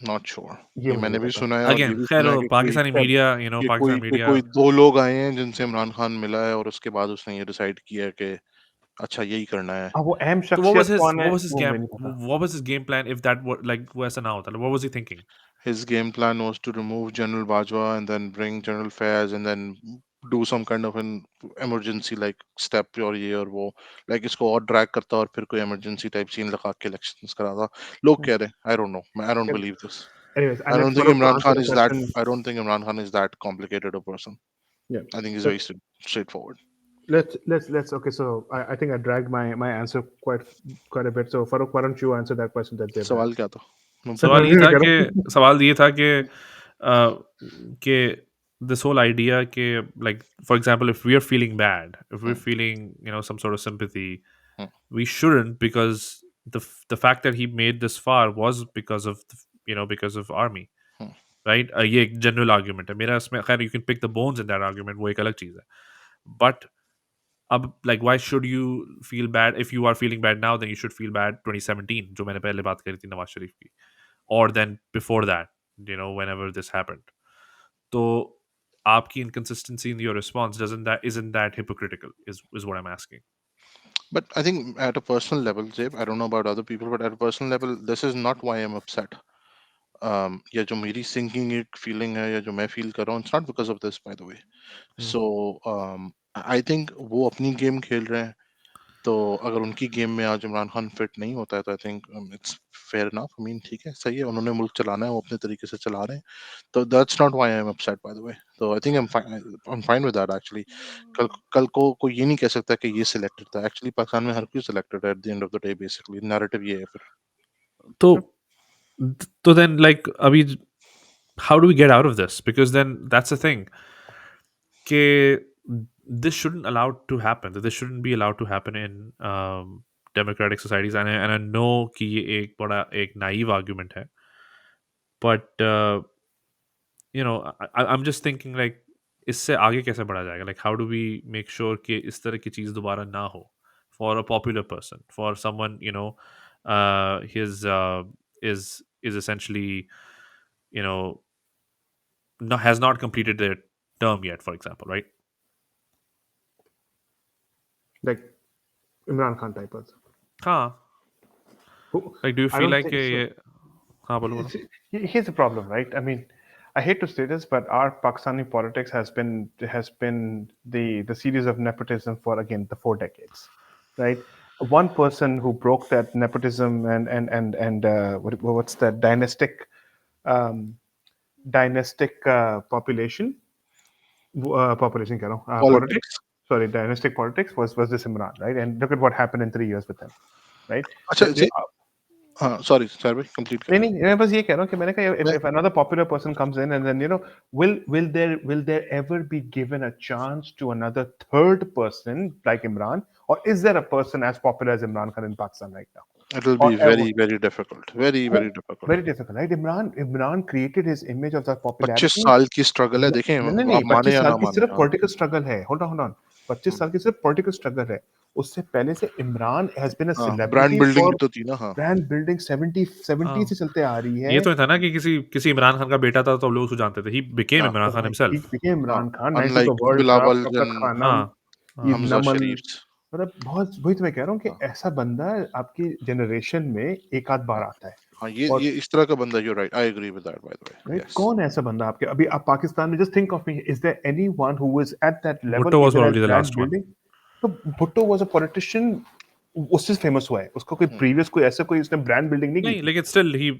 [SPEAKER 2] Not sure.
[SPEAKER 3] ये
[SPEAKER 2] ये
[SPEAKER 3] मुझे
[SPEAKER 2] मैंने
[SPEAKER 3] नहीं
[SPEAKER 2] भी
[SPEAKER 3] पता।
[SPEAKER 2] सुना है और ये
[SPEAKER 1] अगेन
[SPEAKER 2] भी
[SPEAKER 1] खैर
[SPEAKER 2] सुना है
[SPEAKER 1] वो पाकिस्तानी
[SPEAKER 3] खैर,
[SPEAKER 1] मीडिया पाकिस्तानी
[SPEAKER 2] कि
[SPEAKER 1] मीडिया
[SPEAKER 2] कोई दो लोग आए हैं जिनसे इमरान खान मिला है और उसके बाद उसने ये डिसाइड किया है कि अच्छा यही करना है।
[SPEAKER 3] अब वो अहम
[SPEAKER 1] तो what was
[SPEAKER 3] शख्सियत
[SPEAKER 1] his
[SPEAKER 3] कौन है
[SPEAKER 1] what was his
[SPEAKER 3] वो
[SPEAKER 1] game
[SPEAKER 3] मुझे नहीं पता।
[SPEAKER 1] what was his game plan if that were like वो ऐसा ना होता, like, what was he thinking?
[SPEAKER 2] His game plan was to remove General Bajwa and then bring General Fayez and then do some kind of an emergency like step और ये और वो, like इसको और drag करता और फिर कोई emergency type scene लगा के elections कराता। लोग कह रहे हैं, I don't know, I don't believe this.
[SPEAKER 3] Anyways,
[SPEAKER 2] I
[SPEAKER 3] and let
[SPEAKER 2] don't think
[SPEAKER 3] Farooq to
[SPEAKER 2] Imran
[SPEAKER 3] answer
[SPEAKER 2] Khan
[SPEAKER 3] the
[SPEAKER 2] is that.
[SPEAKER 3] question.
[SPEAKER 2] I don't think Imran Khan is that complicated a person.
[SPEAKER 3] Yeah.
[SPEAKER 2] I think he's
[SPEAKER 3] Let,
[SPEAKER 2] very straightforward.
[SPEAKER 3] let's okay. So I think I dragged my answer quite a bit. So Farooq, why don't you answer that question that Zaib had?
[SPEAKER 2] सवाल क्या था? मैं
[SPEAKER 3] That's
[SPEAKER 2] भूल
[SPEAKER 3] what
[SPEAKER 1] सवाल
[SPEAKER 3] I'm
[SPEAKER 1] ये
[SPEAKER 2] गया।
[SPEAKER 1] था
[SPEAKER 3] saying,
[SPEAKER 1] कि
[SPEAKER 3] Farooq.
[SPEAKER 1] सवाल ये था कि this whole idea कि like for example if we are feeling bad, if we're
[SPEAKER 2] hmm,
[SPEAKER 1] feeling some sort of sympathy,
[SPEAKER 2] hmm,
[SPEAKER 1] we shouldn't, because the fact that he made this far was because of because of army,
[SPEAKER 2] hmm.
[SPEAKER 1] right? ये एक general argument है मेरा इसमें, खैर you can pick the bones in that argument, वो एक अलग चीज़ है, but अब like why should you feel bad? If you are feeling bad now, then you should feel bad 2017 जो मैंने पहले बात करी थी नवाज शरीफ की, or then before that, whenever this happened. तो आपकी inconsistency in your response isn't that hypocritical is what I'm asking.
[SPEAKER 2] But I think at a personal level, Zaib, I don't know about other people, but at a personal level, this is not why I'm upset. या जो मेरी sinking एक feeling है या जो मैं feel कर रहा हूँ, it's not because of this by the way.
[SPEAKER 1] Hmm.
[SPEAKER 2] So I think वो अपनी गेम खेल रहे हैं, तो अगर उनकी गेम में आज इमरान खान फिट नहीं होता है तो I think it's fair enough. I mean ठीक है, सही है, उन्होंने मुल्क चलाना है, वो अपने तरीके से चला रहे हैं, तो that's not why I am upset by the way. तो I think I am fine with that actually. कल कल को कोई ये नहीं कह सकता कि ये सिलेक्टेड था, एक्चुअली पाकिस्तान में हर कोई सिलेक्टेड है eight the end of the day, basically narrative ये है फिर।
[SPEAKER 1] तो तो then like अभी how do we get out of this? Because then that's the thing कि this shouldn't allowed to happen. This shouldn't be allowed to happen in democratic societies. And I know कि ये एक बड़ा एक naive argument है, but I'm just thinking like इससे आगे कैसे बढ़ा जाएगा? Like how do we make sure कि इस तरह की चीज़ दोबारा ना हो for a popular person, for someone his is essentially you know has not completed their term yet, for example, right?
[SPEAKER 3] Like Imran Khan type person.
[SPEAKER 1] हाँ,
[SPEAKER 3] Who,
[SPEAKER 1] like do you
[SPEAKER 3] I
[SPEAKER 1] feel
[SPEAKER 3] don't
[SPEAKER 1] like
[SPEAKER 3] think so.
[SPEAKER 1] ये हाँ बोलो बोलो
[SPEAKER 3] Here's the problem, right? I mean, I hate to say this, but our Pakistani politics has been the series of nepotism for again the 4 decades, right? One person who broke that nepotism and what's that um, dynastic population कह रहा हूँ, politics.
[SPEAKER 2] Politics.
[SPEAKER 3] Sorry, dynastic politics was this Imran, right? And look at what happened in 3 years with him, right?
[SPEAKER 2] अच्छा जी, हाँ sorry sir भाई complete
[SPEAKER 3] नहीं
[SPEAKER 2] करें।
[SPEAKER 3] नहीं मैं बस ये कह रहा हूँ कि मैंने कहा
[SPEAKER 2] मैं
[SPEAKER 3] if another popular person comes in and then will there ever be given a chance to another third person like Imran, or is there a person as popular as Imran Khan in Pakistan right now,
[SPEAKER 2] it will
[SPEAKER 3] or
[SPEAKER 2] be
[SPEAKER 3] ever?
[SPEAKER 2] Very difficult, very difficult.
[SPEAKER 3] Very difficult, right? Imran created his image of that
[SPEAKER 2] 25
[SPEAKER 3] popularity.
[SPEAKER 2] साल की struggle है, देखें
[SPEAKER 3] नहीं नहीं नहीं,
[SPEAKER 2] आप माने
[SPEAKER 3] 25
[SPEAKER 2] या
[SPEAKER 3] साल
[SPEAKER 2] ना
[SPEAKER 3] की
[SPEAKER 2] माने।
[SPEAKER 3] सिर्फ
[SPEAKER 2] हाँ।
[SPEAKER 3] पॉलिटिकल स्ट्रगल है। होल्ड ऑन 25 साल की सिर्फ पॉलिटिकल स्ट्रगल है। उससे पहले से इमरान हैज बीन अ
[SPEAKER 2] हाँ, ब्रांड
[SPEAKER 3] सेलिब्रिटी
[SPEAKER 2] बिल्डिंग भी
[SPEAKER 3] फॉर
[SPEAKER 2] तो थी ना। हाँ।
[SPEAKER 3] ब्रांड बिल्डिंग 70 से
[SPEAKER 1] हाँ
[SPEAKER 3] चलते आ रही है।
[SPEAKER 1] ये तो था ना कि किसी किसी इमरान खान का बेटा था तो लोग उसको जानते थे, ही बिकेम
[SPEAKER 2] हाँ।
[SPEAKER 1] Imran Khan
[SPEAKER 3] He
[SPEAKER 1] himself.
[SPEAKER 3] became
[SPEAKER 2] हाँ,
[SPEAKER 3] Imran Khan, 92 का
[SPEAKER 2] अनलाइक
[SPEAKER 3] वर्ल्ड कप,
[SPEAKER 2] बिलावल
[SPEAKER 3] कब तक
[SPEAKER 2] एंड
[SPEAKER 3] खाना,
[SPEAKER 1] हाँ हाँ
[SPEAKER 3] ईद
[SPEAKER 2] हमजा
[SPEAKER 3] नमन,
[SPEAKER 2] शरीफ।
[SPEAKER 3] मतलब बहुत वही तो मैं कह रहा हूँ कि
[SPEAKER 2] हाँ,
[SPEAKER 3] ऐसा बंदा आपकी जनरेशन में एक आध बार
[SPEAKER 2] हाँ,
[SPEAKER 3] आता है।
[SPEAKER 2] हाँ,
[SPEAKER 3] और
[SPEAKER 2] ये इस तरह का बंदा, you right, I agree with that by the way,
[SPEAKER 3] right,
[SPEAKER 2] yes.
[SPEAKER 3] कौन है ऐसा बंदा आपके अभी आप पाकिस्तान में? Just think of me, is there anyone who is at that level
[SPEAKER 1] Bhutto was
[SPEAKER 3] even as
[SPEAKER 1] probably the
[SPEAKER 3] brand
[SPEAKER 1] last one.
[SPEAKER 3] Building? तो Bhutto was a politician, उससे फेमस हुआ है, उसका कोई
[SPEAKER 2] हम्म,
[SPEAKER 3] प्रीवियस कोई ऐसा कोई उसने ब्रांड बिल्डिंग नहीं की
[SPEAKER 1] नहीं
[SPEAKER 3] थी।
[SPEAKER 1] लेकिन स्टिल ही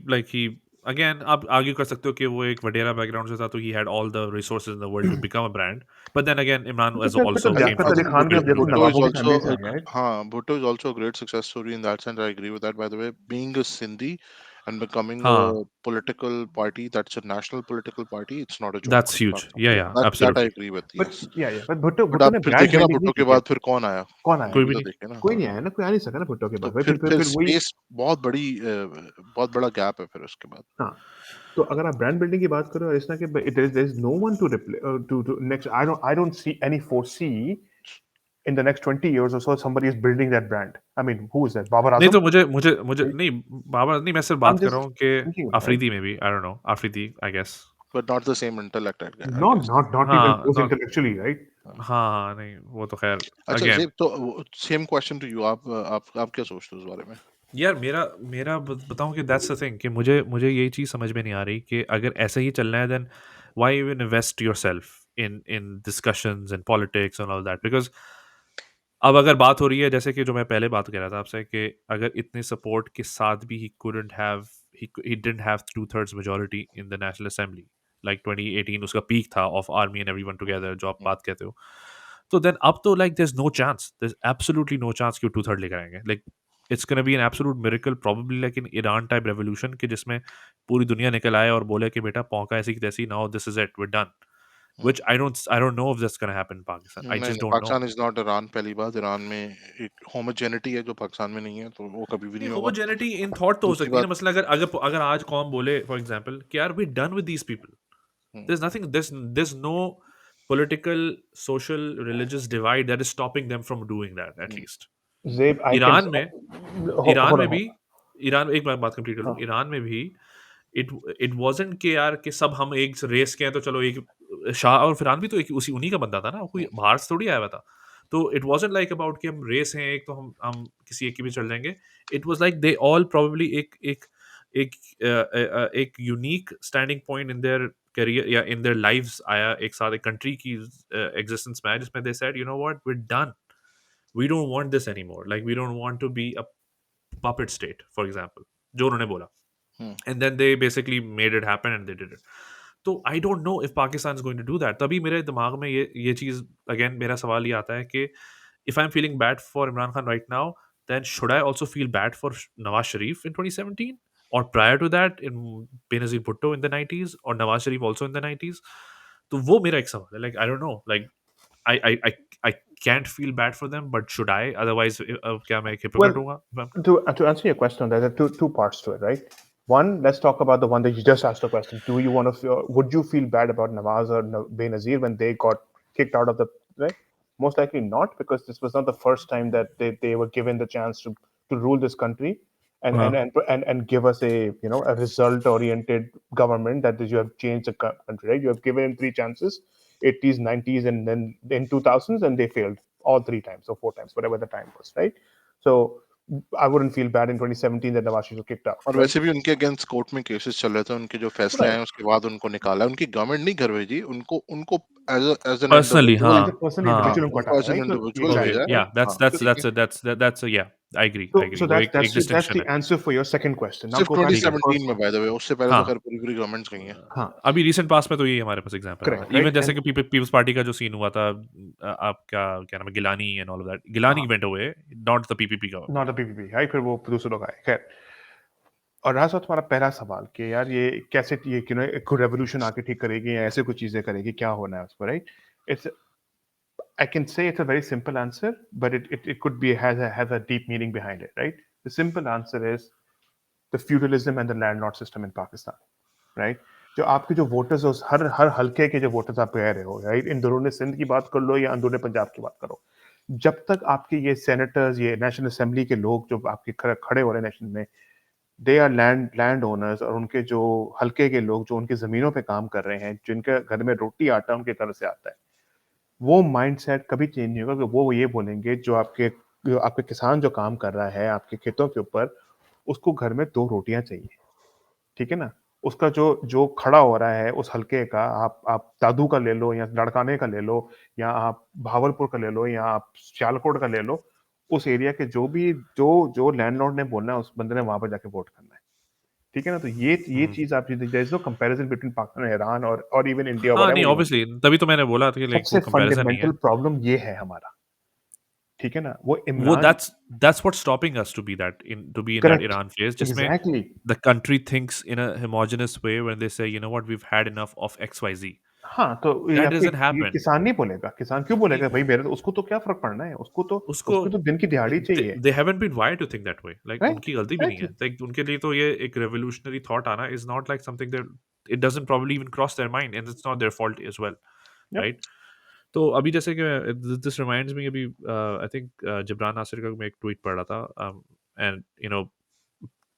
[SPEAKER 1] अगेन आप आर्ग्यू कर सकते हो कि वो एक वडेरा बैकग्राउंड से था, तो he had all the resources in the world to become a brand, but then again Imran was
[SPEAKER 3] फिर
[SPEAKER 1] आल्सो
[SPEAKER 3] तो
[SPEAKER 1] came
[SPEAKER 3] Jafar
[SPEAKER 2] I
[SPEAKER 1] from
[SPEAKER 3] Ali
[SPEAKER 2] think
[SPEAKER 3] Khan भी अब देखो
[SPEAKER 1] वेल टू
[SPEAKER 2] Bhutto is
[SPEAKER 3] नवाबों की
[SPEAKER 2] also
[SPEAKER 3] फैमिली से
[SPEAKER 2] a,
[SPEAKER 3] आया है।
[SPEAKER 2] Bhutto is also a great success story in that sense. I agree with that. By the way, being a Sindhi and becoming
[SPEAKER 1] हाँ,
[SPEAKER 2] a political party that's a national political party, it's not a joke
[SPEAKER 1] that's
[SPEAKER 2] in
[SPEAKER 1] huge,
[SPEAKER 2] Pakistan.
[SPEAKER 1] या
[SPEAKER 2] Yeah, that I
[SPEAKER 1] absolutely.
[SPEAKER 2] agree with.
[SPEAKER 3] But
[SPEAKER 2] Yes,
[SPEAKER 3] या but Bhutto
[SPEAKER 2] but
[SPEAKER 3] Bhutto
[SPEAKER 2] आप
[SPEAKER 3] ने
[SPEAKER 2] फिर
[SPEAKER 3] brand
[SPEAKER 2] देखे ना
[SPEAKER 3] building नहीं
[SPEAKER 2] भुट्टो
[SPEAKER 3] की
[SPEAKER 2] के
[SPEAKER 3] क्या?
[SPEAKER 2] बाद फिर कौन आया,
[SPEAKER 3] कौन आया?
[SPEAKER 2] ये
[SPEAKER 1] कोई
[SPEAKER 2] भी
[SPEAKER 1] भी
[SPEAKER 2] तो
[SPEAKER 1] नहीं।
[SPEAKER 2] देखे ना।
[SPEAKER 3] कोई
[SPEAKER 2] हाँ,
[SPEAKER 3] नहीं आया ना, कोई आ नहीं सका ना भुट्टो के
[SPEAKER 2] तो
[SPEAKER 3] बाद।
[SPEAKER 2] फिर
[SPEAKER 3] फिर वही।
[SPEAKER 2] स्पेस बहुत बड़ा गैप है फिर उसके बाद।
[SPEAKER 3] हाँ, तो अगर आप ब्रांड बिल्डिंग की बात करो, इट्स ना कि there is no one to to next. I don't see any foresee in the next 20 years or so somebody is building that brand. I mean, who is that? Babar
[SPEAKER 1] नहीं
[SPEAKER 3] Azam?
[SPEAKER 1] तो मुझे मुझे मुझे
[SPEAKER 3] Right?
[SPEAKER 1] नहीं, बाबा नहीं, मैं सिर्फ
[SPEAKER 3] I'm
[SPEAKER 1] बात कर रहा
[SPEAKER 3] just
[SPEAKER 1] हूँ कि
[SPEAKER 3] thinking of that.
[SPEAKER 1] अफरीदी में भी, I don't know, Afridi I guess.
[SPEAKER 2] But not the same intellect, I
[SPEAKER 3] Not
[SPEAKER 2] guess.
[SPEAKER 3] not not even
[SPEAKER 1] हाँ,
[SPEAKER 3] close
[SPEAKER 1] नॉट,
[SPEAKER 3] intellectually, right?
[SPEAKER 2] हाँ।
[SPEAKER 1] हाँ, हाँ, नहीं वो तो खैर
[SPEAKER 2] अच्छा
[SPEAKER 1] अगेन।
[SPEAKER 2] ज़ेब, तो सेम क्वेश्चन टू यू, आप क्या सोचते हो इस बारे में?
[SPEAKER 1] यार मेरा मेरा बताऊं कि दैट्स द थिंग कि मुझे मुझे ये चीज़ समझ में नहीं आ रही कि अगर ऐसे ही चलना है, then why even invest yourself in discussions and politics and all that, because अब अगर बात हो रही है जैसे कि जो मैं पहले बात कर रहा था आपसे कि अगर इतने सपोर्ट के साथ भी he didn't have 2/3 majority in the national assembly, like 2018 उसका पीक था of army and everyone
[SPEAKER 2] hmm,
[SPEAKER 1] together जो आप
[SPEAKER 2] हुँ,
[SPEAKER 1] बात कहते हो। तो देन अब तो like there is absolutely no chance कि वो 2/3 लेकर आएंगे। Like it's gonna be an absolute miracle, probably like in Iran type revolution, कि जिसमें पूरी दुनिया निकल आए और बोले कि बेटा पौंका ऐसी की तैसी, now this is it, we done,
[SPEAKER 2] hmm.
[SPEAKER 1] Which I don't know if that's gonna happen in Pakistan, I
[SPEAKER 2] नहीं,
[SPEAKER 1] जस्ट
[SPEAKER 2] नहीं,
[SPEAKER 1] don't know.
[SPEAKER 2] Pakistan is not Iran, पहली बात। ईरान में एक होमोजेनिटी है जो पाकिस्तान में नहीं है, तो वो कभी भी
[SPEAKER 1] नहीं,
[SPEAKER 2] नहीं होगा।
[SPEAKER 1] होमोजेनिटी इन थॉट तो हो
[SPEAKER 2] दूसरी
[SPEAKER 1] सकती है ना,
[SPEAKER 2] बात।
[SPEAKER 1] मतलब अगर अगर अगर आज कौम बोले फॉर एग्जांपल कि यार we done with these people,
[SPEAKER 2] hmm,
[SPEAKER 1] there's nothing, there's no political, social, religious divide that is stopping them from doing that, at
[SPEAKER 2] hmm,
[SPEAKER 1] least।
[SPEAKER 3] Zabe, I can.
[SPEAKER 1] Iran में ईरान
[SPEAKER 3] Hold
[SPEAKER 1] में
[SPEAKER 3] on.
[SPEAKER 1] भी Iran एक बात complete कर लूं,
[SPEAKER 3] हाँ.
[SPEAKER 1] Iran में भी इट इट वाजंट कि यार कि सब हम एक रेस के हैं तो चलो एक शाह और फिरहान भी तो एक उसी उन्हीं का बंदा था ना, कोई
[SPEAKER 2] हुँ,
[SPEAKER 1] बाहर से थोड़ी आया हुआ था। तो इट वाजंट लाइक अबाउट कि हम रेस हैं एक तो हम किसी एक की भी चल जाएंगे। It was like they all probably एक एक unique standing point in their career या इन देयर लाइव्स आया एक साथ, एक कंट्री की एग्जिस्टेंस में आया जिसमें they said you know what, we done, we don't want this anymore, like we don't want to be a puppet state, for example, जो उन्होंने बोला,
[SPEAKER 2] हुँ।
[SPEAKER 1] and then they basically made it happen and they did it. तो I don't know if Pakistan is going to do that. तभी मेरे दिमाग में ये चीज, अगेन मेरा सवाल ये आता है कि if I am feeling bad for Imran Khan right now, then should I also feel bad for Nawaz Sharif in 2017 और prior to that in Benazir Bhutto in the 90s और Nawaz Sharif also in the 90s। तो वो मेरा एक सवाल है, like I don't know, like I I I I can't feel bad for them, but should I? Otherwise, क्या मैं एक
[SPEAKER 3] Well,
[SPEAKER 1] hypocrite हूँगा?
[SPEAKER 3] to answer your question, there are two parts to it, right? One, let's talk about the one that you just asked the question. Do you want to feel? Would you feel bad about Nawaz or Benazir when they got kicked out of the right? Most likely not, because this was not the first time that they were given the chance to rule this country and and
[SPEAKER 1] हाँ,
[SPEAKER 3] and and give us a result oriented government that is you have changed the country, right? You have given them three chances, 80s, 90s, and then in 2000s, and they failed all three times or four times, whatever the time was, right? So I wouldn't feel bad in 2017 that Nawaz Sharif was kicked out,
[SPEAKER 2] और
[SPEAKER 3] right?
[SPEAKER 2] वैसे भी उनके against court में cases चल रहे थे, उनके जो फैसले
[SPEAKER 3] Right.
[SPEAKER 2] आए उसके बाद उनको निकाला। उनकी गवर्नमेंट नहीं घर भेजी, उनको उनको as an
[SPEAKER 1] personally,
[SPEAKER 2] individual.
[SPEAKER 3] As a
[SPEAKER 1] हाँ,
[SPEAKER 3] person,
[SPEAKER 2] हाँ,
[SPEAKER 3] individual
[SPEAKER 1] हाँ,
[SPEAKER 3] उनको
[SPEAKER 2] उनको
[SPEAKER 3] हटाया,
[SPEAKER 2] as an
[SPEAKER 3] right? So
[SPEAKER 2] individual
[SPEAKER 1] okay,
[SPEAKER 3] exactly,
[SPEAKER 2] भेजा है।
[SPEAKER 1] yeah,
[SPEAKER 3] right?
[SPEAKER 1] that's
[SPEAKER 2] हाँ,
[SPEAKER 1] that's
[SPEAKER 2] ठीक है।
[SPEAKER 1] that's that's yeah, I agree,
[SPEAKER 3] So
[SPEAKER 1] I agree,
[SPEAKER 3] so
[SPEAKER 1] वो
[SPEAKER 3] that's
[SPEAKER 1] एक
[SPEAKER 3] that's
[SPEAKER 1] एक
[SPEAKER 3] the that's
[SPEAKER 1] distinction
[SPEAKER 3] the
[SPEAKER 1] है,
[SPEAKER 3] answer for your second question. Now
[SPEAKER 2] सिर्फ
[SPEAKER 3] go back
[SPEAKER 1] ठीक
[SPEAKER 3] to
[SPEAKER 1] है,
[SPEAKER 3] the
[SPEAKER 2] 2017
[SPEAKER 3] first
[SPEAKER 2] में
[SPEAKER 3] one.
[SPEAKER 2] बाय द वे, उससे पहले तो
[SPEAKER 1] हाँ।
[SPEAKER 2] खैर पूरी-पूरी गवर्नमेंट्स गई हैं।
[SPEAKER 3] Huh.
[SPEAKER 1] अभी रिसेंट पास्ट में तो ये हमारे पास एग्जांपल है,
[SPEAKER 3] Correct, right?
[SPEAKER 1] इवन जैसे
[SPEAKER 3] And
[SPEAKER 1] कि पीपल्स पार्टी का जो सीन हुआ था, आपका क्या नाम है, Gilani and all of that, Gilani went away, not the PPP
[SPEAKER 3] not
[SPEAKER 1] government.
[SPEAKER 3] the PPP, right? फिर वो दूसरे लोग आए, खैर। और रहा सर तुम्हारा पहला सवाल कि यार ये कैसे ये एक रेवोल्यूशन आके ठीक करेगी या ऐसे कुछ चीजें करेगी, क्या होना है उसको, right? It's I can say it's a very simple answer, but it could be has a deep meaning behind it, right? The simple answer is the feudalism and the landlord system in Pakistan, right? जो आपके जो voters हर हल्के के जो voters आप कह रहे हो, राइट? अंदरूनी सिंध की बात कर लो या अंदरूनी पंजाब की बात करो, जब तक आपके ये सेनेटर्स, ये नेशनल असेंबली के लोग जो आपके खड़े हो रहे हैं नेशनल में, दे आर लैंड ओनर्स, और उनके जो हल्के के लोग जो उनकी जमीनों पे काम कर रहे हैं, जिनके घर में रोटी आटा उनके घर से आता है, वो माइंडसेट कभी चेंज नहीं होगा कि वो ये बोलेंगे जो आपके किसान जो काम कर रहा है आपके खेतों के ऊपर, उसको घर में दो रोटियां चाहिए, ठीक है ना? उसका जो जो खड़ा हो रहा है उस हल्के का, आप दादू का ले लो या लड़काने का ले लो या आप भावलपुर का ले लो या आप सियालकोट का ले लो, उस एरिया के जो भी जो जो लैंडलॉर्ड ने बोलना है उस बंदे ने वहां पर जाके वोट करना है, ठीक है ना? तो ये
[SPEAKER 1] हम्म।
[SPEAKER 3] चीज आप there is no comparison between Pakistan, Iran और इवन इंडिया,
[SPEAKER 1] हाँ नहीं,
[SPEAKER 3] व्हाटएवर यू वांट।
[SPEAKER 1] ऑब्वियसली तभी तो मैंने बोला था कि लाइक वो
[SPEAKER 3] सबसे
[SPEAKER 1] कंपैरिजन नहीं है।
[SPEAKER 3] फंडामेंटल प्रॉब्लम ये है हमारा, ठीक है ना? वो
[SPEAKER 1] वो
[SPEAKER 3] Imran.
[SPEAKER 1] that's what's stopping us to be in that
[SPEAKER 3] correct,
[SPEAKER 1] Iran phase, जिसमें
[SPEAKER 3] exactly.
[SPEAKER 1] the country thinks in a homogeneous way when they say, you know what, we've had enough of XYZ.
[SPEAKER 3] हाँ, तो ये
[SPEAKER 1] That
[SPEAKER 3] आपके
[SPEAKER 1] doesn't
[SPEAKER 3] ये
[SPEAKER 1] happen.
[SPEAKER 3] किसान नहीं बोलेगा, किसान क्यों
[SPEAKER 1] नहीं,
[SPEAKER 3] बोलेगा भाई? मेरे तो उसको तो क्या फ़र्क पड़ना है?
[SPEAKER 1] उसको
[SPEAKER 3] उसको तो दिन की दिहाड़ी चाहिए,
[SPEAKER 1] they haven't been wired to think that way. Like
[SPEAKER 3] right?
[SPEAKER 1] उनकी गलती भी नहीं है।
[SPEAKER 3] एग्जैक्टली।
[SPEAKER 1] Like उनके लिए तो ये एक revolutionary thought आना is not like something that it doesn't probably even cross their mind, and it's not their fault as well,
[SPEAKER 3] yup.
[SPEAKER 1] right? तो अभी जैसे कि this reminds me, अभी I think जिब्रान नासिर का मैं एक ट्वीट पढ़ रहा था, and you know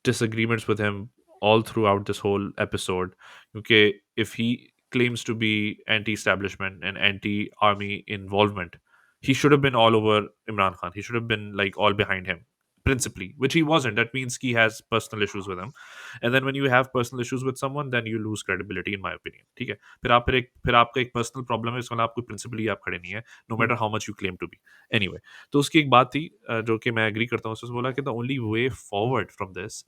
[SPEAKER 1] disagreements with him all throughout this whole episode. Okay, if he claims to be anti-establishment and anti-army involvement, he should have been all over Imran Khan. He should have been like all behind him, principally, which he wasn't. That means he has personal issues with him, and then when you have personal issues with someone, then you lose credibility, in my opinion. ठीक है, फिर आपका एक personal problem है, इसके मतलब आपको principally आप खड़े नहीं है, no
[SPEAKER 3] hmm,
[SPEAKER 1] matter how much you claim to be. Anyway, तो उसकी एक बात थी जो कि मैं एग्री करता हूँ, उसने बोला कि the only way forward from this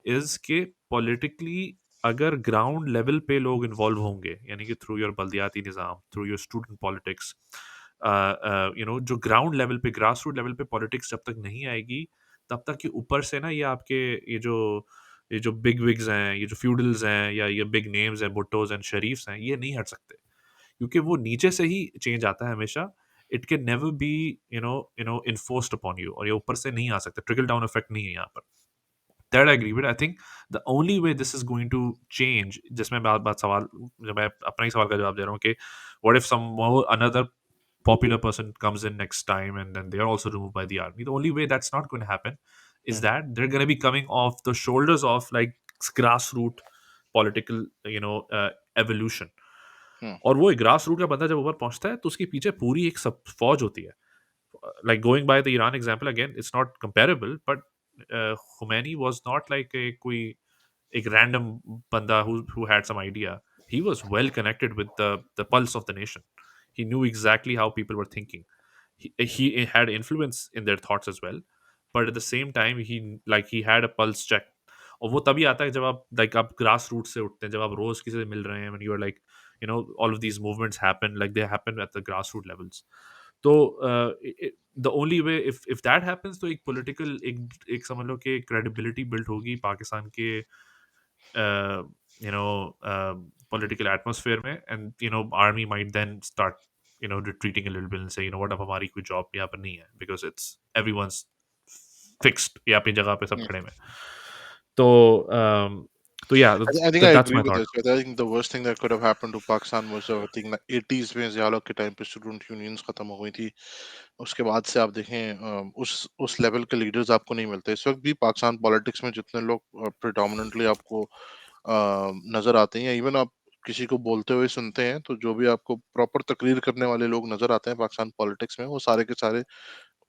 [SPEAKER 1] is के पॉलिटिकली अगर ग्राउंड लेवल पे लोग इन्वॉल्व होंगे, यानी कि थ्रू योर बल्दियाती निज़ाम, थ्रू योर स्टूडेंट पॉलिटिक्स, जो ग्राउंड लेवल पे, ग्रास रूट लेवल पे पॉलिटिक्स जब तक नहीं आएगी, तब तक कि ऊपर से ना ये जो बिग विग्स हैं, ये जो फ्यूडल्स हैं, या ये बिग नेम्स हैं, भुट्टोज एंड शरीफ्स हैं, ये नहीं हट सकते, क्योंकि वो नीचे से ही चेंज आता है हमेशा। It can never be enforced upon you, और ये ऊपर से नहीं आ सकता, ट्रिकल डाउन इफेक्ट नहीं है यहाँ पर। That I agree with. I think the only way this is going to change, जिसमें बात बात सवाल, जब मैं अपना ही सवाल का जवाब दे रहा हूँ कि what if some another popular person comes in next time and then they are also removed by the army, the only way that's not going to happen is
[SPEAKER 3] hmm,
[SPEAKER 1] that they're going to be coming off the shoulders of like grassroots political, evolution.
[SPEAKER 2] हुँ,
[SPEAKER 1] और वो grass root का बंदा जब ऊपर पहुंचता है तो उसके पीछे पूरी एक सब फौज होती है। Like going by the Iran example again, it's not comparable, but Khomeini was not like a कोई एक random banda who had some idea. He was well connected with the pulse of the nation. He knew exactly how people were thinking. He had influence in their thoughts as well, but at the same time he had a pulse check. और वो तभी आता है जब आप grass root से उठते हैं, जब आप रोज किसी से मिल रहे हैं, when you are like, all of these movements happen, like they happen at the grassroots levels. तो the only way, if that happens, तो एक पॉलिटिकल एक समझ लो कि क्रेडिबिलिटी बिल्ड होगी पाकिस्तान के पॉलिटिकल एटमॉस्फेयर में, and army might then start retreating a little bit and say, what, अब हमारी कोई जॉब यहाँ पर नहीं है, बिकॉज इट्स एवरीवनस फिक्स्ड, ये अपनी जगह पे सब
[SPEAKER 2] हुँ।
[SPEAKER 1] खड़े में। तो तो या
[SPEAKER 2] I think I
[SPEAKER 1] that's
[SPEAKER 2] agree
[SPEAKER 1] my
[SPEAKER 2] with
[SPEAKER 1] thought.
[SPEAKER 2] this. But I think the worst thing that could have happened to Pakistan was I think the 80s में ज़िया के टाइम पे स्टूडेंट यूनियंस खत्म हो गई थी। उसके बाद से आप देखें उस लेवल के लीडर्स आपको नहीं मिलते। इस वक्त भी पाकिस्तान पॉलिटिक्स में जितने लोग प्रिडोमिनेंटली आपको नजर आते हैं, या इवन आप किसी को बोलते हुए सुनते हैं, तो जो भी आपको प्रॉपर तकरीर करने वाले लोग नजर आते हैं पाकिस्तान पॉलिटिक्स में, वो सारे के सारे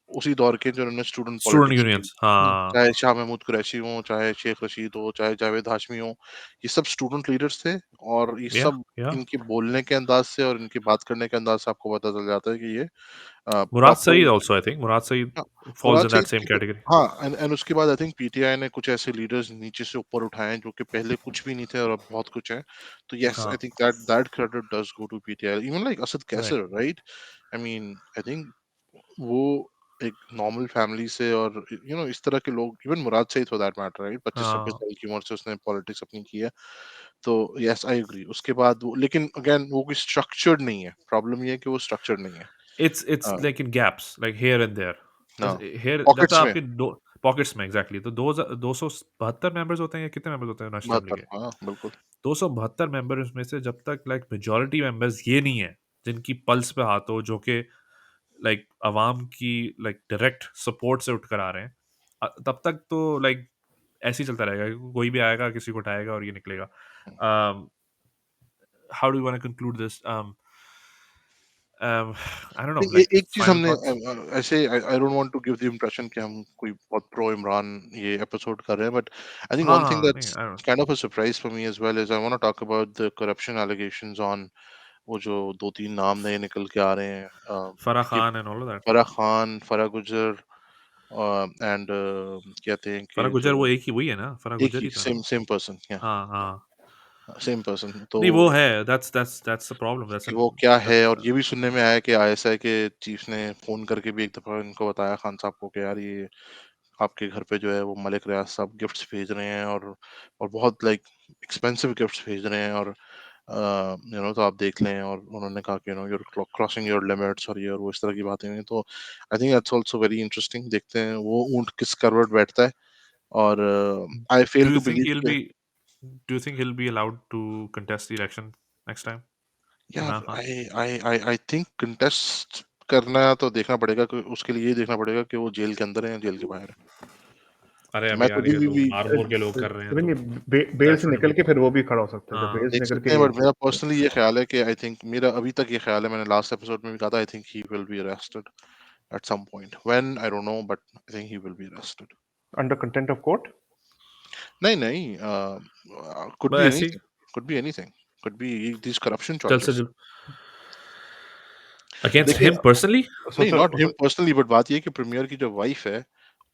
[SPEAKER 2] उसी दौर के जिन्होंने स्टूडेंट
[SPEAKER 1] स्टूडेंट
[SPEAKER 2] पॉलिटिक्स की।
[SPEAKER 1] यूनियंस, हाँ।
[SPEAKER 2] चाहे शाह महमूद कुरैशी हो, चाहे शेख रशीद हो, चाहे जावेद हाशमी हो, ये सब स्टूडेंट लीडर्स थे। और ये
[SPEAKER 1] या
[SPEAKER 2] सब
[SPEAKER 1] या
[SPEAKER 2] इनके बोलने के अंदाज से और इनकी बात करने के अंदाज से आपको पता चल जाता है कि ये
[SPEAKER 1] Murad
[SPEAKER 2] proper.
[SPEAKER 1] Saeed also, I think Murad Saeed
[SPEAKER 2] हाँ,
[SPEAKER 1] falls
[SPEAKER 2] Murad
[SPEAKER 1] in
[SPEAKER 2] Saeed
[SPEAKER 1] that same
[SPEAKER 2] ठीक है।
[SPEAKER 1] category.
[SPEAKER 2] हाँ, एंड उसके बाद आई थिंक पीटीआई ने कुछ ऐसे लीडर्स नीचे से ऊपर उठाए हैं जो कि पहले कुछ भी नहीं थे और अब बहुत कुछ है। तो यस, आई
[SPEAKER 1] हाँ,
[SPEAKER 2] think that credit does go to PTI. Even like Asad
[SPEAKER 1] right.
[SPEAKER 2] Qaiser, right? I mean I think वो एक नॉर्मल फैमिली से, और इस तरह के लोग, even Murad Saeed for that matter, right? 25-26
[SPEAKER 1] हाँ,
[SPEAKER 2] साल की उम्र से उसने पॉलिटिक्स अपनी की है। तो यस, आई एग्री। उसके बाद वो, लेकिन अगेन वो कोई स्ट्रक्चर्ड नहीं है। प्रॉब्लम ये है कि वो स्ट्रक्चर्ड नहीं है।
[SPEAKER 1] it's
[SPEAKER 2] a,
[SPEAKER 1] like in gaps, like here and there.
[SPEAKER 2] ना,
[SPEAKER 1] Here जब तक
[SPEAKER 2] पॉकेट्स में
[SPEAKER 1] आपके दो पॉकेट्स में, एग्जैक्टली, तो 272 मेंबर्स होते हैं, या कितने मेंबर्स होते हैं नेशनल असेंबली
[SPEAKER 2] 72,
[SPEAKER 1] के?
[SPEAKER 2] हाँ, बिल्कुल।
[SPEAKER 1] 272 मेंबर्स में से जब तक लाइक मेजॉरिटी मेंबर्स ये नहीं है जिनकी पल्स पे हाथ हो, जो कि लाइक अवाम की लाइक डायरेक्ट सपोर्ट से उठकर आ रहे हैं, तब तक तो लाइक ऐसे ही चलता रहेगा, कोई भी आएगा, किसी को उठाएगा और ये निकलेगा। How do want to conclude this? I don't know,
[SPEAKER 2] a
[SPEAKER 1] like
[SPEAKER 2] एक चीज़
[SPEAKER 1] फाइनल
[SPEAKER 2] हमने
[SPEAKER 1] थॉट्स।
[SPEAKER 2] ऐसे, I don't want to give the impression कि हम कोई बहुत प्रो इमरान ये एपिसोड कर रहे हैं, बट आई थिंक
[SPEAKER 1] हाँ,
[SPEAKER 2] वन थिंग
[SPEAKER 1] हाँ, नहीं,
[SPEAKER 2] that's kind of a surprise for me as well is I want to talk about the corruption allegations on वो जो 2-3 नाम नए निकल के आ रहे हैं,
[SPEAKER 1] फराह
[SPEAKER 2] कि
[SPEAKER 1] Khan and all of that.
[SPEAKER 2] Farah Khan, Farah गुजर, एंड कहते हैं कि
[SPEAKER 1] फरा गुज्जर
[SPEAKER 2] जो
[SPEAKER 1] वो एक ही वही है ना, फरा
[SPEAKER 2] एक
[SPEAKER 1] गुज्जर
[SPEAKER 2] ही
[SPEAKER 1] ही था ना?
[SPEAKER 2] सेम पर्सन, या
[SPEAKER 1] हाँ, हाँ।
[SPEAKER 2] सेम पर्सन, तो
[SPEAKER 1] नहीं वो है, दैट्स द प्रॉब्लम, दैट्स
[SPEAKER 2] कि
[SPEAKER 1] एन
[SPEAKER 2] वो क्या है।
[SPEAKER 1] दैट्स
[SPEAKER 2] और ये भी सुनने में आया कि आईएसआई के चीफ ने फोन करके भी एक दफा इनको बताया, खान साहब को, कि यार ये आपके घर पे जो है वो मलिक रियाज साहब गिफ्ट्स भेज रहे हैं, और बहुत लाइक एक्सपेंसिव गिफ्ट्स भेज रहे हैं, और तो आप देख लें। और उन्होंने कहा कि यूर क्रॉसिंग योर लिमिट्स, और ये और वो इस तरह की बातें हुई। तो I think that's also very interesting. देखते हैं वो ऊंट किस करवट बैठता है। और I
[SPEAKER 1] do
[SPEAKER 2] feel
[SPEAKER 1] you
[SPEAKER 2] to
[SPEAKER 1] think
[SPEAKER 2] believe
[SPEAKER 1] he'll
[SPEAKER 2] कि
[SPEAKER 1] be do you think he'll be allowed to contest the election next time?
[SPEAKER 2] यार
[SPEAKER 1] Imran Khan?
[SPEAKER 2] I think contest करना तो देखना पड़ेगा, कि उसके लिए ये देखना पड़ेगा कि वो जेल के अंदर है या जेल के बाहर है।
[SPEAKER 1] अरे
[SPEAKER 2] तो
[SPEAKER 1] अभी
[SPEAKER 2] मैं तो
[SPEAKER 1] यार
[SPEAKER 2] अभी
[SPEAKER 1] ये लोग
[SPEAKER 2] भी
[SPEAKER 1] मार-मुर के लोग कर रहे हैं
[SPEAKER 3] इवन
[SPEAKER 1] तो
[SPEAKER 3] ये बेल
[SPEAKER 1] दैट
[SPEAKER 3] से
[SPEAKER 1] शुडन्ट
[SPEAKER 3] निकल
[SPEAKER 1] बी
[SPEAKER 3] के फिर वो भी खड़ा हो सकता है, जब बेल
[SPEAKER 1] हाँ,
[SPEAKER 3] से
[SPEAKER 2] देख
[SPEAKER 3] निकल
[SPEAKER 2] सकते
[SPEAKER 3] के
[SPEAKER 2] हैं, बट मेरा पर्सनली ये ख्याल है कि आई थिंक, मेरा अभी तक ये ख्याल है, मैंने लास्ट एपिसोड में भी कहा था, I think he will be arrested at some point, when I don't know, but I think he will be arrested.
[SPEAKER 3] Under contempt of court.
[SPEAKER 2] नहीं नहीं, कुड
[SPEAKER 1] बस
[SPEAKER 2] बी
[SPEAKER 1] ऐसे ही
[SPEAKER 2] anything, could be anything, could be this corruption
[SPEAKER 1] कल से
[SPEAKER 2] charges.
[SPEAKER 1] जो against
[SPEAKER 2] देखिए,
[SPEAKER 1] him personally
[SPEAKER 2] नहीं,
[SPEAKER 3] सोचो
[SPEAKER 2] नॉट हिम पर्सनली, बट बात ये है कि प्रीमियर की जो वाइफ है,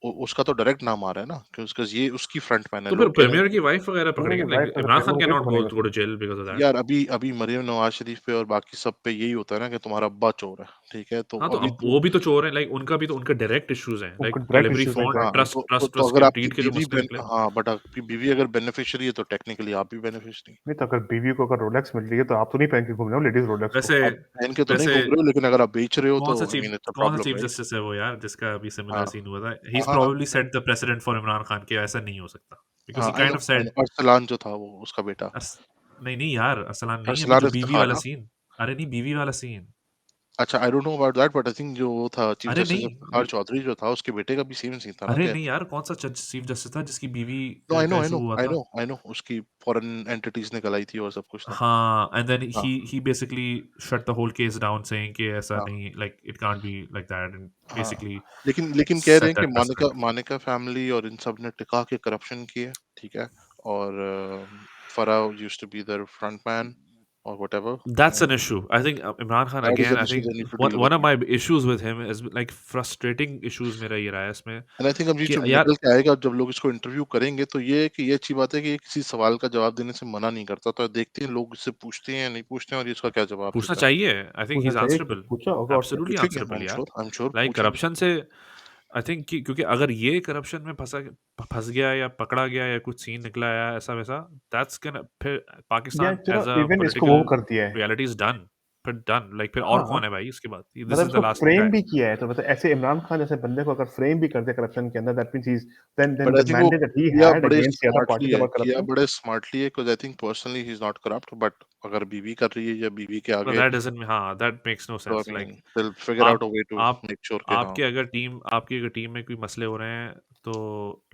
[SPEAKER 2] उसका तो डायरेक्ट नाम आ रहा है ना, कि उसका ये उसकी फ्रंट मैन है।
[SPEAKER 1] तो फिर
[SPEAKER 2] लोग कह रहे हैं
[SPEAKER 1] प्रीमियर की वाइफ वगैरह
[SPEAKER 3] नहीं नहीं
[SPEAKER 1] पकड़ेंगे
[SPEAKER 3] नहीं,
[SPEAKER 1] लाइक
[SPEAKER 3] वाइफ
[SPEAKER 1] इमरान
[SPEAKER 3] अगर
[SPEAKER 1] खान
[SPEAKER 3] वो
[SPEAKER 1] कैन
[SPEAKER 3] भी
[SPEAKER 1] नॉट
[SPEAKER 3] तो
[SPEAKER 1] गो
[SPEAKER 3] बनेगा।
[SPEAKER 1] टू जेल बिकॉज़ ऑफ
[SPEAKER 2] कि
[SPEAKER 1] दैट।
[SPEAKER 2] यार अभी अभी मरियम नवाज शरीफ पे और बाकी सब पे यही होता है ना, कि तुम्हारा अब्बा चोर है, ठीक है, तो
[SPEAKER 1] हाँ, तो
[SPEAKER 2] अभी
[SPEAKER 1] अब
[SPEAKER 2] तो
[SPEAKER 1] वो भी तो चोर है लाइक उनका भी तो उनका डायरेक्ट इश्यूज हैं
[SPEAKER 3] उनको
[SPEAKER 1] लाइक
[SPEAKER 3] डायरेक्ट
[SPEAKER 1] डिलीवरी
[SPEAKER 3] इश्यूज है,
[SPEAKER 1] फॉन्ट
[SPEAKER 2] हाँ,
[SPEAKER 3] एग्जैक्टली।
[SPEAKER 1] ट्रस्ट
[SPEAKER 2] तो
[SPEAKER 1] ट्रस्ट
[SPEAKER 2] तो
[SPEAKER 1] ट्रस्ट
[SPEAKER 2] अगर
[SPEAKER 1] के
[SPEAKER 2] आपकी
[SPEAKER 1] डीड के जो
[SPEAKER 2] बीवी
[SPEAKER 1] मसले निकले।
[SPEAKER 2] हाँ, बट आपकी बीवी अगर बेनिफिशियरी है, तो टेक्निकली आप भी बेनिफिशियरी।
[SPEAKER 3] नहीं तो अगर बीवी को अगर रोलेक्स मिल रही है तो आप तो नहीं पहन के घूम रहे हो लेडीज रोलेक्स को।
[SPEAKER 1] वैसे
[SPEAKER 2] आप पहन के तो नहीं
[SPEAKER 1] वैसे
[SPEAKER 2] घूम रहे हो, लेकिन अगर आप बेच रहे हो तो आई मीन इट्स अ
[SPEAKER 1] कौन सा
[SPEAKER 2] प्रॉब्लम,
[SPEAKER 1] चीफ
[SPEAKER 2] राइट?
[SPEAKER 1] जस्टिस है वो यार जिसका अभी
[SPEAKER 2] हाँ,
[SPEAKER 1] सिमिलर सीन हुआ था, ही इज
[SPEAKER 2] हाँ, हाँ,
[SPEAKER 1] probably set the president for Imran Khan के ऐसा नहीं हो सकता बिकॉज़
[SPEAKER 2] हाँ,
[SPEAKER 1] he kind of
[SPEAKER 2] I
[SPEAKER 1] said
[SPEAKER 2] no Arsalan जो था वो उसका बेटा।
[SPEAKER 1] नहीं नहीं यार अरसलान नहीं अभी
[SPEAKER 2] अरसलान
[SPEAKER 1] जो बीवी
[SPEAKER 2] इफ्तिखार
[SPEAKER 1] वाला
[SPEAKER 2] ना?
[SPEAKER 1] सीन। अरे नहीं बीवी वाला सीन।
[SPEAKER 2] अच्छा, आई don't know about that, but I think जो वो था चीफ
[SPEAKER 1] अरे
[SPEAKER 2] जस्टिस
[SPEAKER 1] नहीं
[SPEAKER 2] इफ्तिखार चौधरी जो था, उसके बेटे का भी सेम सीन था ना,
[SPEAKER 1] अरे
[SPEAKER 2] क्या?
[SPEAKER 1] नहीं यार कौन सा चीफ जस्टिस था जिसकी बीवी
[SPEAKER 2] नो, आई नो,
[SPEAKER 1] का
[SPEAKER 2] आई नो,
[SPEAKER 1] इशू हुआ
[SPEAKER 2] आई
[SPEAKER 1] था।
[SPEAKER 2] नो, आई नो, उसकी फॉरेन एंटिटीज निकल आई थी और सब कुछ था।
[SPEAKER 1] हाँ एंड देन
[SPEAKER 2] हाँ,
[SPEAKER 1] he basically shut the whole case down saying कि ऐसा
[SPEAKER 2] हाँ,
[SPEAKER 1] नहीं like it can't be like that and
[SPEAKER 2] हाँ।
[SPEAKER 1] बेसिकली
[SPEAKER 2] लेकिन कह रहे
[SPEAKER 1] सेट
[SPEAKER 2] हैं कि
[SPEAKER 1] that
[SPEAKER 2] Maneka
[SPEAKER 1] president.
[SPEAKER 2] Maneka family और इन सब ने टिका के करप्शन की है, ठीक है? और Farah used to be their front man और whatever,
[SPEAKER 1] That's an
[SPEAKER 2] and
[SPEAKER 1] issue. I think Imran Khan
[SPEAKER 2] that is
[SPEAKER 1] again.
[SPEAKER 2] An
[SPEAKER 1] I
[SPEAKER 2] issue
[SPEAKER 1] think
[SPEAKER 2] they need to
[SPEAKER 1] one
[SPEAKER 2] deal
[SPEAKER 1] one of
[SPEAKER 2] with.
[SPEAKER 1] my issues with him is like frustrating issues मेरा ये रहा है इसमें
[SPEAKER 2] and I think अब ये
[SPEAKER 1] कि
[SPEAKER 2] जो
[SPEAKER 1] यार
[SPEAKER 2] निकल के आएगा, जब लोग इसको इंटरव्यू करेंगे, तो ये है कि ये अच्छी बात है कि ये किसी सवाल का जवाब देने से मना नहीं करता। तो देखते हैं लोग इससे पूछते हैं या नहीं पूछते हैं, और ये इसका क्या जवाब
[SPEAKER 1] पूछना
[SPEAKER 2] देता है।
[SPEAKER 1] चाहिए। I think
[SPEAKER 3] पूछना
[SPEAKER 1] he's
[SPEAKER 3] चाहिए,
[SPEAKER 1] answerable.
[SPEAKER 3] पूछा होगा और क्या।
[SPEAKER 1] Absolutely
[SPEAKER 2] पूछेंगे,
[SPEAKER 1] answerable यार।
[SPEAKER 2] आई एम श्योर
[SPEAKER 1] Like
[SPEAKER 2] पूछेंगे।
[SPEAKER 1] करप्शन से आई थिंक कि क्योंकि अगर ये करप्शन में फंस गया या पकड़ा गया या कुछ सीन निकला या ऐसा वैसा दैट्स कैन फिर
[SPEAKER 3] या
[SPEAKER 1] पाकिस्तान
[SPEAKER 3] चलो
[SPEAKER 1] एज अ
[SPEAKER 3] इवन इसको वो
[SPEAKER 1] पॉलिटिकल
[SPEAKER 3] कर दिया है।
[SPEAKER 1] Reality is done. फिर डन लाइक फिर और
[SPEAKER 3] हाँ
[SPEAKER 1] कौन है भाई इसके बाद दिस
[SPEAKER 3] मतलब
[SPEAKER 1] इज द
[SPEAKER 3] इसको
[SPEAKER 1] लास्ट
[SPEAKER 3] फ्रेम
[SPEAKER 1] गाय।
[SPEAKER 3] भी किया है, तो मतलब ऐसे इमरान खान जैसे बंदे को अगर फ्रेम भी कर दे करप्शन के अंदर, that means he is then
[SPEAKER 2] but I
[SPEAKER 3] the
[SPEAKER 2] think वो
[SPEAKER 3] मैंडेट दैट ही
[SPEAKER 2] किया
[SPEAKER 3] हैड
[SPEAKER 2] बड़े
[SPEAKER 3] against the other
[SPEAKER 2] smartly
[SPEAKER 3] parties
[SPEAKER 2] है,
[SPEAKER 3] अबाउट
[SPEAKER 2] किया
[SPEAKER 3] करप्शन।
[SPEAKER 2] बड़े स्मार्टली है, because I think personally he is not corrupt, but अगर बीवी कर रही है या बीवी के
[SPEAKER 1] But
[SPEAKER 2] आगे,
[SPEAKER 1] that doesn't हाँ that makes no
[SPEAKER 2] तो
[SPEAKER 1] sense
[SPEAKER 2] I mean
[SPEAKER 1] like
[SPEAKER 2] they will figure out
[SPEAKER 1] आप
[SPEAKER 2] अ वे टू
[SPEAKER 1] आप
[SPEAKER 2] मेक श्योर कि हाँ।
[SPEAKER 1] आपकी अगर टीम में कोई मसले हो रहे हैं तो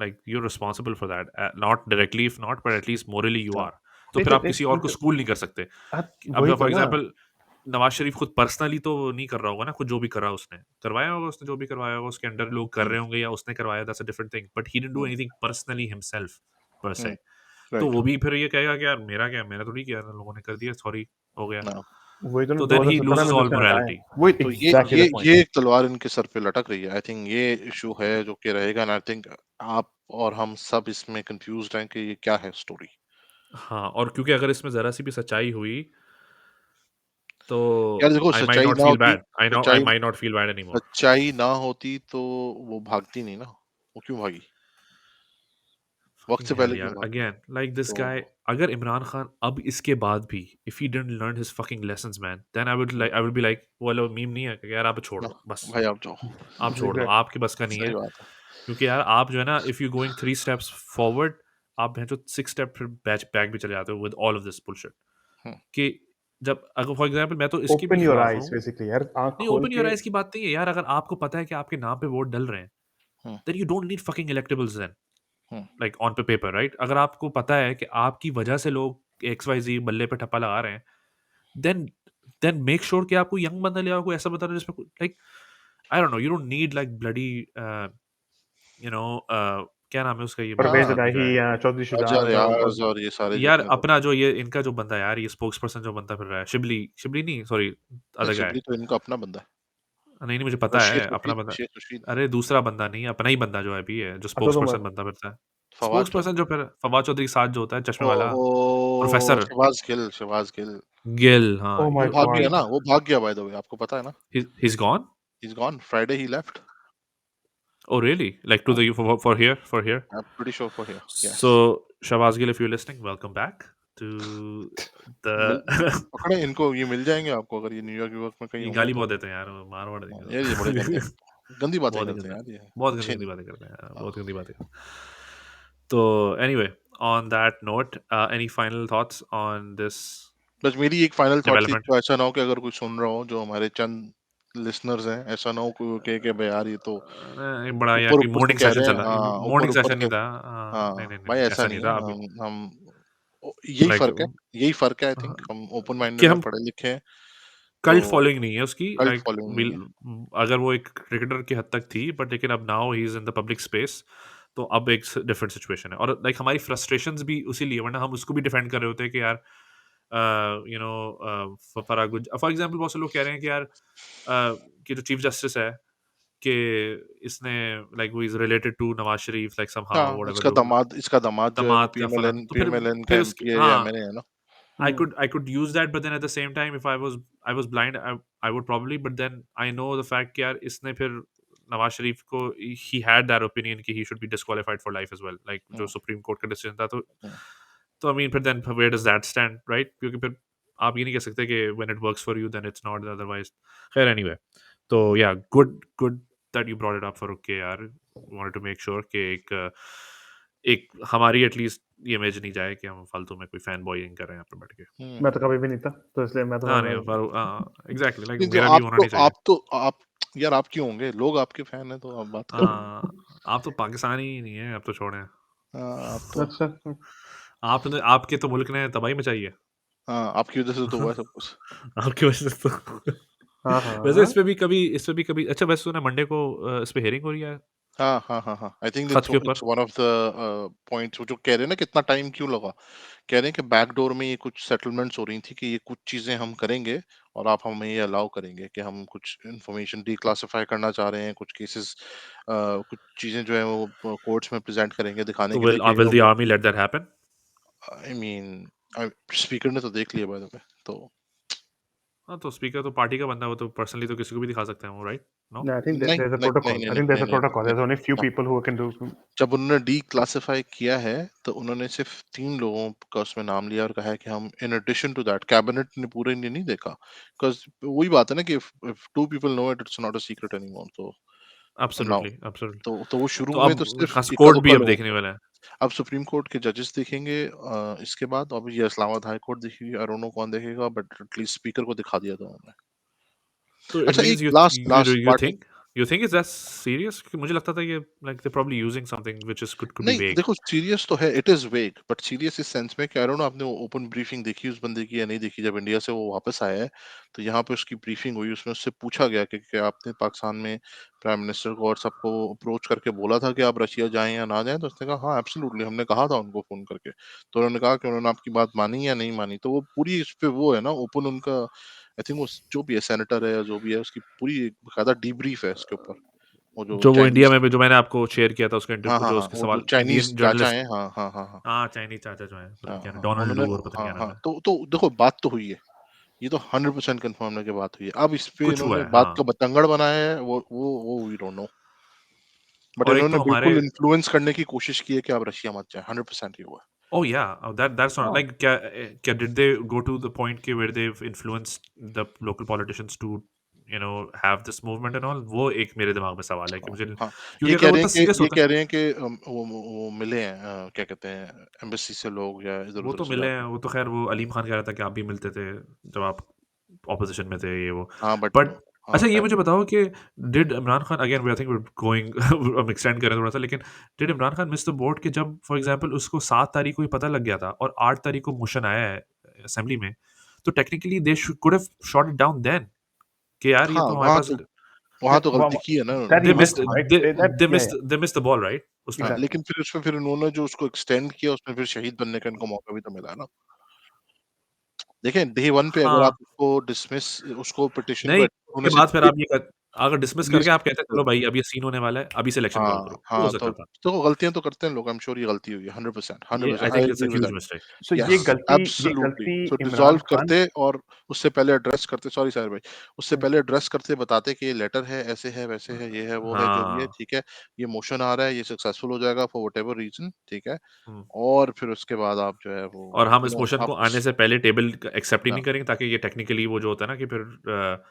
[SPEAKER 1] like you are responsible for that not directly if not but at least morally you
[SPEAKER 2] हाँ,
[SPEAKER 1] आर। तो
[SPEAKER 3] नहीं
[SPEAKER 1] फिर
[SPEAKER 3] तो
[SPEAKER 1] आप किसी और को
[SPEAKER 3] नहीं
[SPEAKER 1] स्कूल नहीं कर सकते
[SPEAKER 3] तो
[SPEAKER 1] अब
[SPEAKER 3] वही तो
[SPEAKER 1] फॉर
[SPEAKER 3] ना।
[SPEAKER 1] एग्जांपल नवाज शरीफ खुद पर्सनली तो नहीं कर रहा होगा ना खुद जो भी करा उसने करवाया होगा उसने जो भी करवाया होगा उसके अंडर लोग कर
[SPEAKER 2] हम्म,
[SPEAKER 1] रहे होंगे या उसने करवाया that's a different thing but he didn't do
[SPEAKER 2] hmm,
[SPEAKER 1] anything personally himself पर
[SPEAKER 2] हम्म,
[SPEAKER 1] से। तो
[SPEAKER 2] राइट।
[SPEAKER 1] वो भी फिर ये कहेगा कि यार मेरा क्या मैंने तो नहीं किया लोगों ने कर दिया सॉरी हो गया।
[SPEAKER 2] हाँ,
[SPEAKER 3] वही तो ना
[SPEAKER 1] तो देन ही
[SPEAKER 3] 2017
[SPEAKER 1] लूजेस
[SPEAKER 3] में जो
[SPEAKER 1] ऑल
[SPEAKER 3] उसने हटाया,
[SPEAKER 1] मोरालिटी।
[SPEAKER 3] वही
[SPEAKER 2] तो
[SPEAKER 3] एग्जैक्टली द
[SPEAKER 2] ये
[SPEAKER 3] पॉइंट।
[SPEAKER 2] एक तलवार इनके सर पे लटक रही है। आई थिंक ये इशू है जो कि रहेगा, एंड आई थिंक आप और हम सब इसमें कंफ्यूज्ड हैं कि ये क्या है स्टोरी।
[SPEAKER 1] हाँ, और क्योंकि अगर इसमें ज़रा-सी भी सच्चाई हुई, तो
[SPEAKER 2] यार देखो,
[SPEAKER 1] I might not feel bad. I
[SPEAKER 2] सच्चाई
[SPEAKER 1] might not feel bad anymore.
[SPEAKER 2] सच्चाई ना होती तो वो भागती नहीं ना। वो क्यों भागी? वक़्त
[SPEAKER 1] फकिंग
[SPEAKER 2] से
[SPEAKER 1] हेल
[SPEAKER 2] पहले क्यों
[SPEAKER 1] यार,
[SPEAKER 2] भागी?
[SPEAKER 1] अगेन लाइक दिस
[SPEAKER 2] तो
[SPEAKER 1] गाय अगर इमरान खान अब इसके बाद भी if he didn't learn his fucking lessons man, then
[SPEAKER 2] hmm,
[SPEAKER 1] I would be like वो वाला मीम नहीं है कि यार आप छोड़
[SPEAKER 2] ना,
[SPEAKER 1] दो, बस।
[SPEAKER 2] भाई आप जाओ।
[SPEAKER 1] आप छोड़ दो, आपके बस का नहीं
[SPEAKER 2] सही
[SPEAKER 1] है।
[SPEAKER 2] बात है।
[SPEAKER 1] क्योंकि यार आप जो है ना if you going 3 steps forward आप भैंचोद 6 स्टेप फिर बैक भी चले जाते हो with all of this bullshit
[SPEAKER 2] hmm,
[SPEAKER 1] कि जब अगर फॉर एग्जांपल मैं तो इसके भी
[SPEAKER 3] ओपन योर
[SPEAKER 1] खिलाफ
[SPEAKER 3] आईज
[SPEAKER 1] हूँ।
[SPEAKER 3] बेसिकली यार, आंख
[SPEAKER 1] नहीं
[SPEAKER 3] खोल
[SPEAKER 1] ओपन योर
[SPEAKER 3] के।
[SPEAKER 1] आइज़ की बात नहीं है यार अगर आपको पता है कि आपके नाम पे वोट डल रहे हैं,
[SPEAKER 2] hmm,
[SPEAKER 1] then you don't need fucking electables then
[SPEAKER 2] hmm,
[SPEAKER 1] like on पे पेपर राइट। अगर आपको पता है कि आपकी वजह से लोग एक्स वाई जी बल्ले पे ठप्पा लगा रहे हैं, देन देन मेक श्योर कि आपको यंग बंदा ले आओ कोई ऐसा बंदा रहे जिसमें like I don't no you don't need like bloody you know क्या नाम है उसका ये
[SPEAKER 3] परवेज
[SPEAKER 1] बंदा
[SPEAKER 2] हाँ,
[SPEAKER 1] आर्मी का
[SPEAKER 3] इलाही
[SPEAKER 1] है
[SPEAKER 3] या चौधरी
[SPEAKER 2] अजहर
[SPEAKER 3] शुजात और
[SPEAKER 2] रियाज़ और ये सारे
[SPEAKER 1] यार
[SPEAKER 2] जितने थे।
[SPEAKER 1] अपना जो ये इनका जो बंदा है यार ये स्पोक्स पर्सन जो बनता फिर रहा है शिबली शिबली नहीं सॉरी
[SPEAKER 2] नहीं,
[SPEAKER 1] अदर गाय
[SPEAKER 2] शिबली तो इनका अपना बंदा है।
[SPEAKER 1] नहीं नहीं मुझे पता है अपना बंदा।
[SPEAKER 2] शेख रशीद,
[SPEAKER 1] अरे दूसरा बंदा नहीं, अपना ही बंदा जो है अभी है, जो स्पोक्स
[SPEAKER 3] असद उमर।
[SPEAKER 1] पर्सन बनता फिरता है।
[SPEAKER 2] Fawad
[SPEAKER 1] spokesperson
[SPEAKER 2] Chaudhry.
[SPEAKER 1] जो फिर फवाद चौधरी के साथ जो होता है, चश्मे वाला
[SPEAKER 2] ओ
[SPEAKER 1] प्रोफेसर
[SPEAKER 2] शहबाज गिल।
[SPEAKER 1] गिल। हाँ
[SPEAKER 3] ओह
[SPEAKER 2] वो
[SPEAKER 3] माय
[SPEAKER 2] भाग गया
[SPEAKER 3] गॉड।
[SPEAKER 2] ना, वो भाग गया बाय द वे, आपको पता है ना?
[SPEAKER 1] he's gone.
[SPEAKER 2] He is gone, Friday he left.
[SPEAKER 1] Oh really? Like to the for here.
[SPEAKER 2] I am pretty sure for here, yes.
[SPEAKER 1] So Shabazz Gill, if you're listening, welcome back to
[SPEAKER 2] mill
[SPEAKER 1] the
[SPEAKER 2] पकड़े इनको, ये मिल जाएँगे आपको अगर ये New York New York में कहीं
[SPEAKER 1] ये
[SPEAKER 2] होंगे
[SPEAKER 1] गाली
[SPEAKER 2] तो।
[SPEAKER 1] बहुत देते हैं यार, मार वाड़
[SPEAKER 2] हाँ,
[SPEAKER 1] देंगे
[SPEAKER 2] यार ये बड़े गंदे
[SPEAKER 1] तो।
[SPEAKER 2] गंदी बातें
[SPEAKER 1] बहुत ही
[SPEAKER 2] करते हैं
[SPEAKER 1] गंदा,
[SPEAKER 2] यार ये,
[SPEAKER 1] बहुत गंदी
[SPEAKER 2] अच्छे
[SPEAKER 1] गंदी
[SPEAKER 2] नहीं।
[SPEAKER 1] बातें करते हैं यार,
[SPEAKER 2] हाँ।
[SPEAKER 1] बहुत गंदी बातें। तो anyway, on that note, any final thoughts on this
[SPEAKER 2] बस मेरी एक फाइनल थॉट थी
[SPEAKER 1] development?
[SPEAKER 2] कि ऐसा ना हो कि अगर कोई सुन रहा हो जो हमारे चंद लिसनर्स हैं, ऐसा ना हो कोई कहे कि भाई यार ये तो
[SPEAKER 1] बड़ा यार कोई
[SPEAKER 2] ऊपर-ऊपर से
[SPEAKER 1] मॉर्निंग
[SPEAKER 2] कह
[SPEAKER 1] सेशन
[SPEAKER 2] रहे हैं,
[SPEAKER 1] चला,
[SPEAKER 2] हाँ,
[SPEAKER 1] मॉर्निंग
[SPEAKER 2] ऊपर-ऊपर
[SPEAKER 1] सेशन
[SPEAKER 2] से।
[SPEAKER 1] नहीं था। नहीं
[SPEAKER 2] हाँ,
[SPEAKER 1] नहीं नहीं
[SPEAKER 2] भाई
[SPEAKER 1] नहीं,
[SPEAKER 2] ऐसा
[SPEAKER 1] ऐसा
[SPEAKER 2] नहीं
[SPEAKER 1] नहीं
[SPEAKER 2] है।
[SPEAKER 1] था अभी।
[SPEAKER 2] हम यही
[SPEAKER 1] लाइक
[SPEAKER 2] फ़र्क है, यही फ़र्क है आई थिंक। हम ओपन माइंडेड
[SPEAKER 1] कि
[SPEAKER 2] हैं,
[SPEAKER 1] हम
[SPEAKER 2] पढ़े-लिखे हैं, तो
[SPEAKER 1] कल्ट फॉलोइंग नहीं है उसकी,
[SPEAKER 2] कल्ट
[SPEAKER 1] लाइक
[SPEAKER 2] फॉलोइंग नहीं है।
[SPEAKER 1] अगर वो एक क्रिकेटर की हद तक थी, बट लेकिन अब now he is in the public space, तो अब एक डिफरेंट सिचुएशन है। और लाइक हमारी फ्रस्ट्रेशंस भी उसी लिए, वरना हम उसको भी डिफेंड कर रहे होते हैं कि यार यू नो फॉर एग्जाम्पल बहुत से लोग कह रहे हैं कि यार कि जो चीफ जस्टिस है कि इसने लाइक वो is related to Nawaz Sharif, like somehow
[SPEAKER 2] हाँ,
[SPEAKER 1] व्हाटएवर, जो
[SPEAKER 2] इसका दामाद जो है वो
[SPEAKER 1] दामाद का फलाना, तो
[SPEAKER 2] पीएमएलएन का
[SPEAKER 1] फिर उसकी
[SPEAKER 2] एमपी है या
[SPEAKER 1] हाँ,
[SPEAKER 2] एमएलए है ना?
[SPEAKER 3] हम्म।
[SPEAKER 1] I could use that, but then at the same time, if I was blind, I would probably. But then I know the fact कि यार इसने फिर नवाज शरीफ को, he had that opinion कि he should be disqualified for life as well, like जो
[SPEAKER 2] हुँ,
[SPEAKER 1] supreme court का decision था,
[SPEAKER 2] हुँ,
[SPEAKER 1] तो I mean फिर then where does that stand, right? क्योंकि फिर आप ये नहीं कह सकते कि when it works for you then it's not otherwise. खैर anyway, तो yeah, good that you brought it up, for okay यार, wanted to make sure कि एक हमारी एटलीस्ट ये इमेज नहीं जाए कि हम फालतू में कोई फैन बॉयिंग कर रहे हैं यहाँ पे बैठ के।
[SPEAKER 2] हुँ।
[SPEAKER 3] मैं तो कभी भी नहीं था, तो इसलिए मैं तो
[SPEAKER 1] हाँ, नहीं
[SPEAKER 3] मैं,
[SPEAKER 1] एग्ज़ैक्टली, लाइक
[SPEAKER 2] नहीं तो
[SPEAKER 1] मेरा भी होना नहीं चाहिए।
[SPEAKER 2] आप यार आप क्यों होंगे? लोग आपके फैन हैं तो आप बात करो।
[SPEAKER 1] आप तो पाकिस्तानी ही नहीं हैं, आप तो छोड़ें।
[SPEAKER 2] हाँ, आप तो
[SPEAKER 3] अच्छा।
[SPEAKER 1] आपने आपके तो मुल्क ने तबाही मचाई है।
[SPEAKER 2] हाँ, आपकी वज़ह से तो हुआ है सब कुछ।
[SPEAKER 1] आपकी वजह से तो
[SPEAKER 3] हाँ
[SPEAKER 1] वैसे
[SPEAKER 3] हाँ।
[SPEAKER 1] इस पे भी कभी अच्छा, वैसे सुना मंडे को इस पे हियरिंग हो रही है
[SPEAKER 2] हाँ। आई थिंक
[SPEAKER 1] खत के
[SPEAKER 2] इट्स
[SPEAKER 1] ऊपर।
[SPEAKER 2] वन ऑफ द पॉइंट्स वो जो कह रहे हैं ना कितना टाइम क्यों लगा? कह रहे हैं कि बैकडोर में ये कुछ सेटलमेंट्स हो रही थी कि ये कुछ चीज़ें हम करेंगे और आप हमें ये अलाउ करेंगे कि हम कुछ इन्फॉर्मेशन डिक्लासिफाई करना चाह रहे हैं, कुछ केसेस कुछ चीज़ें जो हैं वो कोर्ट्स में प्रेज़ेंट करेंगे दिखाने
[SPEAKER 1] तो
[SPEAKER 2] के लिए कि
[SPEAKER 1] will the army let that happen?
[SPEAKER 2] I mean speaker ने तो देख लिया बाय द वे, तो
[SPEAKER 1] हाँ, तो स्पीकर तो पार्टी का बंदा है, वो तो पर्सनली तो किसी को भी दिखा सकते हैं वो, right? No?
[SPEAKER 3] No, I think
[SPEAKER 2] नहीं,
[SPEAKER 3] there's a
[SPEAKER 2] नहीं, नहीं,
[SPEAKER 3] protocol.
[SPEAKER 2] नहीं,
[SPEAKER 3] I
[SPEAKER 2] नहीं,
[SPEAKER 3] think there's
[SPEAKER 2] नहीं,
[SPEAKER 3] a
[SPEAKER 2] नहीं,
[SPEAKER 3] protocol.
[SPEAKER 2] नहीं,
[SPEAKER 3] There's only few
[SPEAKER 2] हाँ।
[SPEAKER 3] people who can do.
[SPEAKER 2] जब उन्होंने डिक्लासिफाई किया है, तो उन्होंने सिर्फ़ 3 लोगों का उसमें नाम लिया और कहा है कि हम in addition to that cabinet ने पूरे ने नहीं देखा। 'Cause वही बात है ना कि if 2 people know it, it's not a secret anymore, तो नाउ
[SPEAKER 1] एब्सोल्युटली, एब्सोल्युटली।
[SPEAKER 2] तो वो
[SPEAKER 1] तो
[SPEAKER 2] शुरू में तो
[SPEAKER 1] अब
[SPEAKER 2] सिर्फ़
[SPEAKER 1] खास कोर्ट भी
[SPEAKER 2] इक्का-दुक्का
[SPEAKER 1] अब
[SPEAKER 2] लोगों
[SPEAKER 1] देखने
[SPEAKER 2] को।
[SPEAKER 1] वाला है।
[SPEAKER 2] अब सुप्रीम कोर्ट के जजेस देखेंगे इसके बाद अब ये इस्लामाबाद हाई कोर्ट देखेगी, आई डोंट नो कौन देखेगा बट एटलीस्ट स्पीकर को दिखा दिया था उन्होंने।
[SPEAKER 1] तो इट
[SPEAKER 2] अच्छा
[SPEAKER 1] मीन्स
[SPEAKER 2] एक लास्ट
[SPEAKER 1] यू
[SPEAKER 2] पार्ट है।
[SPEAKER 1] Think it's that serious? क्योंकि मुझे लगता था ये like they probably using something which is could be
[SPEAKER 2] नहीं,
[SPEAKER 1] वेग।
[SPEAKER 2] देखो सीरियस तो है, इट इज़ वेग बट सीरियस इस सेंस में कि आई डोंट नो आपने वो ओपन ब्रीफिंग देखी उस बंदे की या नहीं देखी जब इंडिया से वो वापस आया है, तो यहाँ पे उसकी ब्रीफिंग हुई, उसमें उससे पूछा गया कि क्या आपने पाकिस्तान में प्राइम मिनिस्टर को और सबको अप्रोच करके बोला था कि आप रशिया जाएँ या ना जाएँ? तो उसने कहा हाँ, एब्सोल्यूटली हमने कहा था उनको फ़ोन करके। तो उन्होंने कहा कि उन्होंने आपकी बात मानी या नहीं मानी, तो वो पूरी इस पे वो है ना ओपन उनका आई थिंक वो जो भी है सेनेटर है या जो भी है उसकी पूरी बाकायदा डीब्रीफ है इसके ऊपर। वो जो
[SPEAKER 1] जो वो इंडिया
[SPEAKER 2] चाइनीज़
[SPEAKER 1] में भी, जो मैंने आपको शेयर किया था उसका
[SPEAKER 2] हाँ,
[SPEAKER 1] इंटरव्यू,
[SPEAKER 2] हाँ,
[SPEAKER 1] जो
[SPEAKER 2] हाँ,
[SPEAKER 1] उसके
[SPEAKER 2] वो जो
[SPEAKER 1] सवाल
[SPEAKER 2] चाइनीज़
[SPEAKER 1] इंडियन
[SPEAKER 2] चाचा
[SPEAKER 1] जर्नलिस्ट।
[SPEAKER 2] हैं, हाँ, हाँ, हाँ, हाँ।
[SPEAKER 1] हाँ, चाइनीज चाचा जो है, पता नहीं
[SPEAKER 2] हाँ,
[SPEAKER 1] क्या नाम,
[SPEAKER 2] हाँ,
[SPEAKER 1] डोनाल्ड
[SPEAKER 2] उन्होंने
[SPEAKER 1] लू और पता नहीं
[SPEAKER 2] हाँ,
[SPEAKER 1] क्या नाम
[SPEAKER 2] हाँ,
[SPEAKER 1] है।
[SPEAKER 2] तो देखो बात तो हुई है। ये तो 100% कन्फर्म है कि बात हुई है। अब इस पे
[SPEAKER 1] कुछ हुआ
[SPEAKER 2] इन्होंने
[SPEAKER 1] है,
[SPEAKER 2] बात का
[SPEAKER 1] हाँ।
[SPEAKER 2] बतंगड़ बनाया है वो वी डोंट नो। बट
[SPEAKER 1] और एक तो
[SPEAKER 2] इन्होंने
[SPEAKER 1] हमारे,
[SPEAKER 2] बिल्कुल इन्फ्लुएंस करने की कोशिश की है कि आप रशिया मत जाएँ, 100% ये हुआ है।
[SPEAKER 1] ओह या, दैट्स नॉट
[SPEAKER 3] हाँ,
[SPEAKER 1] लाइक, क्या did they go to the point के where they influenced the local politicians to you know have this movement and all? वो एक मेरे दिमाग में सवाल है कि मुझे,
[SPEAKER 2] हाँ,
[SPEAKER 1] क्योंकि अगर वो इतना सीरियस
[SPEAKER 2] ये
[SPEAKER 1] होता,
[SPEAKER 2] कह रहे हैं कि वो मिले हैं क्या कहते हैं एम्बेसी से लोग या
[SPEAKER 1] वो
[SPEAKER 2] इधर-उधर
[SPEAKER 1] तो
[SPEAKER 2] से
[SPEAKER 1] मिले हैं,
[SPEAKER 2] जाके।
[SPEAKER 1] वो तो खैर वो अलीम खान कह रहा था कि आप भी मिलते थे जब आप ऑपोजिशन में थे, ये वो।
[SPEAKER 2] हाँ, बट
[SPEAKER 1] बट
[SPEAKER 2] हाँ,
[SPEAKER 1] अच्छा, ये
[SPEAKER 2] खैर।
[SPEAKER 1] मुझे बताओ कि did Imran Khan, again I think we are going हम एक्सटेंड करें थोड़ा सा, लेकिन did Imran Khan miss the boat कि जब फॉर एग्जांपल उसको 7 तारीख को ही पता लग गया था और 8 तारीख को मोशन आया है असेंबली में, तो technically they could have shot it down then कि यार ये
[SPEAKER 2] हाँ,
[SPEAKER 1] तो हमारे पास,
[SPEAKER 2] वहाँ
[SPEAKER 3] that,
[SPEAKER 2] तो गलती की है ना
[SPEAKER 3] that
[SPEAKER 2] उन्होंने।
[SPEAKER 3] he
[SPEAKER 1] they
[SPEAKER 3] missed
[SPEAKER 1] missed
[SPEAKER 3] it, right?
[SPEAKER 1] They
[SPEAKER 3] That,
[SPEAKER 1] they
[SPEAKER 3] yeah,
[SPEAKER 1] missed
[SPEAKER 3] yeah,
[SPEAKER 1] they missed the ball, right? उसमें
[SPEAKER 2] हाँ,
[SPEAKER 3] exactly.
[SPEAKER 2] लेकिन फिर उसमें फिर उन्होंने जो उसको एक्सटेंड किया उसमें फिर शहीद बनने का इनको मौका भी तो मिला है ना। देखें डे 1 पे अगर
[SPEAKER 1] हाँ,
[SPEAKER 2] आप उसको डिसमिस उसको पिटीशन को
[SPEAKER 1] नहीं
[SPEAKER 2] होने
[SPEAKER 1] उसके
[SPEAKER 2] से
[SPEAKER 1] बाद फिर आप ये कर, अगर डिसमिस करके
[SPEAKER 2] लीस्ट
[SPEAKER 1] आप कहते चलो भाई अब ये सीन होने वाला है, अभी सिलेक्शन करो
[SPEAKER 2] हाँ,
[SPEAKER 1] करो, वो हो
[SPEAKER 2] हाँ,
[SPEAKER 1] सकता था।
[SPEAKER 2] तो गलतियाँ तो करते हैं लोग, आई एम श्योर ये गलती हुई है 100%,
[SPEAKER 1] ये I
[SPEAKER 2] 100% I
[SPEAKER 1] think it's a
[SPEAKER 2] agree with
[SPEAKER 1] huge
[SPEAKER 2] that.
[SPEAKER 1] Mistake.
[SPEAKER 3] So
[SPEAKER 2] yes,
[SPEAKER 3] ये
[SPEAKER 2] एब्सोल्युटली।
[SPEAKER 3] गलती
[SPEAKER 2] सो
[SPEAKER 3] इमरान
[SPEAKER 2] डिसॉल्व
[SPEAKER 3] खान।
[SPEAKER 2] करते और उससे पहले एड्रेस करते, सॉरी साहिर भाई, उससे पहले एड्रेस करते, बताते कि ये लेटर है, ऐसे है, वैसे है, ये है, वो है, जो भी है,
[SPEAKER 1] हाँ।
[SPEAKER 2] ठीक है। ये मोशन आ रहा है, ये सक्सेसफुल हो जाएगा फॉर व्हाटएवर रीज़न, ठीक है।
[SPEAKER 1] हुँ।
[SPEAKER 2] और फिर उसके बाद आप जो है वो
[SPEAKER 1] और हम इस मोशन
[SPEAKER 2] आप
[SPEAKER 1] को आने से पहले टेबल एक्सेप्ट ही
[SPEAKER 2] हाँ,
[SPEAKER 1] नहीं करेंगे, ताकि ये टेक्निकली वो जो होता है ना कि फिर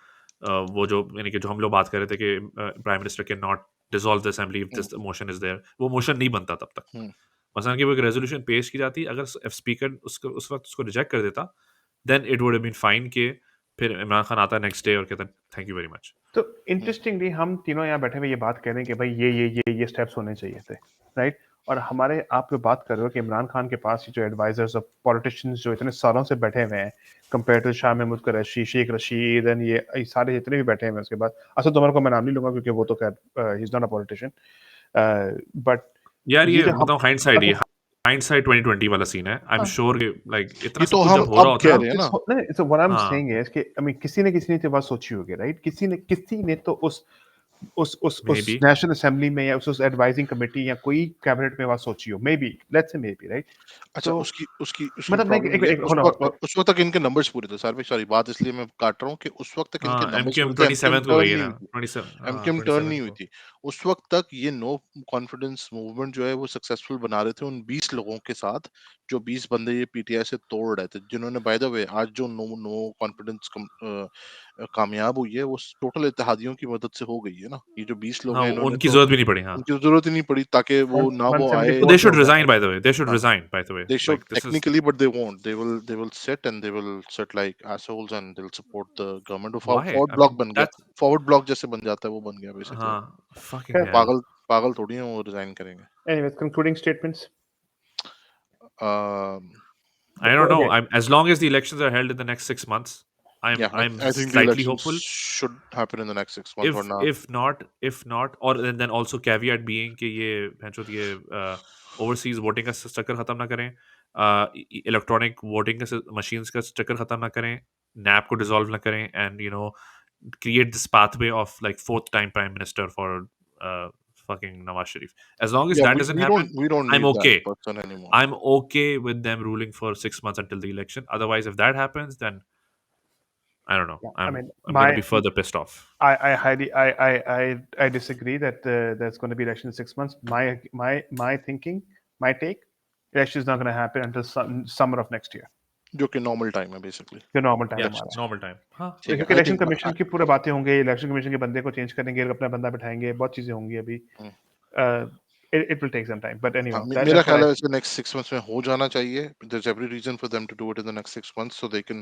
[SPEAKER 1] वो जो यानी कि जो हम लोग बात कर रहे थे कि prime minister cannot dissolve the assembly if
[SPEAKER 2] hmm,
[SPEAKER 1] this motion is there, वो मोशन नहीं बनता तब तक।
[SPEAKER 2] हुँ,
[SPEAKER 1] मसलन कि वो एक रेजोल्यूशन पेश की जाती, अगर स्पीकर उसको उस वक्त उसको रिजेक्ट कर देता, then it would have been fine के फिर इमरान खान आता नेक्स्ट डे और कहता थैंक यू वेरी मच।
[SPEAKER 3] तो
[SPEAKER 2] हुँ,
[SPEAKER 3] इंटरेस्टिंगली हम तीनों यहाँ बैठे हुए ये बात कर रहे हैं कि भाई ये स्टेप्स होने चाहिए थे, राइट। और हमारे आप जो बात कर रहे हो कि इमरान खान के पास जो एडवाइजर्स और पॉलिटिशियंस जो इतने सालों से बैठे हुए हैं, compare to Shah Mahmood Qureshi, Sheikh Rashid and ये सारे जितने भी बैठे हुए हैं उसके बाद, असद उमर को मैं नाम नहीं लूंगा क्योंकि वो तो खैर ही is not a politician, but
[SPEAKER 1] यार
[SPEAKER 3] ये
[SPEAKER 1] ये
[SPEAKER 3] जो हम
[SPEAKER 1] बताऊं, हाइंडसाइट, ये
[SPEAKER 3] अच्छा,
[SPEAKER 1] हाइंडसाइट 2020 वाला सीन है। आई एम
[SPEAKER 3] हाँ,
[SPEAKER 1] श्योर कि लाइक इतना
[SPEAKER 2] ये
[SPEAKER 1] सब
[SPEAKER 2] तो
[SPEAKER 1] कुछ
[SPEAKER 2] हम
[SPEAKER 1] जब हो रहा
[SPEAKER 2] अब
[SPEAKER 1] होता
[SPEAKER 2] कह
[SPEAKER 1] है ना।
[SPEAKER 2] रहे हैं ना।
[SPEAKER 3] नहीं, so what I'm
[SPEAKER 1] हाँ,
[SPEAKER 3] saying is कि I mean, किसी ने तो बात सोची होगी, राइट। किसी ने तो उस
[SPEAKER 1] मे बी।
[SPEAKER 3] नेशनल असेंबली में या उस एडवाइजिंग कमेटी या कोई कैबिनेट में बात सोची हो, may be, let's say may be, right.
[SPEAKER 2] अच्छा,
[SPEAKER 3] तो
[SPEAKER 2] उसकी उसकी उसकी
[SPEAKER 3] मतलब मैं
[SPEAKER 2] प्रॉब्लम
[SPEAKER 3] एक,
[SPEAKER 2] ये है,
[SPEAKER 3] एक, hold on,
[SPEAKER 2] उस वक़्त तक इनके नंबर्स पूरे थे। सॉरी सॉरी, बात इसलिए मैं काट रहा हूँ कि उस वक़्त तक इनके
[SPEAKER 1] हाँ,
[SPEAKER 2] नंबर्स
[SPEAKER 1] एमक्यूएम
[SPEAKER 2] पूरे थे, एमक्यूएम
[SPEAKER 1] 27 को
[SPEAKER 2] टर्न
[SPEAKER 1] गई है
[SPEAKER 2] नहीं
[SPEAKER 1] ना,
[SPEAKER 2] हुई थी।
[SPEAKER 1] 27, हाँ
[SPEAKER 2] एमक्यूएम टर्न
[SPEAKER 1] 27
[SPEAKER 2] नहीं हुई
[SPEAKER 1] को।
[SPEAKER 2] थी। उस वक़्त तक ये नो कॉन्फिडेंस मूवमेंट जो है वो सक्सेसफुल बना रहे थे उन 20 लोगों के साथ, जो 20 बंदे ये पीटीआई से तोड़ रहे थे, जिन्होंने बाय द वे आज जो नो नो कॉन्फिडेंस कामयाब हुई है, वो टोटल इत्तेहादियों की मदद से हो गई है ना। ये जो 20 लोग
[SPEAKER 1] हाँ,
[SPEAKER 2] हैं, इन्होंने
[SPEAKER 1] उनकी
[SPEAKER 2] तो
[SPEAKER 1] जरूरत भी नहीं पड़ी। हाँ,
[SPEAKER 2] उनकी ज़रूरत ही नहीं पड़ी ताकि वो ना
[SPEAKER 3] वन
[SPEAKER 2] वो
[SPEAKER 3] सेवेंटी
[SPEAKER 2] आए।
[SPEAKER 1] दे
[SPEAKER 3] फोर पे
[SPEAKER 1] शुड
[SPEAKER 3] हो गया था।
[SPEAKER 1] Resign by the way, they should
[SPEAKER 2] हाँ।
[SPEAKER 1] Resign by the way,
[SPEAKER 2] They should
[SPEAKER 1] like this is.
[SPEAKER 2] technically, but they won't. They will sit and they will sit like assholes and they'll support the government. वो
[SPEAKER 1] why
[SPEAKER 2] forward
[SPEAKER 1] I
[SPEAKER 2] block
[SPEAKER 1] mean
[SPEAKER 2] बन गया,
[SPEAKER 1] that's.
[SPEAKER 2] forward block जैसे बन जाता है, वो बन गया basically।
[SPEAKER 1] हाँ, फकिंग
[SPEAKER 3] खैर,
[SPEAKER 2] वो
[SPEAKER 1] हेल।
[SPEAKER 2] पागल पागल थोड़ी है, वो रिजाइन करेंगे।
[SPEAKER 3] anyways, concluding statements.
[SPEAKER 2] Um,
[SPEAKER 1] I don't know,
[SPEAKER 3] Okay,
[SPEAKER 1] I as long as the elections are held in the next 6 months,
[SPEAKER 2] yeah,
[SPEAKER 1] I am
[SPEAKER 2] I think the
[SPEAKER 1] slightly
[SPEAKER 2] elections
[SPEAKER 1] hopeful.
[SPEAKER 2] should happen in the next 6 months or not.
[SPEAKER 1] if not, और then also caveat being कि ये भैंचोद ये overseas voting का चक्कर खत्म ना करें, electronic voting का मशीन्स का चक्कर खत्म ना करें, नैप को डिसॉल्व ना करें, and you know create this pathway of like fourth time prime minister for fucking Nawaz Sharif. As long as
[SPEAKER 2] Yeah,
[SPEAKER 1] that
[SPEAKER 2] we,
[SPEAKER 1] doesn't
[SPEAKER 2] we don't
[SPEAKER 1] happen,
[SPEAKER 2] we don't
[SPEAKER 1] I'm
[SPEAKER 2] need that
[SPEAKER 1] okay.
[SPEAKER 2] person anymore.
[SPEAKER 1] I'm okay with them ruling for 6 months until the election. Otherwise, if that happens, then I don't know.
[SPEAKER 3] yeah, I
[SPEAKER 1] I'm
[SPEAKER 3] mean,
[SPEAKER 1] I'm gonna be further pissed off.
[SPEAKER 3] I highly, I disagree that there's going to be election in 6 months. My thinking, my take, election is not going to happen until summer of next year.
[SPEAKER 2] जो कि normal time है basically।
[SPEAKER 3] जो normal time
[SPEAKER 1] Yeah,
[SPEAKER 3] हमारा है,
[SPEAKER 1] normal time. Huh?
[SPEAKER 2] ठीक है,
[SPEAKER 3] क्योंकि
[SPEAKER 2] I
[SPEAKER 3] election
[SPEAKER 2] think
[SPEAKER 3] commission की पूरे बातें होंगे, इलेक्शन कमीशन के बंदे को चेंज करेंगे, अपना बंदा बिठाएंगे, बहुत चीजें होंगी अभी। It will take some time, but
[SPEAKER 2] हाँ,
[SPEAKER 3] एनीवे,
[SPEAKER 2] मेरा
[SPEAKER 3] दैट्स व्हाट
[SPEAKER 2] ख्याल
[SPEAKER 3] आई
[SPEAKER 2] है
[SPEAKER 3] थिंक।
[SPEAKER 2] ऐसे नेक्स्ट 6 मंथ्स में हो जाना चाहिए। There's every reason for them to do it in the next 6 months so they can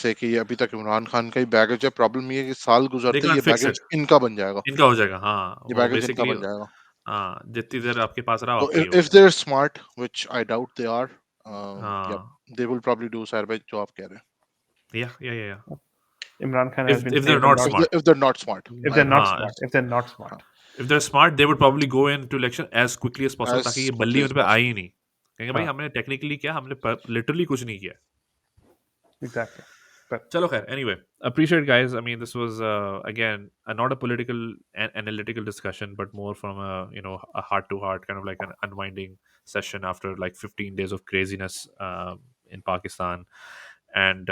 [SPEAKER 2] say कि ये अभी तक इमरान खान का ही बैगेज है। प्रॉब्लम ये है कि साल
[SPEAKER 1] They
[SPEAKER 2] गुजरते ही
[SPEAKER 1] can't
[SPEAKER 2] ये
[SPEAKER 1] fix it.
[SPEAKER 2] बैगेज इनका बन जाएगा।
[SPEAKER 1] इनका हो जाएगा, हाँ,
[SPEAKER 2] ये
[SPEAKER 1] वो
[SPEAKER 2] बैगेज इनका
[SPEAKER 1] बेसिकली।
[SPEAKER 2] बन जाएगा।
[SPEAKER 1] हाँ, जितनी देर आपके पास रहा,
[SPEAKER 2] So
[SPEAKER 1] आपका ही
[SPEAKER 2] if
[SPEAKER 1] होगा।
[SPEAKER 2] they're smart, which I doubt they are, yep,
[SPEAKER 1] हाँ,
[SPEAKER 2] they will probably do Sahir भाई जो आप कह रहे हैं।
[SPEAKER 1] yeah.
[SPEAKER 3] Imran Khan has
[SPEAKER 1] If
[SPEAKER 3] been
[SPEAKER 1] if they're
[SPEAKER 3] saying a
[SPEAKER 1] not
[SPEAKER 3] lot.
[SPEAKER 1] smart,
[SPEAKER 2] If they're not smart,
[SPEAKER 3] If
[SPEAKER 2] I
[SPEAKER 3] they're
[SPEAKER 2] agree.
[SPEAKER 3] not
[SPEAKER 1] हाँ,
[SPEAKER 3] smart, if they're not
[SPEAKER 2] हाँ,
[SPEAKER 3] smart,
[SPEAKER 1] if they're smart, they would probably go into election as quickly as possible, ताकि
[SPEAKER 2] as
[SPEAKER 1] ये
[SPEAKER 2] quickly
[SPEAKER 1] बल्ली
[SPEAKER 2] as
[SPEAKER 1] उन पे आए ही
[SPEAKER 2] possible.
[SPEAKER 1] नहीं। कहेंगे भाई
[SPEAKER 3] हाँ,
[SPEAKER 1] हमने टेक्निकली किया, हमने लिटरली कुछ नहीं किया।
[SPEAKER 3] exactly. But
[SPEAKER 1] चलो खैर, anyway, appreciate guys. I mean, this was again not a political and analytical discussion, but more from a heart to heart kind of like an unwinding session after like 15 days of craziness in Pakistan. And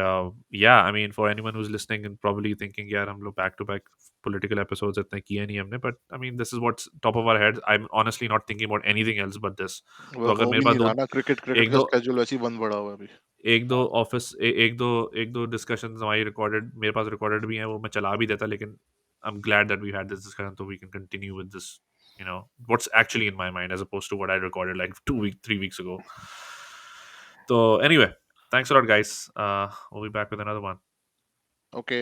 [SPEAKER 1] yeah, I mean, for anyone who's listening and probably thinking, yeah, हम लोग back to back political episodes इतने किए नहीं हमने, but I mean, this is what's top of our heads. I'm honestly not thinking about anything else but this.
[SPEAKER 2] वो
[SPEAKER 1] तो अगर
[SPEAKER 2] हो
[SPEAKER 1] मेरे
[SPEAKER 2] भी
[SPEAKER 1] पास
[SPEAKER 2] नहीं
[SPEAKER 1] दो
[SPEAKER 2] रहा ना, क्रिकेट क्रिकेट
[SPEAKER 1] एक
[SPEAKER 2] का
[SPEAKER 1] दो
[SPEAKER 2] स्केड्यूल वैसे ही बंद पड़ा हुआ है अभी।
[SPEAKER 1] एक दो ऑफिस एक दो डिस्कशन हमारी रिकॉर्डेड मेरे पास रिकॉर्डेड भी हैं, वो मैं चला भी देता, लेकिन I am glad that we had this discussion, so we can continue with this, what's actually in my mind as opposed to what I recorded like 3 weeks ago. So anyway, thanks a lot guys. We'll be back with another one.
[SPEAKER 2] Okay.